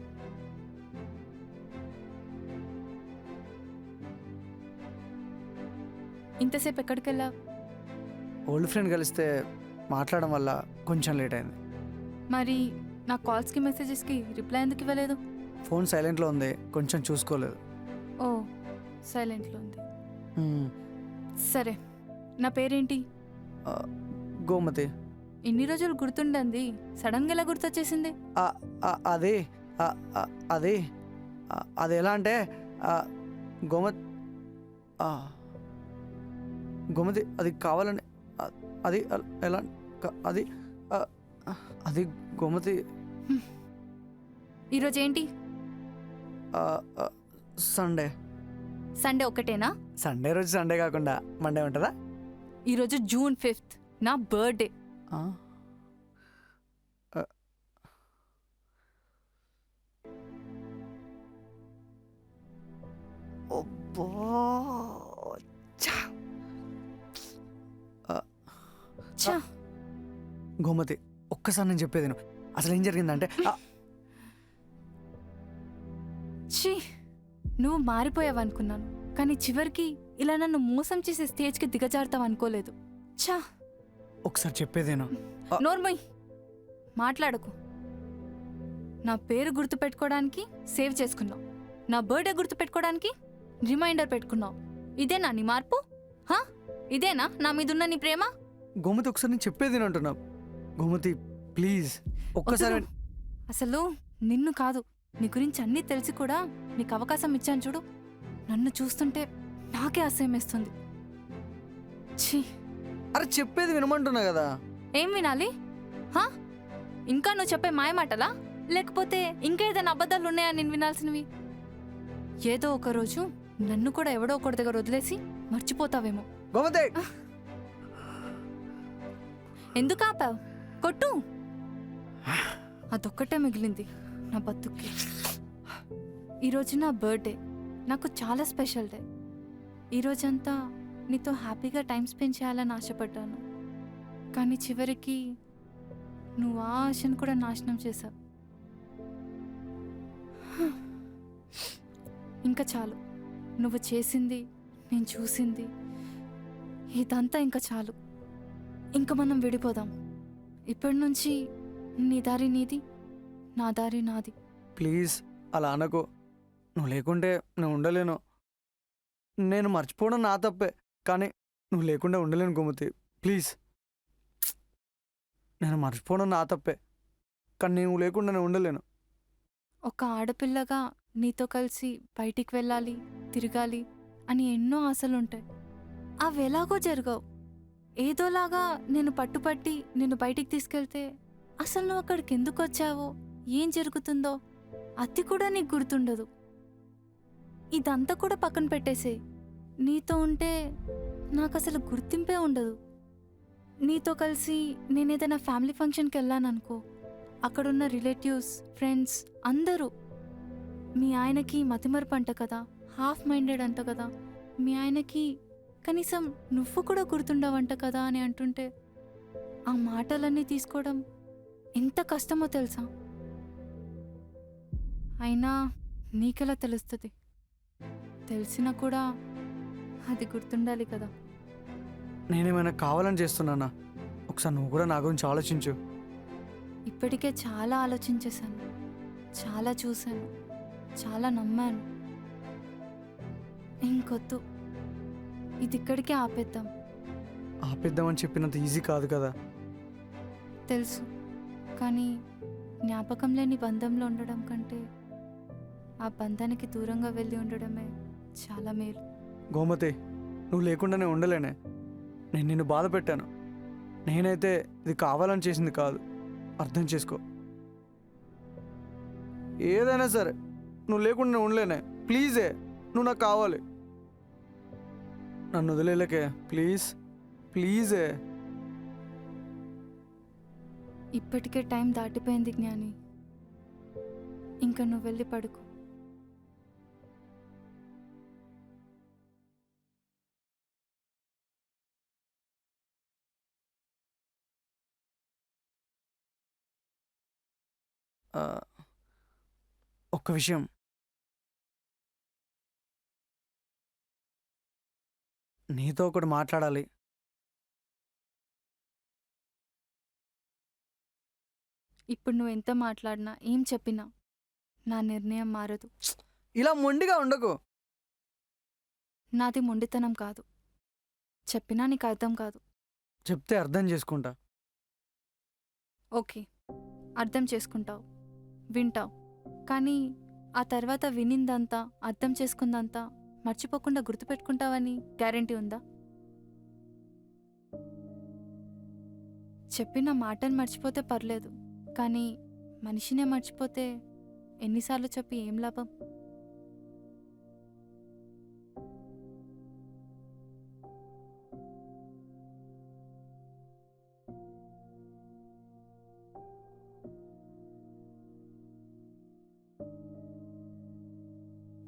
ఇంతసేపు ఎక్కడికి వెళ్ళావు? ఓల్డ్ ఫ్రెండ్ కలిస్తే మాట్లాడడం వల్ల కొంచెం లేట్ అయింది. మరి నా కాల్స్కి మెసేజెస్కి రిప్లై ఎందుకు ఇవ్వలేదు? ఫోన్ సైలెంట్లో ఉంది, కొంచెం చూసుకోలేదు. ఓ, సైలెంట్లో ఉంది. మ్మ్. సరే, నా పేరేంటి? ఆ, గోమతి. ఇన్ని రోజులు గుర్తుండంది సడన్గా ఎలా గుర్తొచ్చేసింది? అదే అదే అది ఎలా అంటే గోమతి గోమతి అది కావాలని అది ఎలా అది అది గోమతి. ఈరోజు ఏంటి? సండే. సండే ఒకటేనా? సండే రోజు సండే కాకుండా మండే ఉంటుందా? ఈరోజు June 5th, నా బర్త్డే. గోమతి, ఒక్కసారి నేను చెప్పేది విను. అసలు ఏం జరిగిందంటే ఛీ, నువ్వు మారిపోయావనుకున్నాను, కానీ చివరికి ఇలా నన్ను మోసం చేసే స్టేజ్కి దిగజారుతావు అనుకోలేదు. ఛా, ఒకసారి చెప్పేదేను. నోర్మయ్, మాట్లాడకు. నా పేరు గుర్తుపెట్టుకోవడానికి సేవ్ చేసుకున్నావు, నా బర్త్డే గుర్తుపెట్టుకోవడానికి రిమైండర్ పెట్టుకున్నావు. ఇదేనా నీ మార్పు? హా, ఇదేనా నా మీదున్న నీ ప్రేమ? గోమతి, ఒకసారి నేను చెప్పేది అంటున్నా. గోమతి ప్లీజ్ ఒక్కసారి. వద్దు. అసలు నిన్ను కాదు, నీ గురించి అన్నీ తెలిసి కూడా నీకు అవకాశం ఇచ్చాను చూడు, నన్ను చూస్తుంటే నాకే అసహ్యం వేస్తుంది. ఛీ, అరే చెప్పేది వినమంటున్నా కదా. ఏం వినాలి? హా, ఇంకా నువ్వు చెప్పే మాయమాటలా, లేకపోతే ఇంకేదైనా అబద్ధాలు ఉన్నాయా నేను వినాల్సినవి? ఏదో ఒక రోజు నన్ను కూడా ఎవడో ఒకటి దగ్గర వదిలేసి మర్చిపోతావేమో. గోమతి, ఎందుకు ఆపావు? కొట్టు. అదొక్కటే మిగిలింది నా బతుక్కి. ఈరోజు నా బర్త్డే, నాకు చాలా స్పెషల్ డే. ఈరోజంతా నీతో హ్యాపీగా టైం స్పెండ్ చేయాలని ఆశపడ్డాను, కానీ చివరికి నువ్వు ఆ ఆశను కూడా నాశనం చేశావు. ఇంకా చాలు, నువ్వు చేసింది, నేను చూసింది, ఇదంతా ఇంకా చాలు. ఇంకా మనం విడిపోదాం. ఇప్పటి నుంచి నీ దారి నీది, నా దారి నాది. ప్లీజ్ అలా అనకు. నువ్వు లేకుంటే నేను ఉండలేను. నేను మర్చిపోవడం నా తప్పే, కానీ నువ్వు లేకుండా ఉండలేను గోమతి. ప్లీజ్, నేను మర్చిపోవడం నా తప్పే, కానీ నువ్వు లేకుండా నేను ఉండలేను. ఒక ఆడపిల్లగా నీతో కలిసి బయటికి వెళ్ళాలి, తిరగాలి అని ఎన్నో ఆశలుంటాయి. అవి ఎలాగో జరగవు. ఏదోలాగా నేను పట్టుపట్టి నిన్ను బయటికి తీసుకెళ్తే అసలు నువ్వు అక్కడికి ఎందుకు వచ్చావో, ఏం జరుగుతుందో అది కూడా నీకు గుర్తుండదు. ఇదంతా కూడా పక్కన పెట్టేసే. నీతో ఉంటే నాకు అసలు గుర్తింపే ఉండదు. నీతో కలిసి నేనేదైనా ఫ్యామిలీ ఫంక్షన్కి వెళ్ళాననుకో, అక్కడున్న రిలేటివ్స్, ఫ్రెండ్స్ అందరూ మీ ఆయనకి మతిమరుపు అంట కదా, హాఫ్ మైండెడ్ అంట కదా, మీ ఆయనకి కనీసం నువ్వు కూడా గుర్తుండవంట కదా అని అంటుంటే ఆ మాటలన్నీ తీసుకోవడం ఎంత కష్టమో తెలుసా? అయినా నీకెలా తెలుస్తుంది? తెలిసినా కూడా అది గుర్తుండాలి కదా. నేనేమైనా కావాలని చేస్తున్నానా? ఒకసారి నువ్వు కూడా నా గురించి ఆలోచించు. ఇప్పటికే చాలా ఆలోచించేశాను, చాలా చూశాను, చాలా నమ్మాను. ఇంకొద్దు, ఇది ఇక్కడికే ఆపేద్దాం. ఆపేద్దామని చెప్పినంత ఈజీ కాదు కదా. తెలుసు, కానీ జ్ఞాపకం లేని బంధంలో ఉండడం కంటే ఆ బంధానికి దూరంగా వెళ్ళి ఉండడమే చాలా మేలు. గోమతి, నువ్వు లేకుండానే ఉండలేనే. నేను నిన్ను బాధ పెట్టాను. నేనైతే ఇది కావాలని చేసింది కాదు, అర్థం చేసుకో. ఏదైనా సరే నువ్వు లేకుండా నేను ఉండలేనే. ప్లీజే, నువ్వు నాకు కావాలి. నన్ను వదిలేలకే, ప్లీజ్ ప్లీజే. ఇప్పటికే టైం దాటిపోయింది జ్ఞాని, ఇంకా నువ్వు వెళ్ళి పడుకో. ఆ, ఒక్క విషయం. నీతో ఒకటి మాట్లాడాలి. ఇప్పుడు నువ్వు ఎంత మాట్లాడినా ఏం చెప్పినా నా నిర్ణయం మారదు. ఇలా మొండిగా ఉండకు. నాది మొండితనం కాదు, చెప్పినా నీకు అర్థం కాదు. చెప్తే అర్థం చేసుకుంటా. ఓకే, అర్థం చేసుకుంటావు, వింటావు, కానీ ఆ తర్వాత వినిందంతా, అర్థం చేసుకుందంతా మర్చిపోకుండా గుర్తుపెట్టుకుంటావని గ్యారెంటీ ఉందా? చెప్పిన మాటను మర్చిపోతే పర్లేదు, కానీ మనిషినే మర్చిపోతే ఎన్నిసార్లు చెప్పి ఏం లాభం?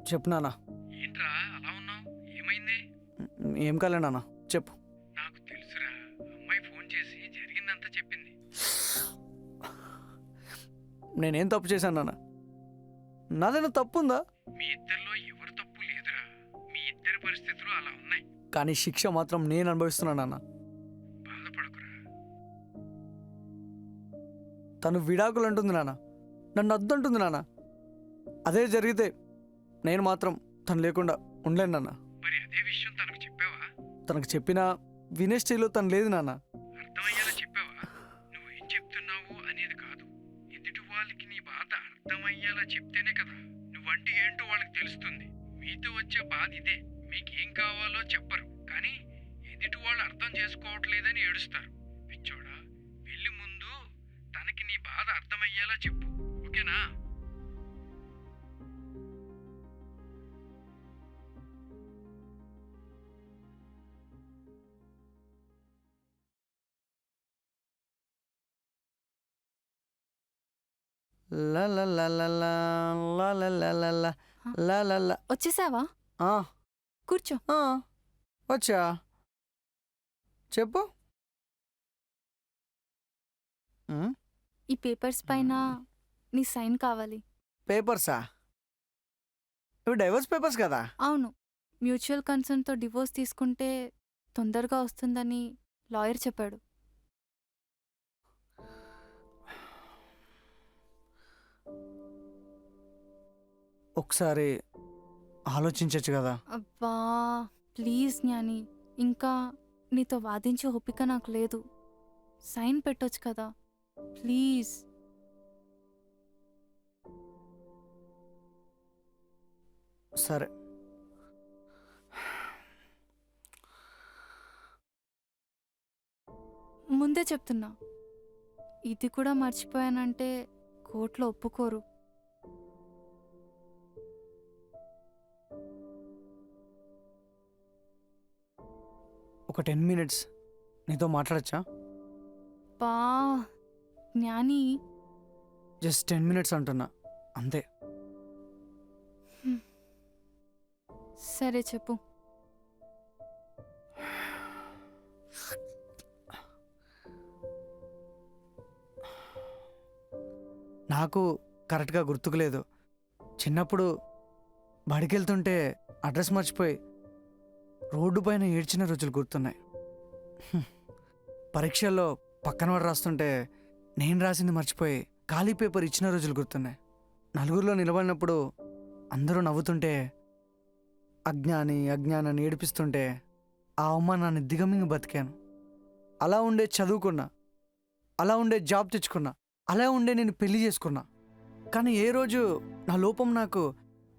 చెప్పు నాన్న. ఏంట్రా అలా ఉన్నావు? ఏమైంది? ఏం కాలే నాన్న, చెప్పు. నాకు తెలుసురా, అమ్మాయి ఫోన్ చేసి జరిగిందంతా చెప్పింది. నేనేం తప్పు చేశాను నాన్న? నాదేనా తప్పు ఉందా? మీ ఇద్దరిలో ఎవరు తప్పు లేదురా, మీ ఇద్దరి పరిస్థితులు అలా ఉన్నాయి. కానీ శిక్ష మాత్రం నేను అనుభవిస్తున్నాను నాన్న. బాధపడకురా. తను విడాకులు అంటుంది నాన్న, నన్ను వద్దంటుంది నాన్న. అదే జరిగితే నేను మాత్రం తను లేకుండా ఉండలేను నాన్న. మరి అదే విషయం తనకు చెప్పావా? తనకు చెప్పినా వినే స్టేజ్లో తను లేదు నాన్న. అర్థమయ్యేలా చెప్పావా? నువ్వేం చెప్తున్నావు అనేది కాదు, ఎదుటి వాళ్ళకి నీ బాధ అర్థమయ్యేలా చెప్తేనే కదా నువ్వంటే ఏంటో వాళ్ళకి తెలుస్తుంది. మీతో వచ్చే బాధ ఇదే, మీకేం కావాలో చెప్పరు, కానీ ఎదుటి వాళ్ళు అర్థం చేసుకోవట్లేదని ఏడుస్తారు. పిచ్చోడా, వెళ్ళి ముందు తనకి నీ బాధ అర్థమయ్యేలా చెప్పు, ఓకేనా? లా లా లా లా లా లా లా లా లా లా లా లా లా. వచ్చేసావా? ఆ, కూర్చో. ఆ, వచ్చా. చెప్పు. ఉమ్, ఈ పేపర్స్ పైన నీ సైన్ కావాలి. పేపర్సా? ఇవి డైవర్స్ పేపర్స్ కదా. అవును, మ్యూచువల్ కన్సర్న్తో డివోర్స్ తీసుకుంటే తొందరగా వస్తుందని లాయర్ చెప్పాడు. ఒకసారి ఆలోచించచ్చు కదా. అబ్బా ప్లీజ్ జ్ఞాని, ఇంకా నీతో వాదించే ఓపిక నాకు లేదు. సైన్ పెట్టొచ్చు కదా ప్లీజ్. సరే. ముందే చెప్తున్నా, ఇది కూడా మర్చిపోయానంటే కోర్టులో ఒప్పుకోరు. ఒక 10 minutes నీతో మాట్లాడచ్చా? బా జ్ఞాని, జస్ట్ 10 minutes అంటున్నా, అంతే. సరే చెప్పు. నాకు కరెక్ట్గా గుర్తుకు లేదు. చిన్నప్పుడు బడికెళ్తుంటే అడ్రస్ మర్చిపోయి రోడ్డు పైన ఏడ్చిన రోజులు గుర్తున్నాయి. పరీక్షల్లో పక్కన వాడు రాస్తుంటే నేను రాసింది మర్చిపోయి ఖాళీ పేపర్ ఇచ్చిన రోజులు గుర్తున్నాయి. నలుగురిలో నిలబడినప్పుడు అందరూ నవ్వుతుంటే, అజ్ఞానాన్ని ఏడిపిస్తుంటే ఆ అవమానాన్ని దిగమింగి బతికాను. అలా ఉండే చదువుకున్నా, అలా ఉండే జాబ్ తెచ్చుకున్నా, అలా ఉండే నేను పెళ్లి చేసుకున్నా. కానీ ఏ రోజు నా లోపం నాకు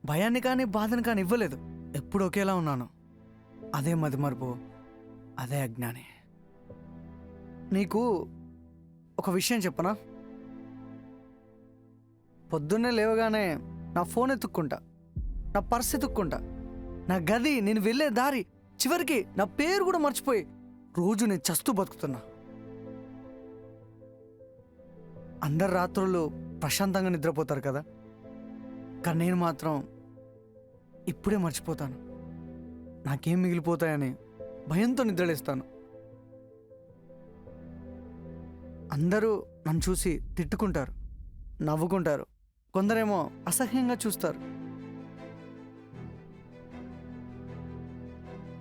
భయాన్ని కానీ బాధని కానీ ఇవ్వలేదు. ఎప్పుడు ఒకేలా ఉన్నాను. అదే మతిమరుపు, అదే అజ్ఞాని. నీకు ఒక విషయం చెప్పనా? పొద్దున్నే లేవగానే నా ఫోన్ ఎత్తుక్కుంటా, నా పర్స్ ఎత్తుక్కుంటా, నా గది, నేను వెళ్ళే దారి, చివరికి నా పేరు కూడా మర్చిపోయి రోజు నేను చస్తూ బతుకుతున్నా. అందరు రాత్రులు ప్రశాంతంగా నిద్రపోతారు కదా, కానీ నేను మాత్రం ఇప్పుడే మర్చిపోతాను. నాకేం మిగిలిపోతాయని భయంతో నిద్రలేస్తాను. అందరూ నన్ను చూసి తిట్టుకుంటారు, నవ్వుకుంటారు, కొందరేమో అసహ్యంగా చూస్తారు.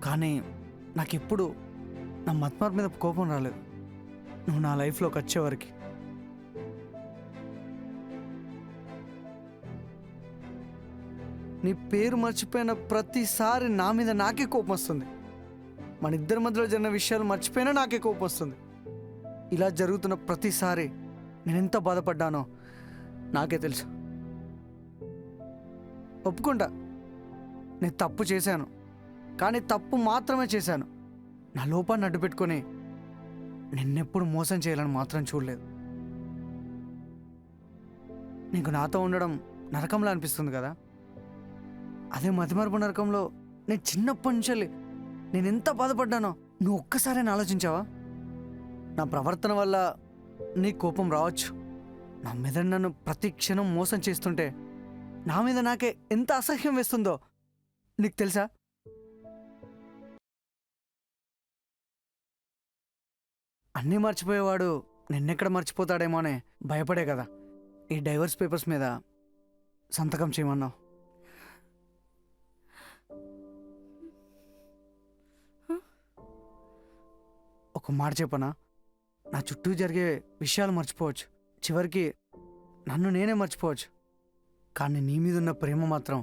కానీ నాకెప్పుడు నా మత్మార్ మీద కోపం రాలేదు, నువ్వు నా లైఫ్లోకి వచ్చేవరకు. నీ పేరు మర్చిపోయిన ప్రతిసారి నా మీద నాకే కోపం వస్తుంది. మన ఇద్దరి మధ్యలో జరిగిన విషయాలు మర్చిపోయినా నాకే కోపం వస్తుంది. ఇలా జరుగుతున్న ప్రతిసారి నేను ఎంత బాధపడ్డానో నాకే తెలుసు. ఒప్పుకుంటా, నేను తప్పు చేశాను, కానీ తప్పు మాత్రమే చేశాను. నా లోపాన్ని అడ్డుపెట్టుకొని నిన్నెప్పుడు మోసం చేయాలని మాత్రం చూడలేదు. నీకు నాతో ఉండడం నరకంలా అనిపిస్తుంది కదా, అదే మతిమరుపు నరకంలో నేను చిన్నప్పటి నుంచి నేను ఎంత బాధపడ్డానో నువ్వు ఒక్కసారి ఆలోచించావా? నా ప్రవర్తన వల్ల నీ కోపం రావచ్చు. నా మీద నన్ను ప్రతి క్షణం మోసం చేస్తుంటే నా మీద నాకే ఎంత అసహ్యం వేస్తుందో నీకు తెలుసా? అన్నీ మర్చిపోయేవాడు నిన్నెక్కడ మర్చిపోతాడేమో అని భయపడే కదా ఈ డైవర్స్ పేపర్స్ మీద సంతకం చేయమన్నావు. ఒక మాట చెప్పనా? నా చుట్టూ జరిగే విషయాలు మర్చిపోవచ్చు, చివరికి నన్ను నేనే మర్చిపోవచ్చు, కానీ నీ మీద ఉన్న ప్రేమ మాత్రం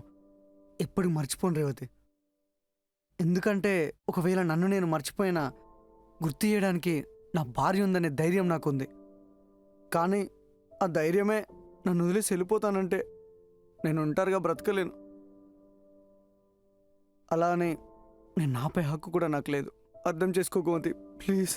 ఎప్పుడు మర్చిపోను రేవతి. ఎందుకంటే ఒకవేళ నన్ను నేను మర్చిపోయినా గుర్తు చేయడానికి నా భార్య ఉందనే ధైర్యం నాకుంది. కానీ ఆ ధైర్యమే నన్ను వదిలేసి వెళ్ళిపోతానంటే నేను ఒంటరిగా బ్రతకలేను. అలా అని నేను నాపై హక్కు కూడా నాకు లేదు. అర్థం చేసుకో గోమతి, ప్లీజ్.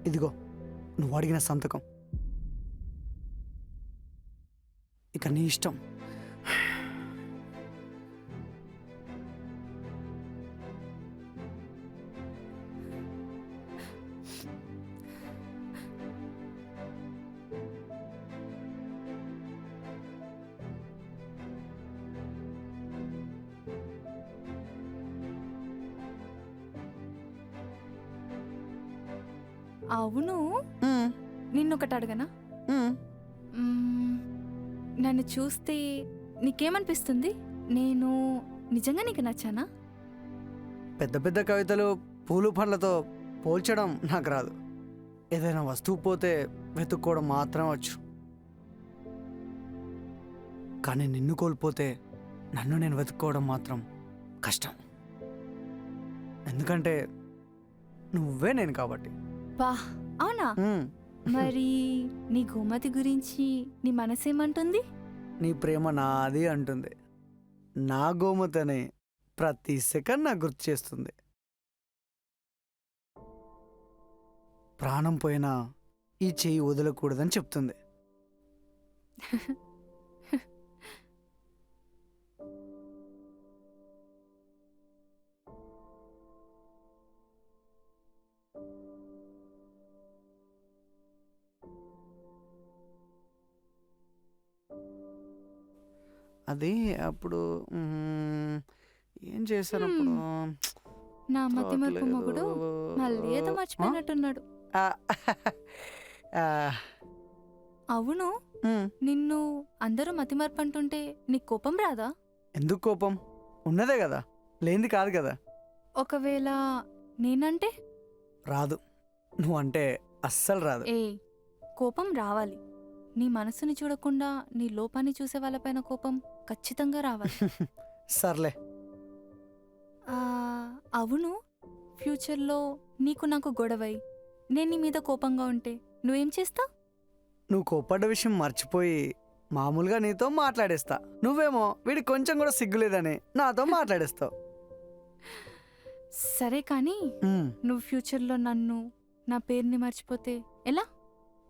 ఇదిగో నువ్వు అడిగిన సంతకం. ఇక నీ ఇష్టం. అవును, నిన్నొకటి అడగనా? మ్మ్. మ్మ్, చూస్తే నీకేమనిపిస్తుంది? నేను నిజంగా నీకు నచ్చానా? పెద్ద పెద్ద కవితలు పూలు పండ్లతో పోల్చడం నాకు రాదు. ఏదైనా వస్తువు పోతే వెతుక్కోవడం మాత్రమే వచ్చు. కానీ నిన్ను కోల్పోతే నన్ను నేను వెతుక్కోవడం మాత్రం కష్టం. ఎందుకంటే నువ్వే నేను కాబట్టి. బా, అవునా? హ్మ్. మరి నీ గోమతి గురించి నీ మనసేమంటుంది? నీ ప్రేమ నాది అంటుంది. నా గోమతని ప్రతి సెకండ్ నాకు గుర్తు చేస్తుంది. ప్రాణం పోయినా ఈ చెయ్యి వదలకూడదని చెప్తుంది. అది అప్పుడు ఏం చేశాను అప్పుడు? నా మతిమరుపు మొగుడు మళ్ళీ ఏదో ఆ? మర్చిపోయినట్టున్నాడు. ఆ, ఆ, అవును, ఉమ్. నిన్ను అందరూ మతిమరుపు అంటుంటే నీకు కోపం రాదా? ఎందుకు కోపం? ఉన్నదే కదా, లేనిది కాదు కదా. ఒకవేళ నేనంటే? రాదు. నువ్వంటే అస్సలు రాదు. ఏ, కోపం రావాలి. నీ మనసుని చూడకుండా నీ లోపాన్ని చూసే వాళ్ళపైన కోపం ఖచ్చితంగా రావాలి. సర్లే. ఆ, అవును, ఫ్యూచర్లో నీకు నాకు గొడవై నేను నీ మీద కోపంగా ఉంటే నువ్వేం చేస్తావు? నువ్వు కోప్పడ్డ విషయం మర్చిపోయి మామూలుగా నీతో మాట్లాడేస్తా. నువ్వేమో వీడికి కొంచెం కూడా సిగ్గులేదని నాతో మాట్లాడేస్తావు. సరే కానీ ఉమ్. నువ్వు ఫ్యూచర్లో నన్ను, నా పేరుని మర్చిపోతే ఎలా?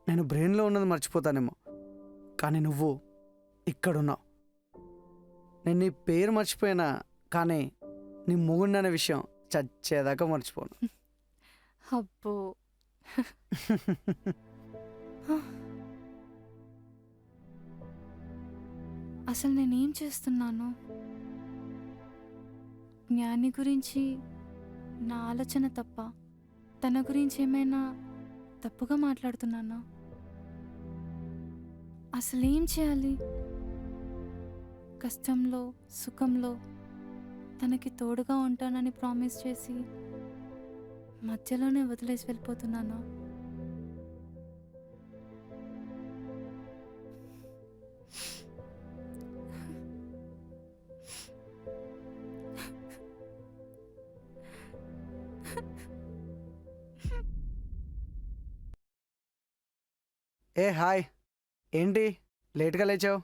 నేను బ్రెయిన్లో ఉన్నది మర్చిపోతానేమో, కానీ నువ్వు ఇక్కడున్నావు. నేను నీ పేరు మర్చిపోయినా కానీ నీ మొగుడిననే విషయం చచ్చేదాకా మర్చిపోను. అబ్బో. అసలు నేనేం చేస్తున్నాను? జ్ఞాని గురించి నా ఆలోచన తప్ప, తన గురించి ఏమైనా తప్పుగా మాట్లాడుతున్నానా? అసలేం చేయాలి? కష్టంలో సుఖంలో తనకి తోడుగా ఉంటానని ప్రామిస్ చేసి మధ్యలోనే వదిలేసి వెళ్ళిపోతున్నానా? ఏ హాయ్, ఏంటి లేట్గా లేచావు?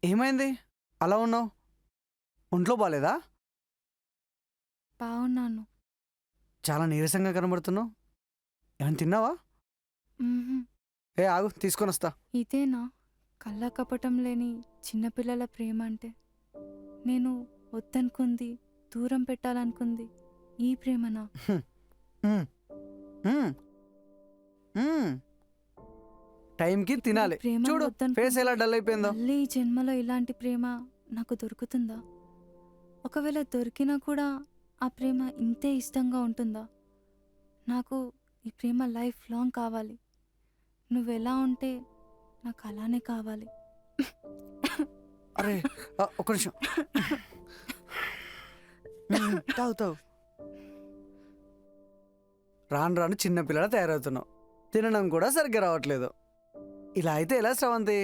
ఏమైంది అలా ఉన్నావు? ఒంట్లో బాలేదా? బాగున్నాను. చాలా నీరసంగా కనబడుతున్నావు. ఏమైనా తిన్నావా? మ్మ్హ్మ్. ఏ ఆగు, తీసుకొని వస్తా. ఇదేనా కళ్ళ కపటం లేని చిన్నపిల్లల ప్రేమ అంటే? నేను వద్దనుకుంది, దూరం పెట్టాలనుకుంది ఈ ప్రేమనా? మ్మ్. మ్మ్. మ్మ్. టైంకి తినాలి. ప్రేమ చూడు ఫేస్ ఎలా డల్ అయిపోయిందో. మళ్ళీ ఈ జన్మలో ఇలాంటి ప్రేమ నాకు దొరుకుతుందా? ఒకవేళ దొరికినా కూడా ఆ ప్రేమ ఇంతే ఇష్టంగా ఉంటుందా? నాకు ఈ ప్రేమ లైఫ్ లాంగ్ కావాలి. నువ్వెలా ఉంటే నాకు అలానే కావాలి. అరే ఒక్క నిమిషం. తాగు తాగు. రాను రాను చిన్నపిల్లల తయారవుతున్నావు. తినడం కూడా సరిగ్గా రావట్లేదు. ఇలా అయితే ఎలా శ్రవంతి?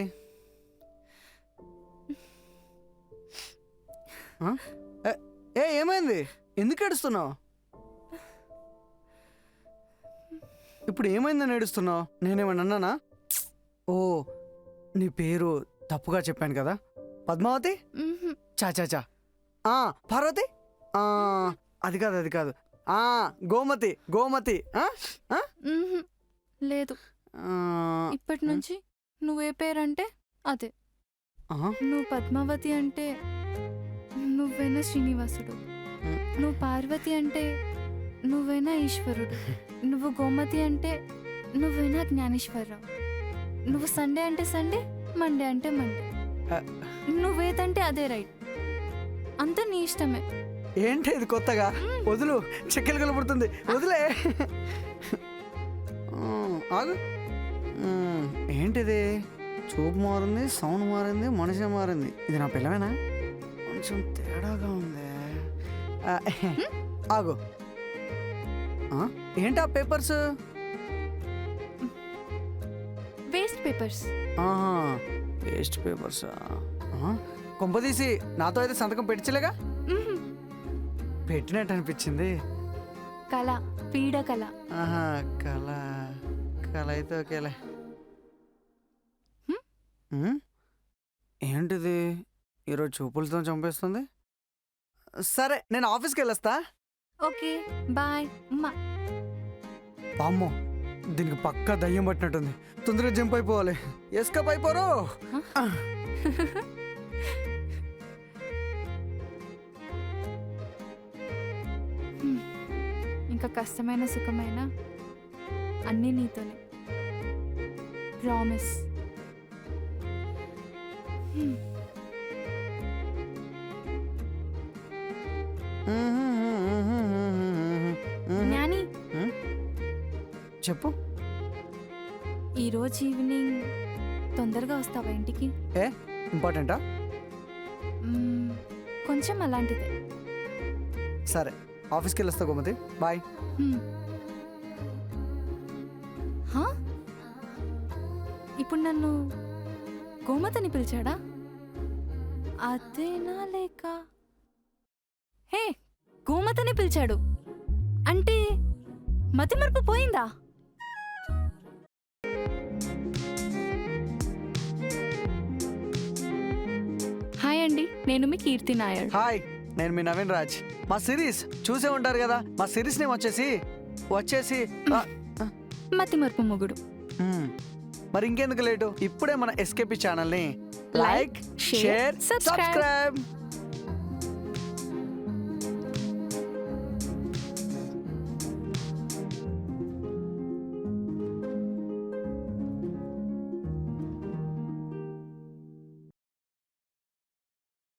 ఆ? ఏమైంది? ఎందుకు ఏడుస్తున్నావు? ఇప్పుడు ఏమైందని ఏడుస్తున్నావు? నేనేమన్నా అన్నానా? ఓ, నీ పేరు తప్పుగా చెప్పాను కదా. పద్మావతి? మ్మ్హ్మ్. చా చా చా. పార్వతి? అది కాదు అది కాదు. గోమతి గోమతి. మ్మ్హ్మ్. లేదు, ఇప్పటి నుంచి నువ్వే పేరంటే అదే. నువ్వు పద్మావతి అంటే నువ్వైనా శ్రీనివాసుడు, నువ్వు పార్వతి అంటే నువ్వైనా ఈశ్వరుడు, నువ్వు గోమతి అంటే నువ్వైనా జ్ఞానేశ్వరరావు, నువ్వు సండే అంటే సండే, మండే అంటే మండే, నువ్వేదంటే అదే రైట్. అంతా నీ ఇష్టమే. ఏంటి ఇది కొత్తగా? వదులు, చెక్కలు కలపడుతుంది, వదిలే. ఆగు. ఏంటిది? చూపు మారింది, సౌండ్ మారింది, మనిషి మారింది. ఇది నా పిల్లమేనా? కొంచెం తేడాగా ఉంది. ఆగు. ఏంటా papers? Waste papers. Waste papers. కొంపదీసి నాతో అయితే సంతకం పెట్టలేగా? పెట్టినట్టు అనిపించింది. కళ, పీడ కళ. కళ కళ అయితే ఓకేలే. ఏంటిది ఈరోజు చూపులతో చంపేస్తుంది? సరే, నేను ఆఫీస్కి వెళ్ళొస్తా. Okay bye. అమ్మో, దీనికి పక్కా దయ్యం పట్టినట్టుంది. తొందరగా జంప్ అయిపోవాలి. ఎస్కేప్ అయిపోరు. ఇంకా కష్టమైన సుఖమైన అన్నీ నీతోనే. ప్రామిస్. జ్ఞాని, చెప్పు. ఈరోజు ఈవినింగ్ తొందరగా వస్తావా ఇంటికి? ఇంపార్టెంటా? కొంచెం అలాంటిదే. సరే, ఆఫీస్కి వెళ్ళొస్తా గోమతి. బాయ్. ఇప్పుడు నన్ను గోమతని పిలిచాడా? అదేనా లేక? హే, గోమతని పిలిచాడు అంటే మతిమరుపు పోయిందా? హాయ్ అండి, నేను మీ కీర్తి నాయర్. హాయ్, నేను మీ నవీన్ రాజ్. మా సిరీస్ చూసే ఉంటారు కదా. మా సిరీస్ నేమ్ వచ్చేసి మతిమరుపు మొగుడు. మరి ఇంకెందుకు లేటు, ఇప్పుడే మన ఎస్కేపీ ఛానల్ని లైక్, షేర్, సబ్స్క్రైబ్.